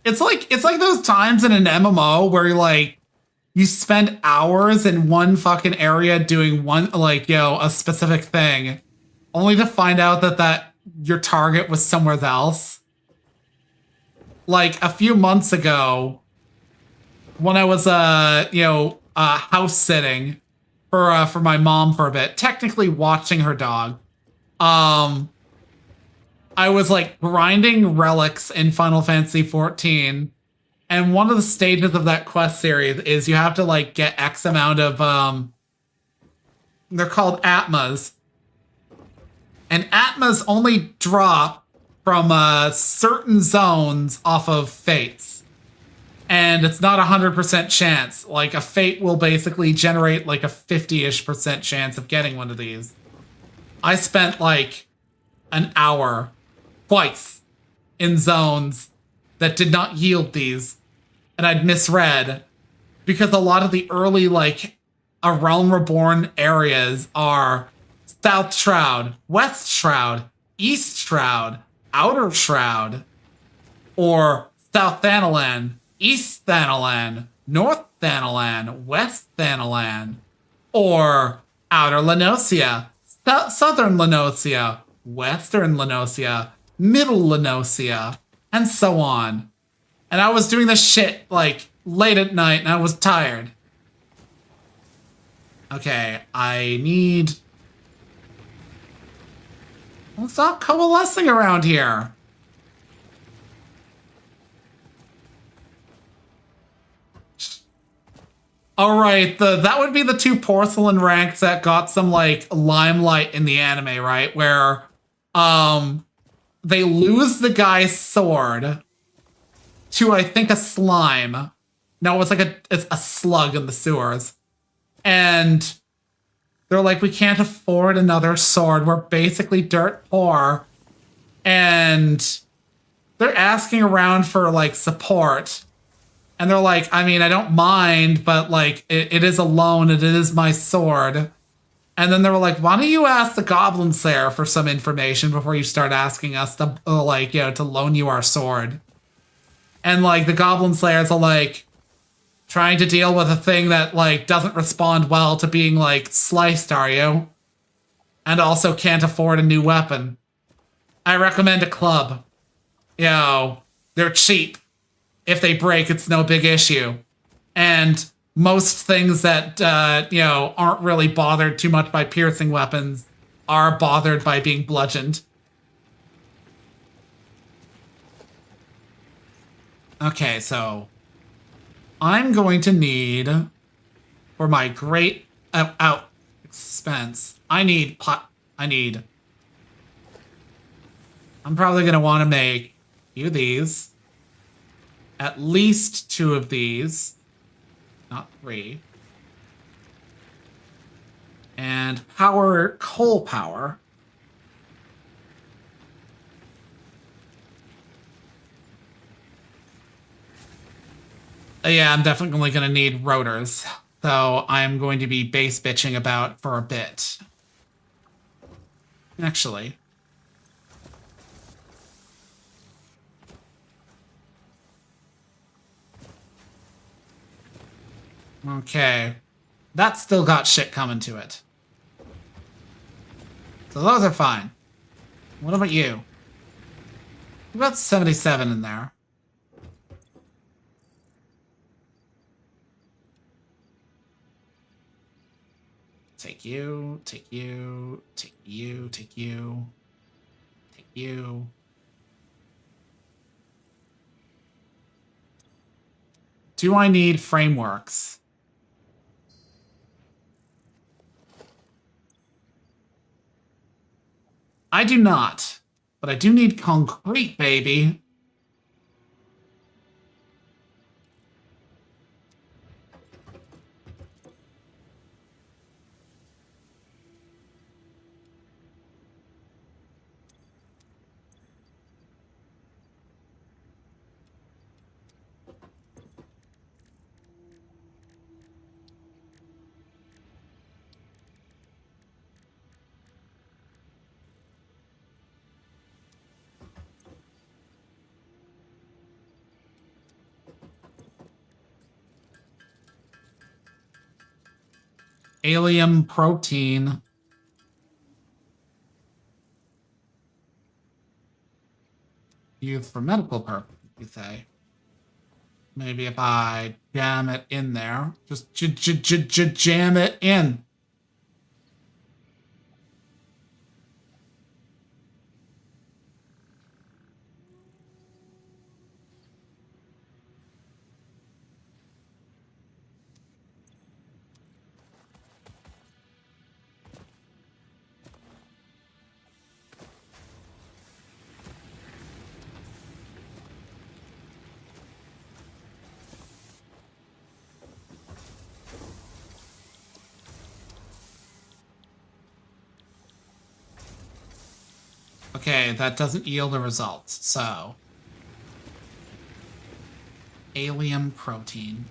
It's like those times in an MMO where you're like, you spend hours in one fucking area doing one, like, a specific thing, only to find out that your target was somewhere else. Like, a few months ago, when I was, house sitting for my mom for a bit, technically watching her dog, I was, like, grinding relics in Final Fantasy XIV, and one of the stages of that quest series is you have to, like, get X amount of, they're called Atmas. And Atmas only drop from certain zones off of fates. And it's not 100% chance. Like, a fate will basically generate, like, a 50-ish% chance of getting one of these. I spent, like, an hour twice in zones that did not yield these, and I'd misread, because a lot of the early, like, A Realm Reborn areas are South Shroud, West Shroud, East Shroud, Outer Shroud, or South Thanalan, East Thanalan, North Thanalan, West Thanalan, or Outer Lenosia, Southern Lenosia, Western Lenosia, Middle Lenosia, and so on. And I was doing this shit, like, late at night, and I was tired. Okay, I need... Let's stop coalescing around here. All right, that would be the two porcelain ranks that got some like limelight in the anime, right? Where they lose the guy's sword to I think a slime. No, it's like it's a slug in the sewers. And they're like, we can't afford another sword. We're basically dirt poor. And they're asking around for like support. And they're like, I mean, I don't mind, but like, it is a loan and it is my sword. And then they were like, why don't you ask the Goblin Slayer for some information before you start asking us to, like, you know, to loan you our sword? And like, the Goblin Slayers are like, trying to deal with a thing that like doesn't respond well to being like sliced, are you? And also can't afford a new weapon. I recommend a club. You know, they're cheap. If they break, it's no big issue. And most things that, you know, aren't really bothered too much by piercing weapons are bothered by being bludgeoned. Okay, so I'm going to need, for my great expense, I'm probably going to want to make a few of these. At least 2 of these. Not 3. And coal power. Yeah, I'm definitely going to need rotors. So I'm going to be base bitching about for a bit. Actually. Okay. That's still got shit coming to it. So those are fine. What about you? About 77 in there. Take you, take you, take you, take you, take you. Do I need frameworks? I do not, but I do need concrete, baby. Alien protein. Used for medical purposes, you say? Maybe if I jam it in there. Just jam it in. Okay, that doesn't yield a result, so. Alien protein.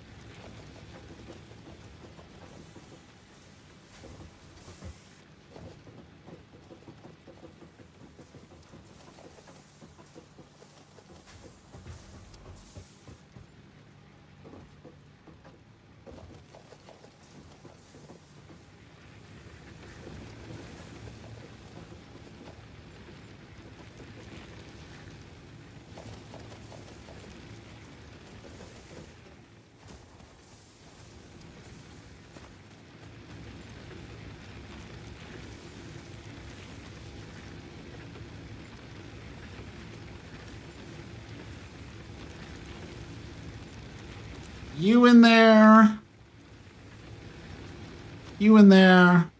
You in there. you in there.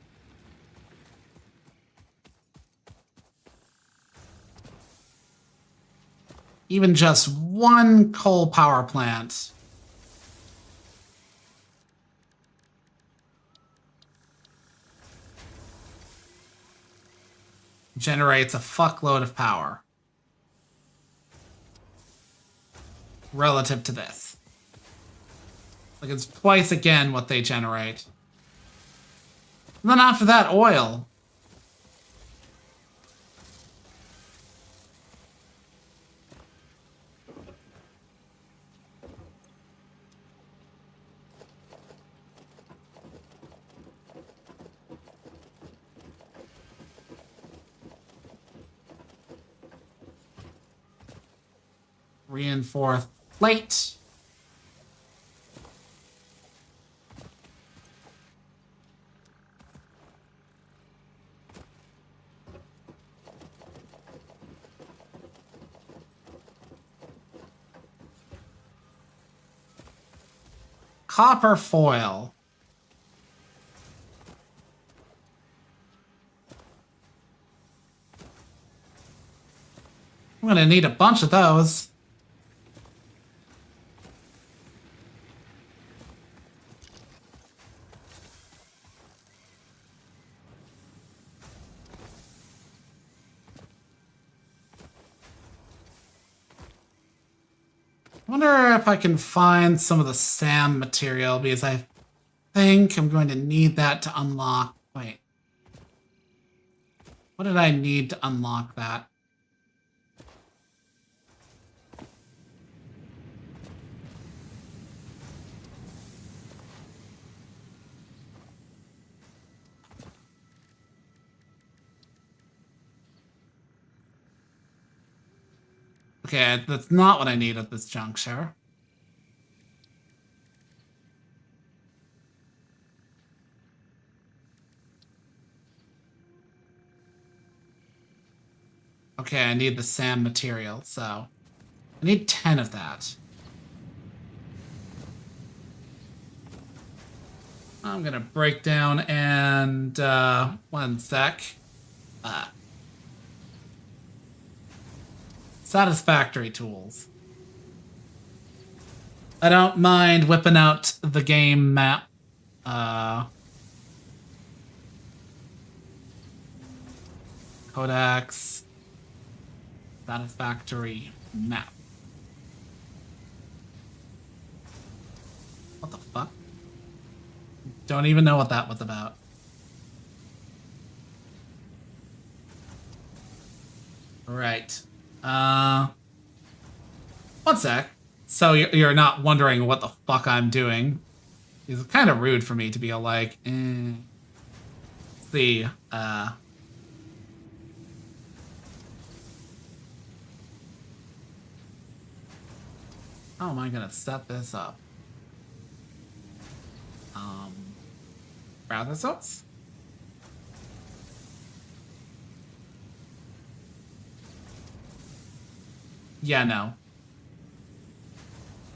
Even just one coal power plant generates a fuckload of power relative to this. Like, it's twice again what they generate. And then after that, oil. Reinforced plate. Copper foil. I'm gonna need a bunch of those. I wonder if I can find some of the SAM material, because I think I'm going to need that to unlock... Wait. What did I need to unlock that? Okay, that's not what I need at this juncture. Okay, I need the SAM material, so I need 10 of that. I'm gonna break down and, one sec. Satisfactory tools. I don't mind whipping out the game map. Codex. Satisfactory map. What the fuck? Don't even know what that was about. Right. One sec. So you're not wondering what the fuck I'm doing. It's kind of rude for me to be like, see, how am I gonna set this up? Rather sorts? Yeah, no.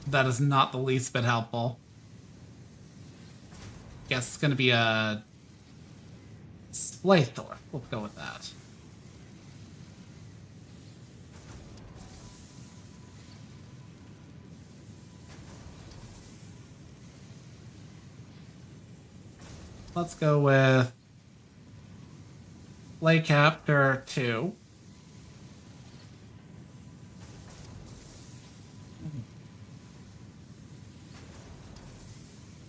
That is not the least bit helpful. Guess it's gonna be a Slaythor. We'll go with that. Let's go with Playcaptor 2.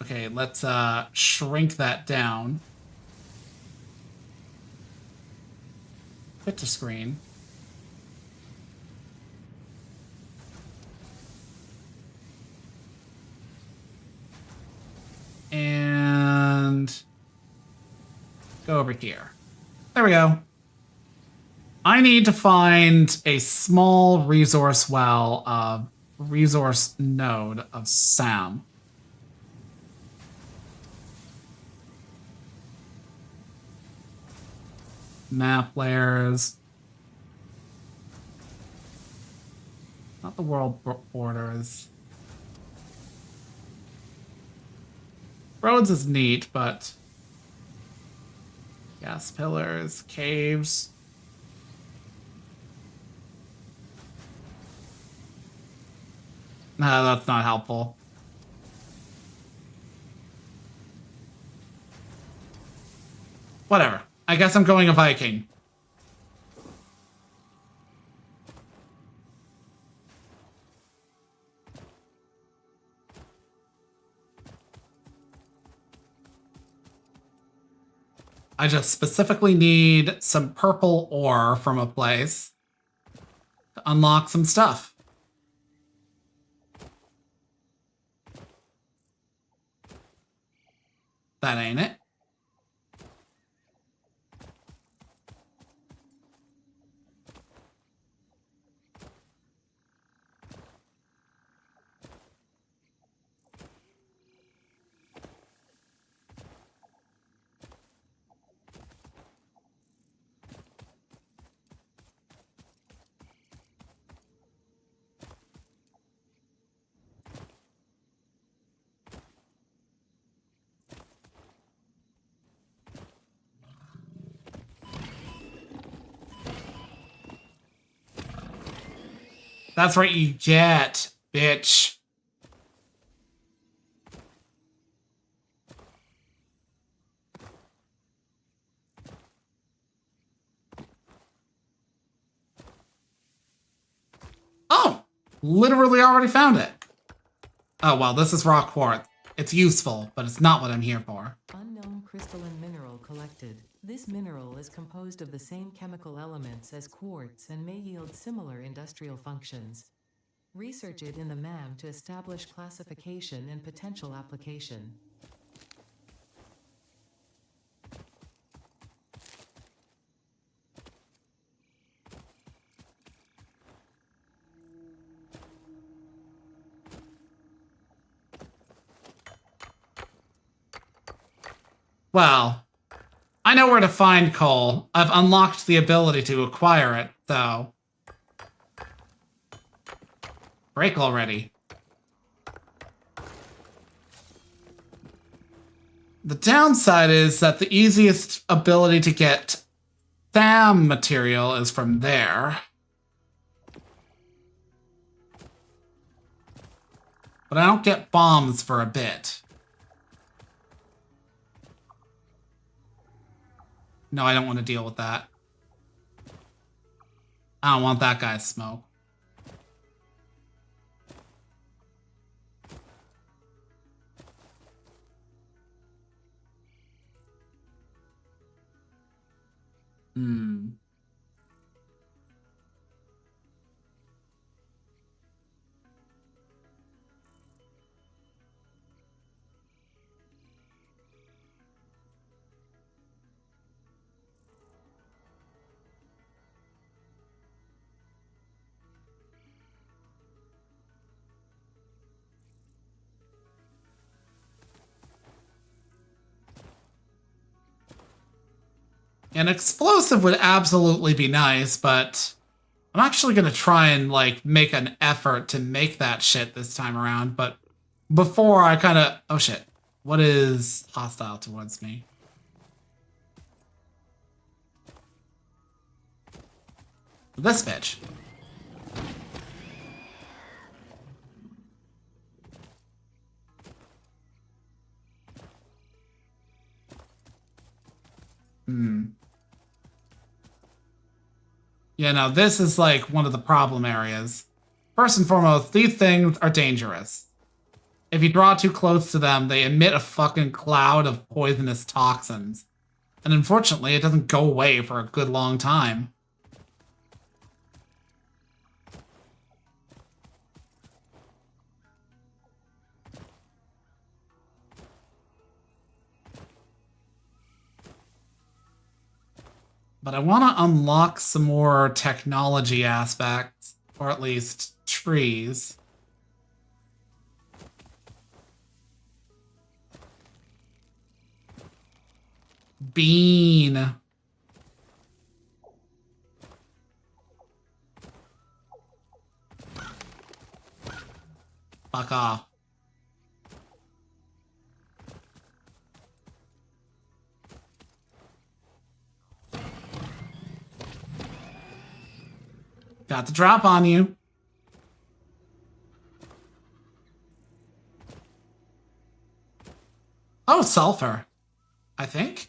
Okay, let's shrink that down. Fit to screen. And go over here. There we go. I need to find a small resource well of resource node of SAM. Map layers. Not the world borders. Roads is neat, but Gas pillars, caves. No, that's not helpful. Whatever. I guess I'm going a Viking. I just specifically need some purple ore from a place to unlock some stuff. That ain't it. That's right, you jet, bitch. Oh, literally already found it. Oh, well, this is rock quartz. It's useful, but it's not what I'm here for. Unknown crystalline mineral collected. This mineral is composed of the same chemical elements as quartz and may yield similar industrial functions. Research it in the MAM to establish classification and potential application. Well, I know where to find coal. I've unlocked the ability to acquire it, though. Break already. The downside is that the easiest ability to get THAM material is from there. But I don't get bombs for a bit. No, I don't want to deal with that. I don't want that guy's smoke. Hmm. An explosive would absolutely be nice, but I'm actually going to try and, like, make an effort to make that shit this time around. But before I kind of... Oh, shit. What is hostile towards me? This bitch. Yeah, no, this is like one of the problem areas. First and foremost, these things are dangerous. If you draw too close to them, they emit a fucking cloud of poisonous toxins. And unfortunately, it doesn't go away for a good long time. But I want to unlock some more technology aspects, or at least trees. Bean. Fuck off. Got the drop on you. Oh, sulfur. I think.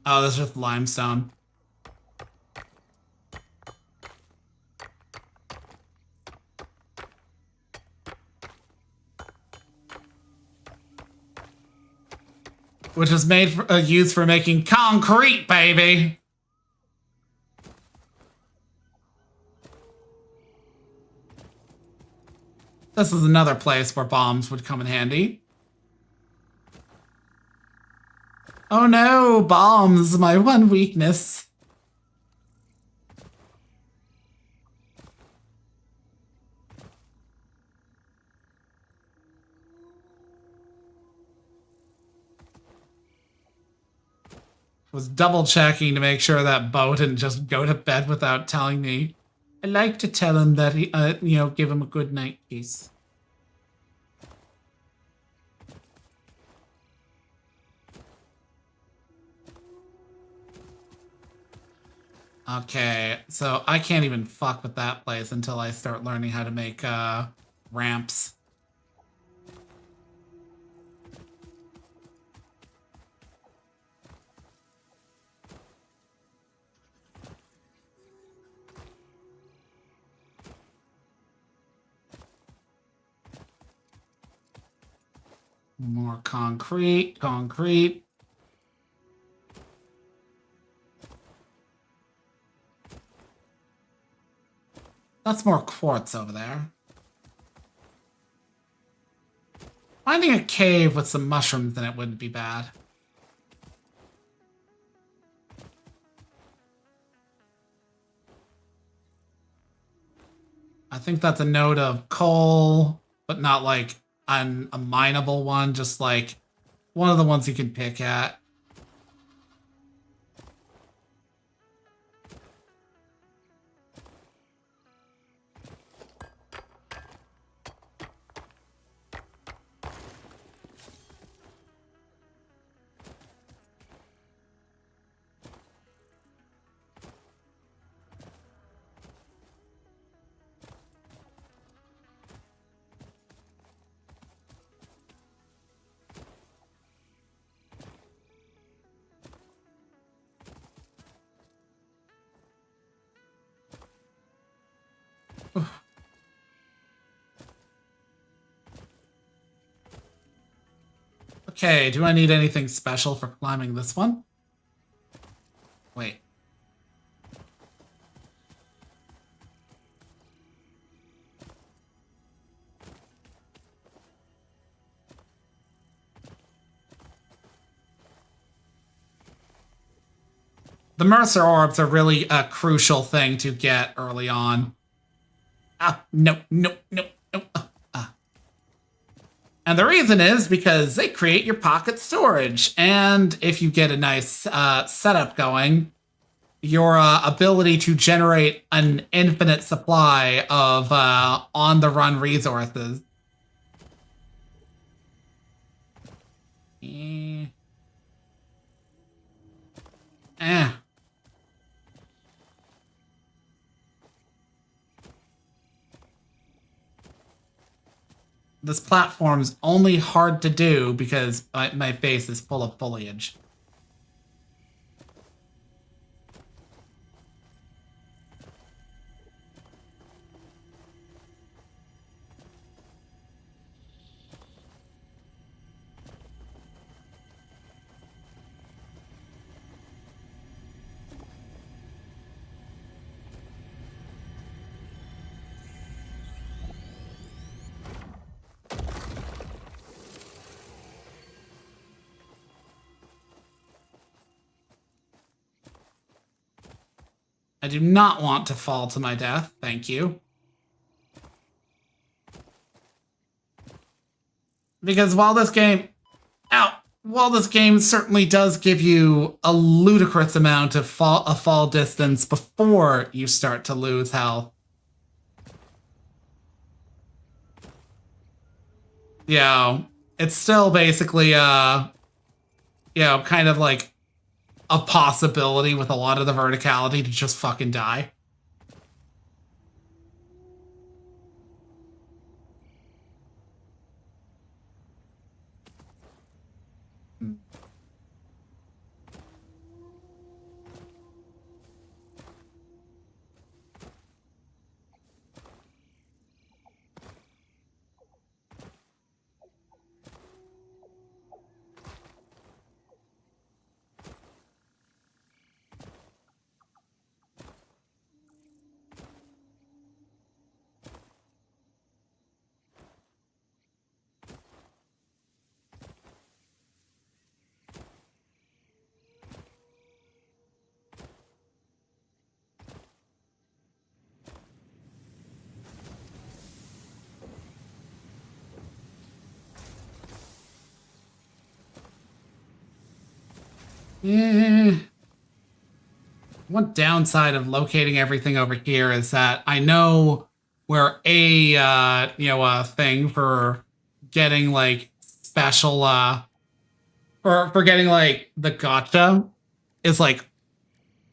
Oh, this is just limestone. Which is made for, used for making concrete, baby. This is another place where bombs would come in handy. Oh no, bombs, my one weakness. Was double checking to make sure that Bo didn't just go to bed without telling me. I like to tell him that he, give him a good night kiss. Okay, so I can't even fuck with that place until I start learning how to make ramps. More concrete. That's more quartz over there. Finding a cave with some mushrooms in it wouldn't be bad. I think that's a node of coal, but not like a mineable one, just like one of the ones you can pick at. Okay, do I need anything special for climbing this one? Wait. The Mercer orbs are really a crucial thing to get early on. Ah, no. And the reason is because they create your pocket storage. And if you get a nice setup going, your ability to generate an infinite supply of on-the-run resources. This platform's only hard to do because my face is full of foliage. I do not want to fall to my death, thank you. Because while this game certainly does give you a ludicrous amount of fall distance before you start to lose health. It's still basically kind of like a possibility with a lot of the verticality to just fucking die. One downside of locating everything over here is that I know where a thing for getting like special for getting like the gotcha is like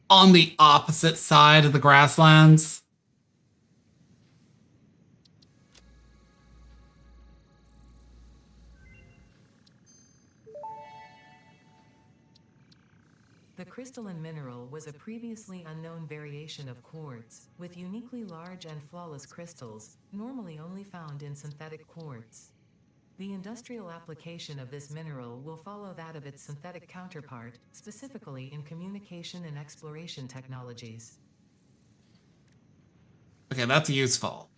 on the opposite side of the grasslands. The crystalline mineral was a previously unknown variation of quartz, with uniquely large and flawless crystals, normally only found in synthetic quartz. The industrial application of this mineral will follow that of its synthetic counterpart, specifically in communication and exploration technologies. Okay, that's useful.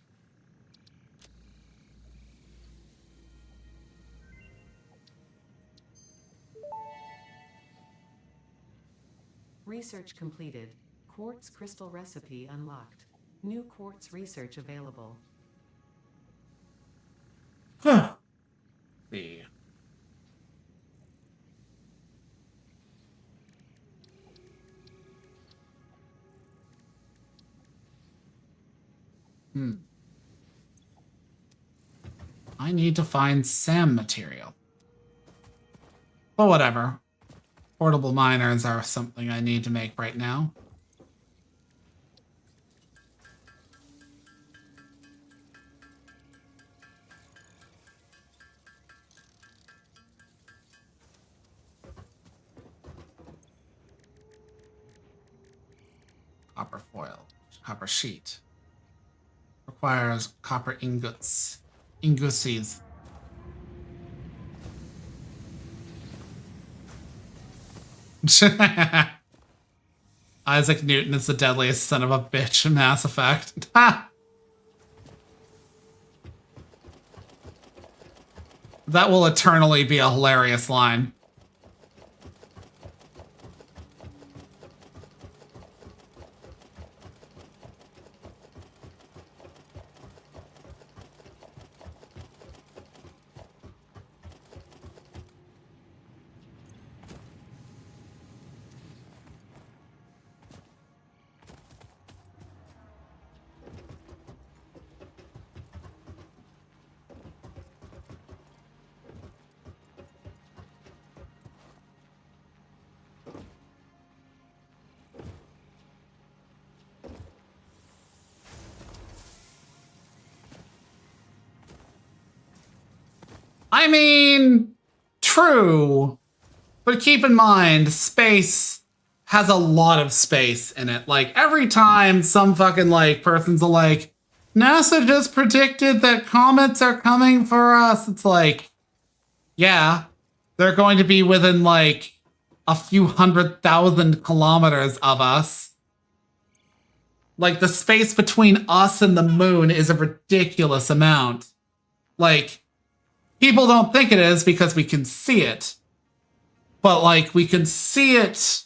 Research completed. Quartz crystal recipe unlocked. New quartz research available. Huh. See. I need to find SAM material. But whatever. Portable miners are something I need to make right now. Copper foil. Copper sheet. Requires copper ingots. Ingussies. Isaac Newton is the deadliest son of a bitch in Mass Effect. Ha! That will eternally be a hilarious line. I mean, true, but keep in mind, space has a lot of space in it. Like, every time some fucking, like, person's like, NASA just predicted that comets are coming for us, it's like, yeah, they're going to be within, like, a few 100,000 kilometers of us. Like, the space between us and the moon is a ridiculous amount. Like, people don't think it is because we can see it. But, like, we can see it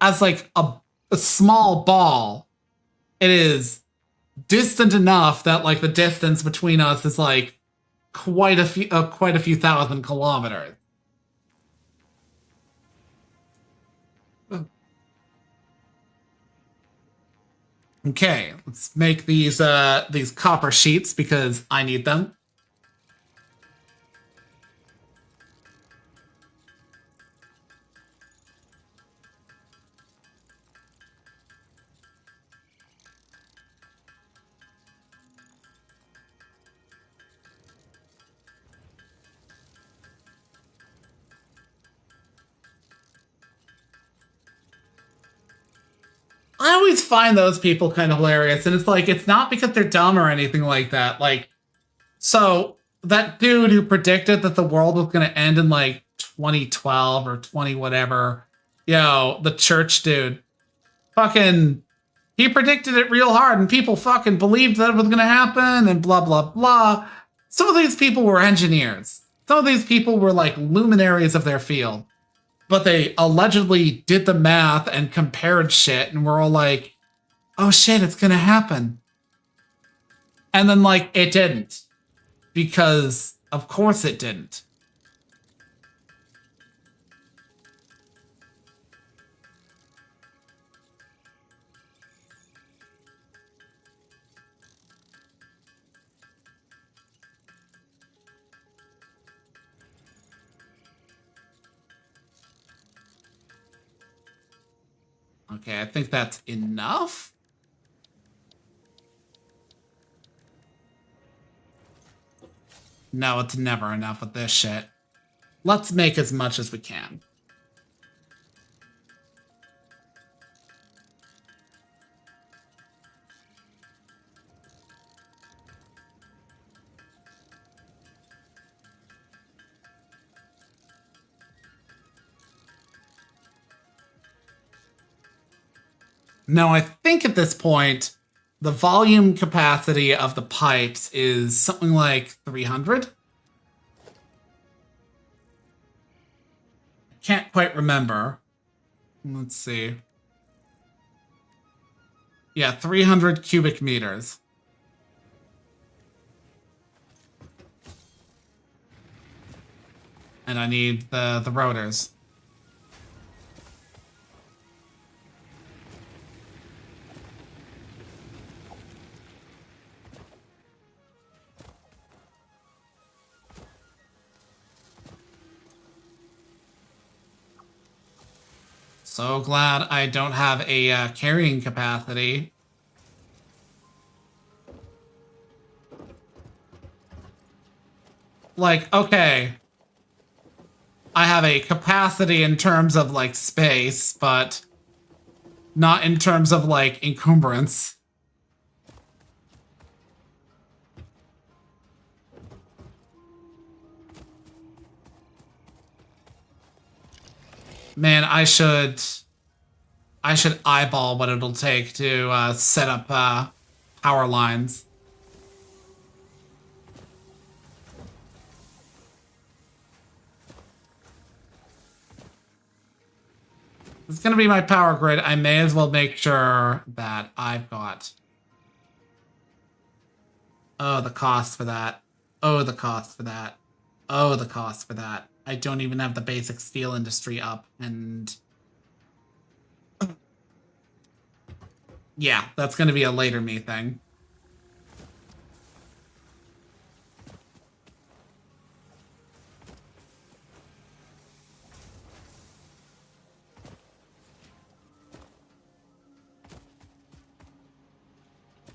as, like, a small ball. It is distant enough that, like, the distance between us is, like, quite a few thousand kilometers. Okay, let's make these copper sheets because I need them. I always find those people kind of hilarious. And it's like, it's not because they're dumb or anything like that. Like, so that dude who predicted that the world was going to end in like 2012 or 20 whatever, the church dude, fucking, he predicted it real hard and people fucking believed that it was going to happen and blah, blah, blah. Some of these people were engineers. Some of these people were like luminaries of their field. But they allegedly did the math and compared shit, and we're all like, oh shit, it's gonna happen. And then, like, it didn't. Because, of course it didn't. Okay, I think that's enough. No, it's never enough with this shit. Let's make as much as we can. Now, I think at this point, the volume capacity of the pipes is something like 300. Can't quite remember. Let's see. Yeah, 300 cubic meters. And I need the rotors. So glad I don't have a carrying capacity. Like, okay. I have a capacity in terms of, like, space, but not in terms of, like, encumbrance. Man, I should eyeball what it'll take to set up power lines. It's gonna be my power grid. I may as well make sure that I've got... Oh, the cost for that. Oh, the cost for that. Oh, the cost for that. I don't even have the basic steel industry up, and... Yeah, that's gonna be a later me thing.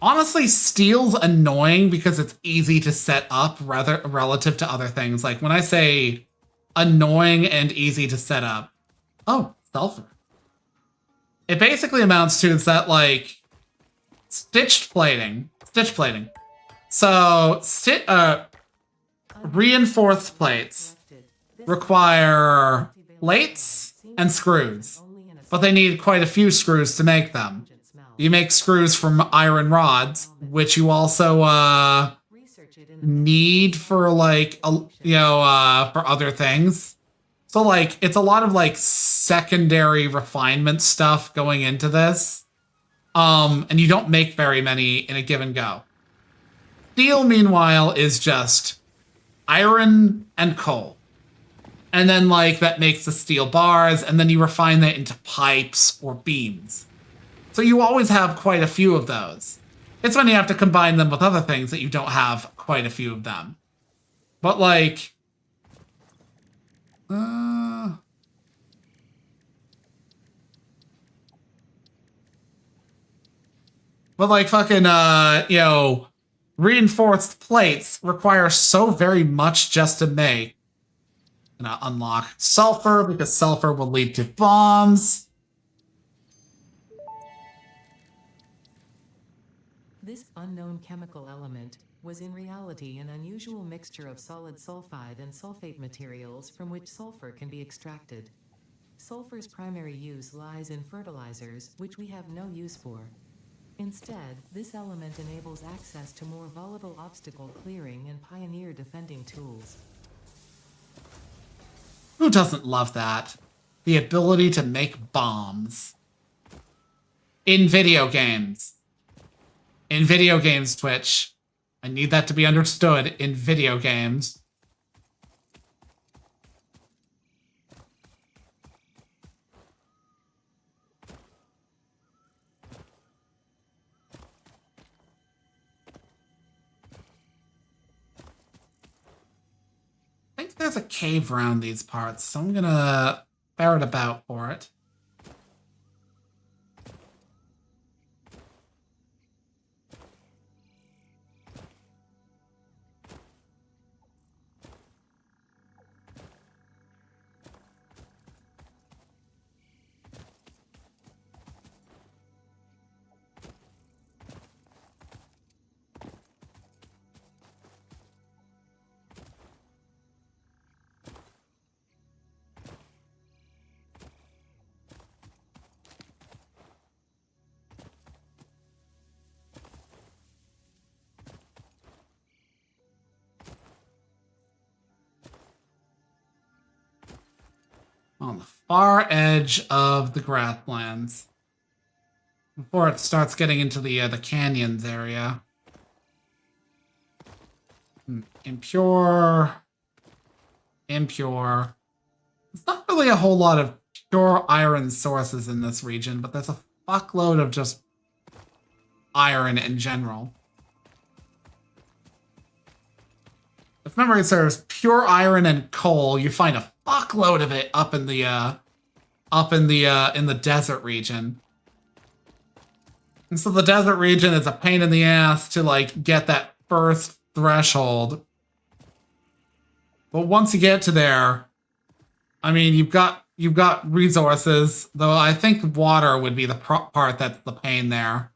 Honestly, steel's annoying because it's easy to set up rather relative to other things. Like, when I say annoying and easy to set up... Oh, sulfur. It basically amounts to is that, like, stitch plating. So, reinforced plates require plates and screws, but they need quite a few screws to make them. You make screws from iron rods, which you also need for, like, for other things. So, like, it's a lot of, like, secondary refinement stuff going into this. And you don't make very many in a given go. Steel, meanwhile, is just iron and coal. And then, like, that makes the steel bars, and then you refine that into pipes or beams. So you always have quite a few of those. It's when you have to combine them with other things that you don't have quite a few of them. But, like... But, like, fucking, reinforced plates require so very much just to make. Gonna unlock sulfur, because sulfur will lead to bombs. This unknown chemical element was in reality an unusual mixture of solid sulfide and sulfate materials from which sulfur can be extracted. Sulfur's primary use lies in fertilizers, which we have no use for. Instead, this element enables access to more volatile obstacle clearing and pioneer defending tools. Who doesn't love that? The ability to make bombs. In video games. In video games, Twitch. I need that to be understood in video games. I think there's a cave around these parts, so I'm gonna ferret about for it. On the far edge of the grasslands. Before it starts getting into the canyons area. Impure. Impure. There's not really a whole lot of pure iron sources in this region, but there's a fuckload of just iron in general. If memory serves, pure iron and coal, you find a fuckload of it up in the desert region. And so the desert region is a pain in the ass to like get that first threshold. But once you get to there, I mean, you've got resources, though I think water would be the part that's the pain there.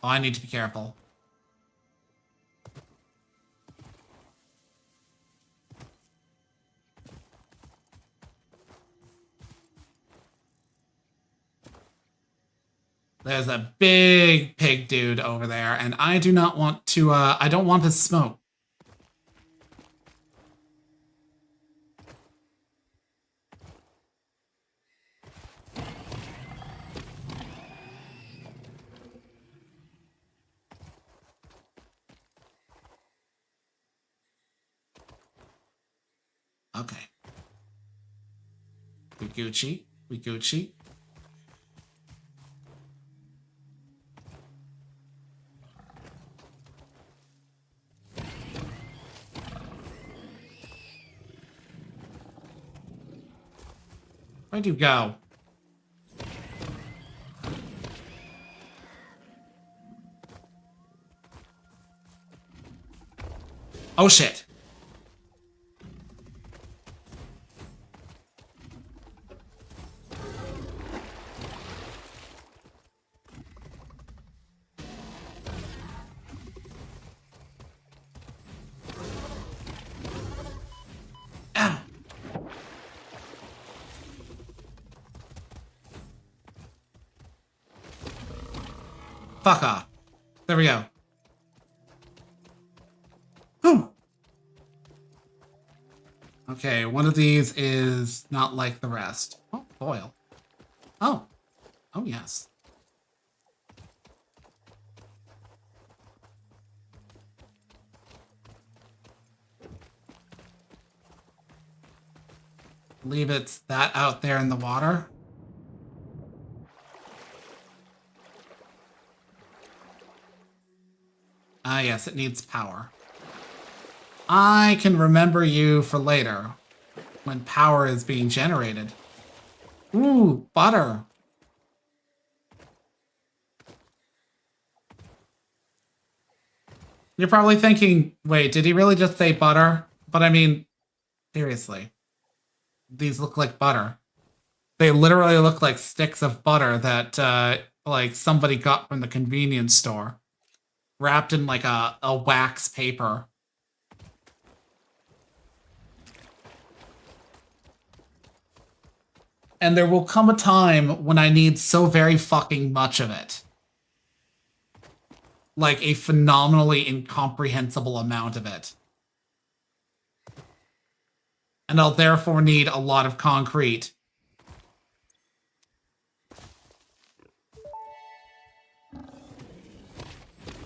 Oh, I need to be careful. There's a big pig dude over there, and I do not want to, I don't want his smoke. Okay. We Gucci. We Gucci. Where'd you go? Oh shit. Ow. Fuck off. There we go. Whew. Okay, one of these is not like the rest. Oh, foil. Oh. Oh, yes. Leave it that out there in the water. Ah, yes, it needs power. I can remember you for later, when power is being generated. Ooh, butter. You're probably thinking, wait, did he really just say butter? But I mean, seriously. These look like butter. They literally look like sticks of butter that like somebody got from the convenience store, wrapped in like a wax paper. And there will come a time when I need so very fucking much of it. Like a phenomenally incomprehensible amount of it. And I'll therefore need a lot of concrete.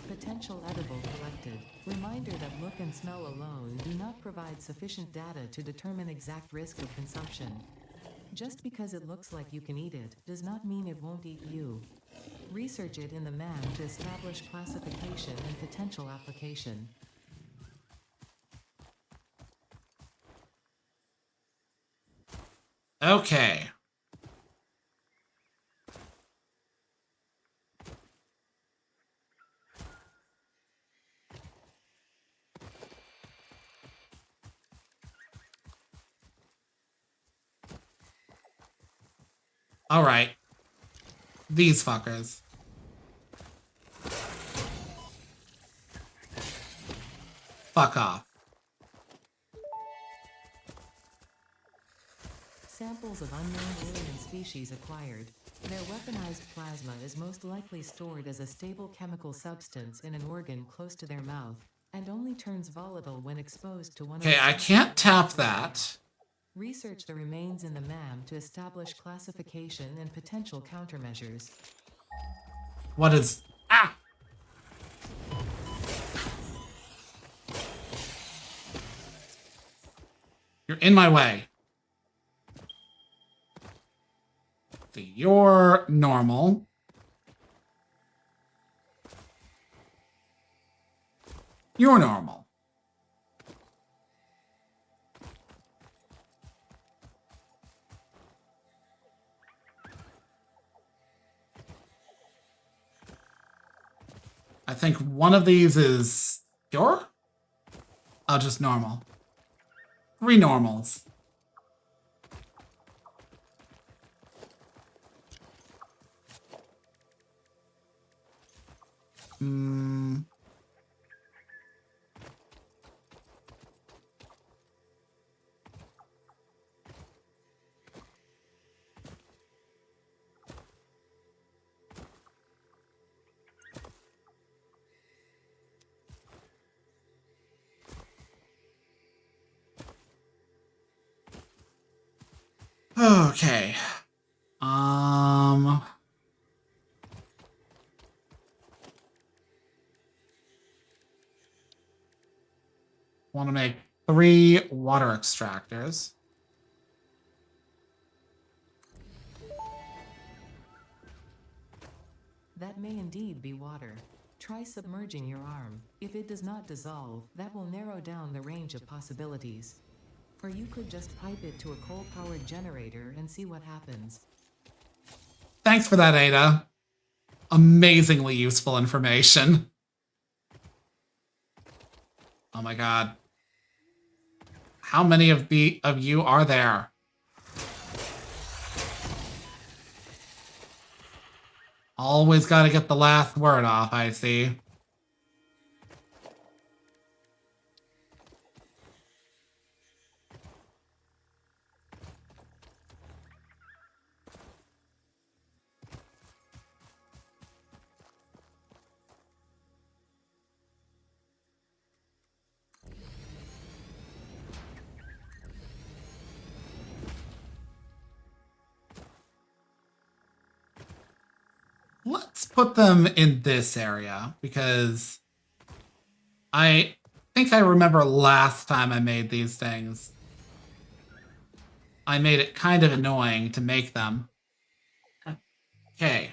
Potential edible collected. Reminder that look and smell alone do not provide sufficient data to determine exact risk of consumption. Just because it looks like you can eat it does not mean it won't eat you. Research it in the MAM to establish classification and potential application. Okay. All right. These fuckers. Fuck off. Samples of unknown alien species acquired. Their weaponized plasma is most likely stored as a stable chemical substance in an organ close to their mouth, and only turns volatile when exposed to one of Okay, the I can't tap that. Research the remains in the MAM to establish classification and potential countermeasures. What is... Ah! You're in my way. So you're normal. You're normal. I think one of these is pure? Oh, just normal. 3 normals. Hmm. Okay. Want to make 3 water extractors. That may indeed be water. Try submerging your arm. If it does not dissolve, that will narrow down the range of possibilities. Or you could just pipe it to a coal-powered generator and see what happens. Thanks for that, Ada. Amazingly useful information. Oh my god. How many of you are there? Always gotta get the last word off, I see. Let's put them in this area, because I think I remember last time I made these things, I made it kind of annoying to make them. Okay.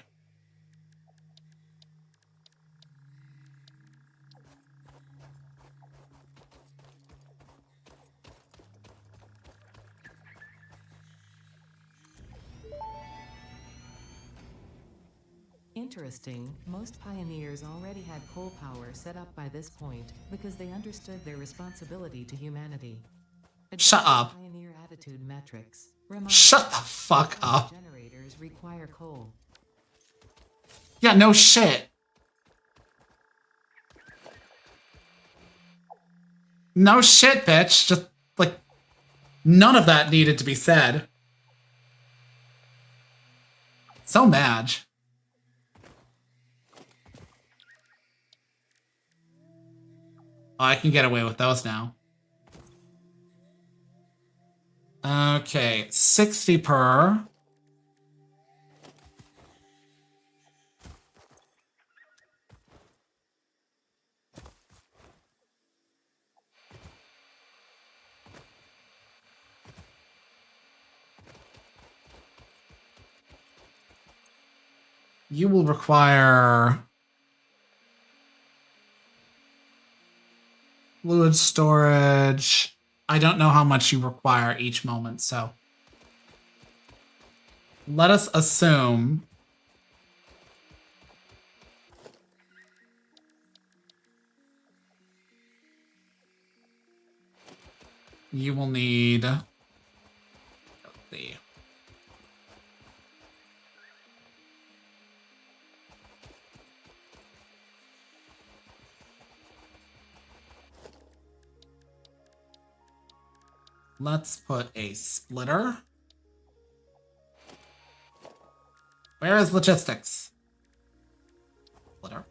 Interesting, most pioneers already had coal power set up by this point because they understood their responsibility to humanity. Shut up. Pioneer attitude altitude metrics. Reminder, Shut the fuck up. generators require coal. Yeah, no shit. No shit, bitch. Just, like, none of that needed to be said. So mad. Oh, I can get away with those now. Okay, 60 per. You will require fluid storage. I don't know how much you require each moment, so let us assume you will need, let's see. Let's put a splitter. Where is logistics? Splitter.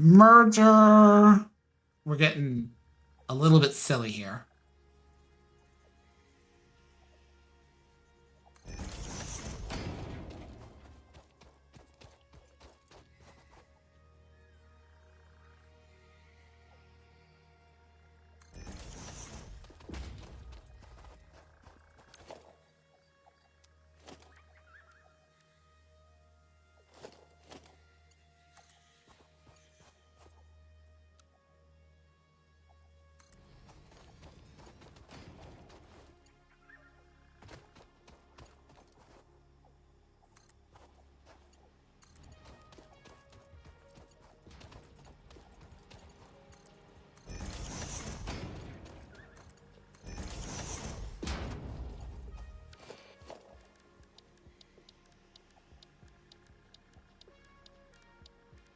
Merger. We're getting a little bit silly here.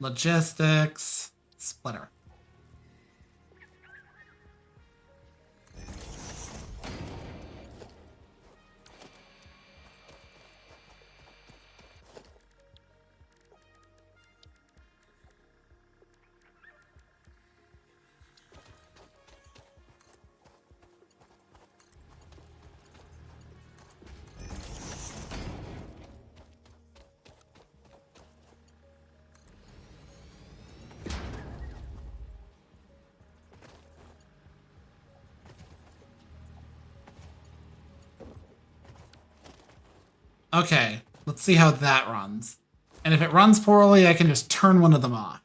Logistics, splitter. Okay, let's see how that runs. And if it runs poorly, I can just turn one of them off.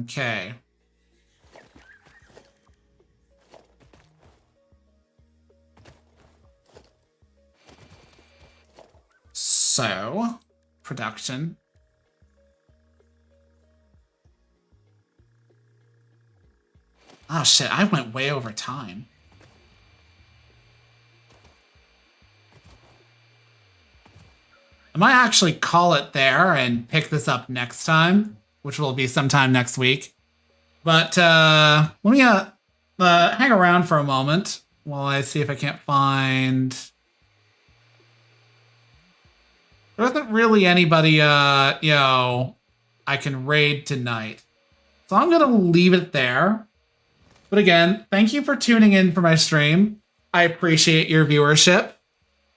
Okay. So, production. Oh shit, I went way over time. I might actually call it there and pick this up next time, which will be sometime next week. But let me hang around for a moment while I see if I can't find... There isn't really anybody, I can raid tonight. So I'm going to leave it there. But again, thank you for tuning in for my stream. I appreciate your viewership.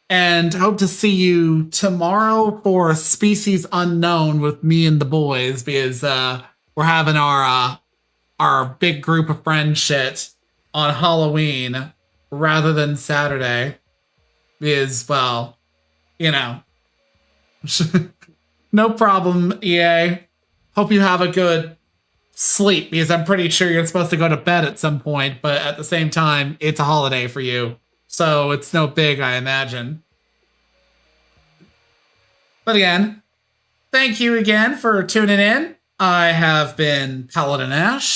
And hope to see you tomorrow for Species Unknown with me and the boys, because we're having our big group of friends shit on Halloween rather than Saturday. Because, well, no problem, EA. Hope you have a good sleep, because I'm pretty sure you're supposed to go to bed at some point, but at the same time, it's a holiday for you. So it's no big, I imagine. But again, thank you again for tuning in. I have been PaladinAshe.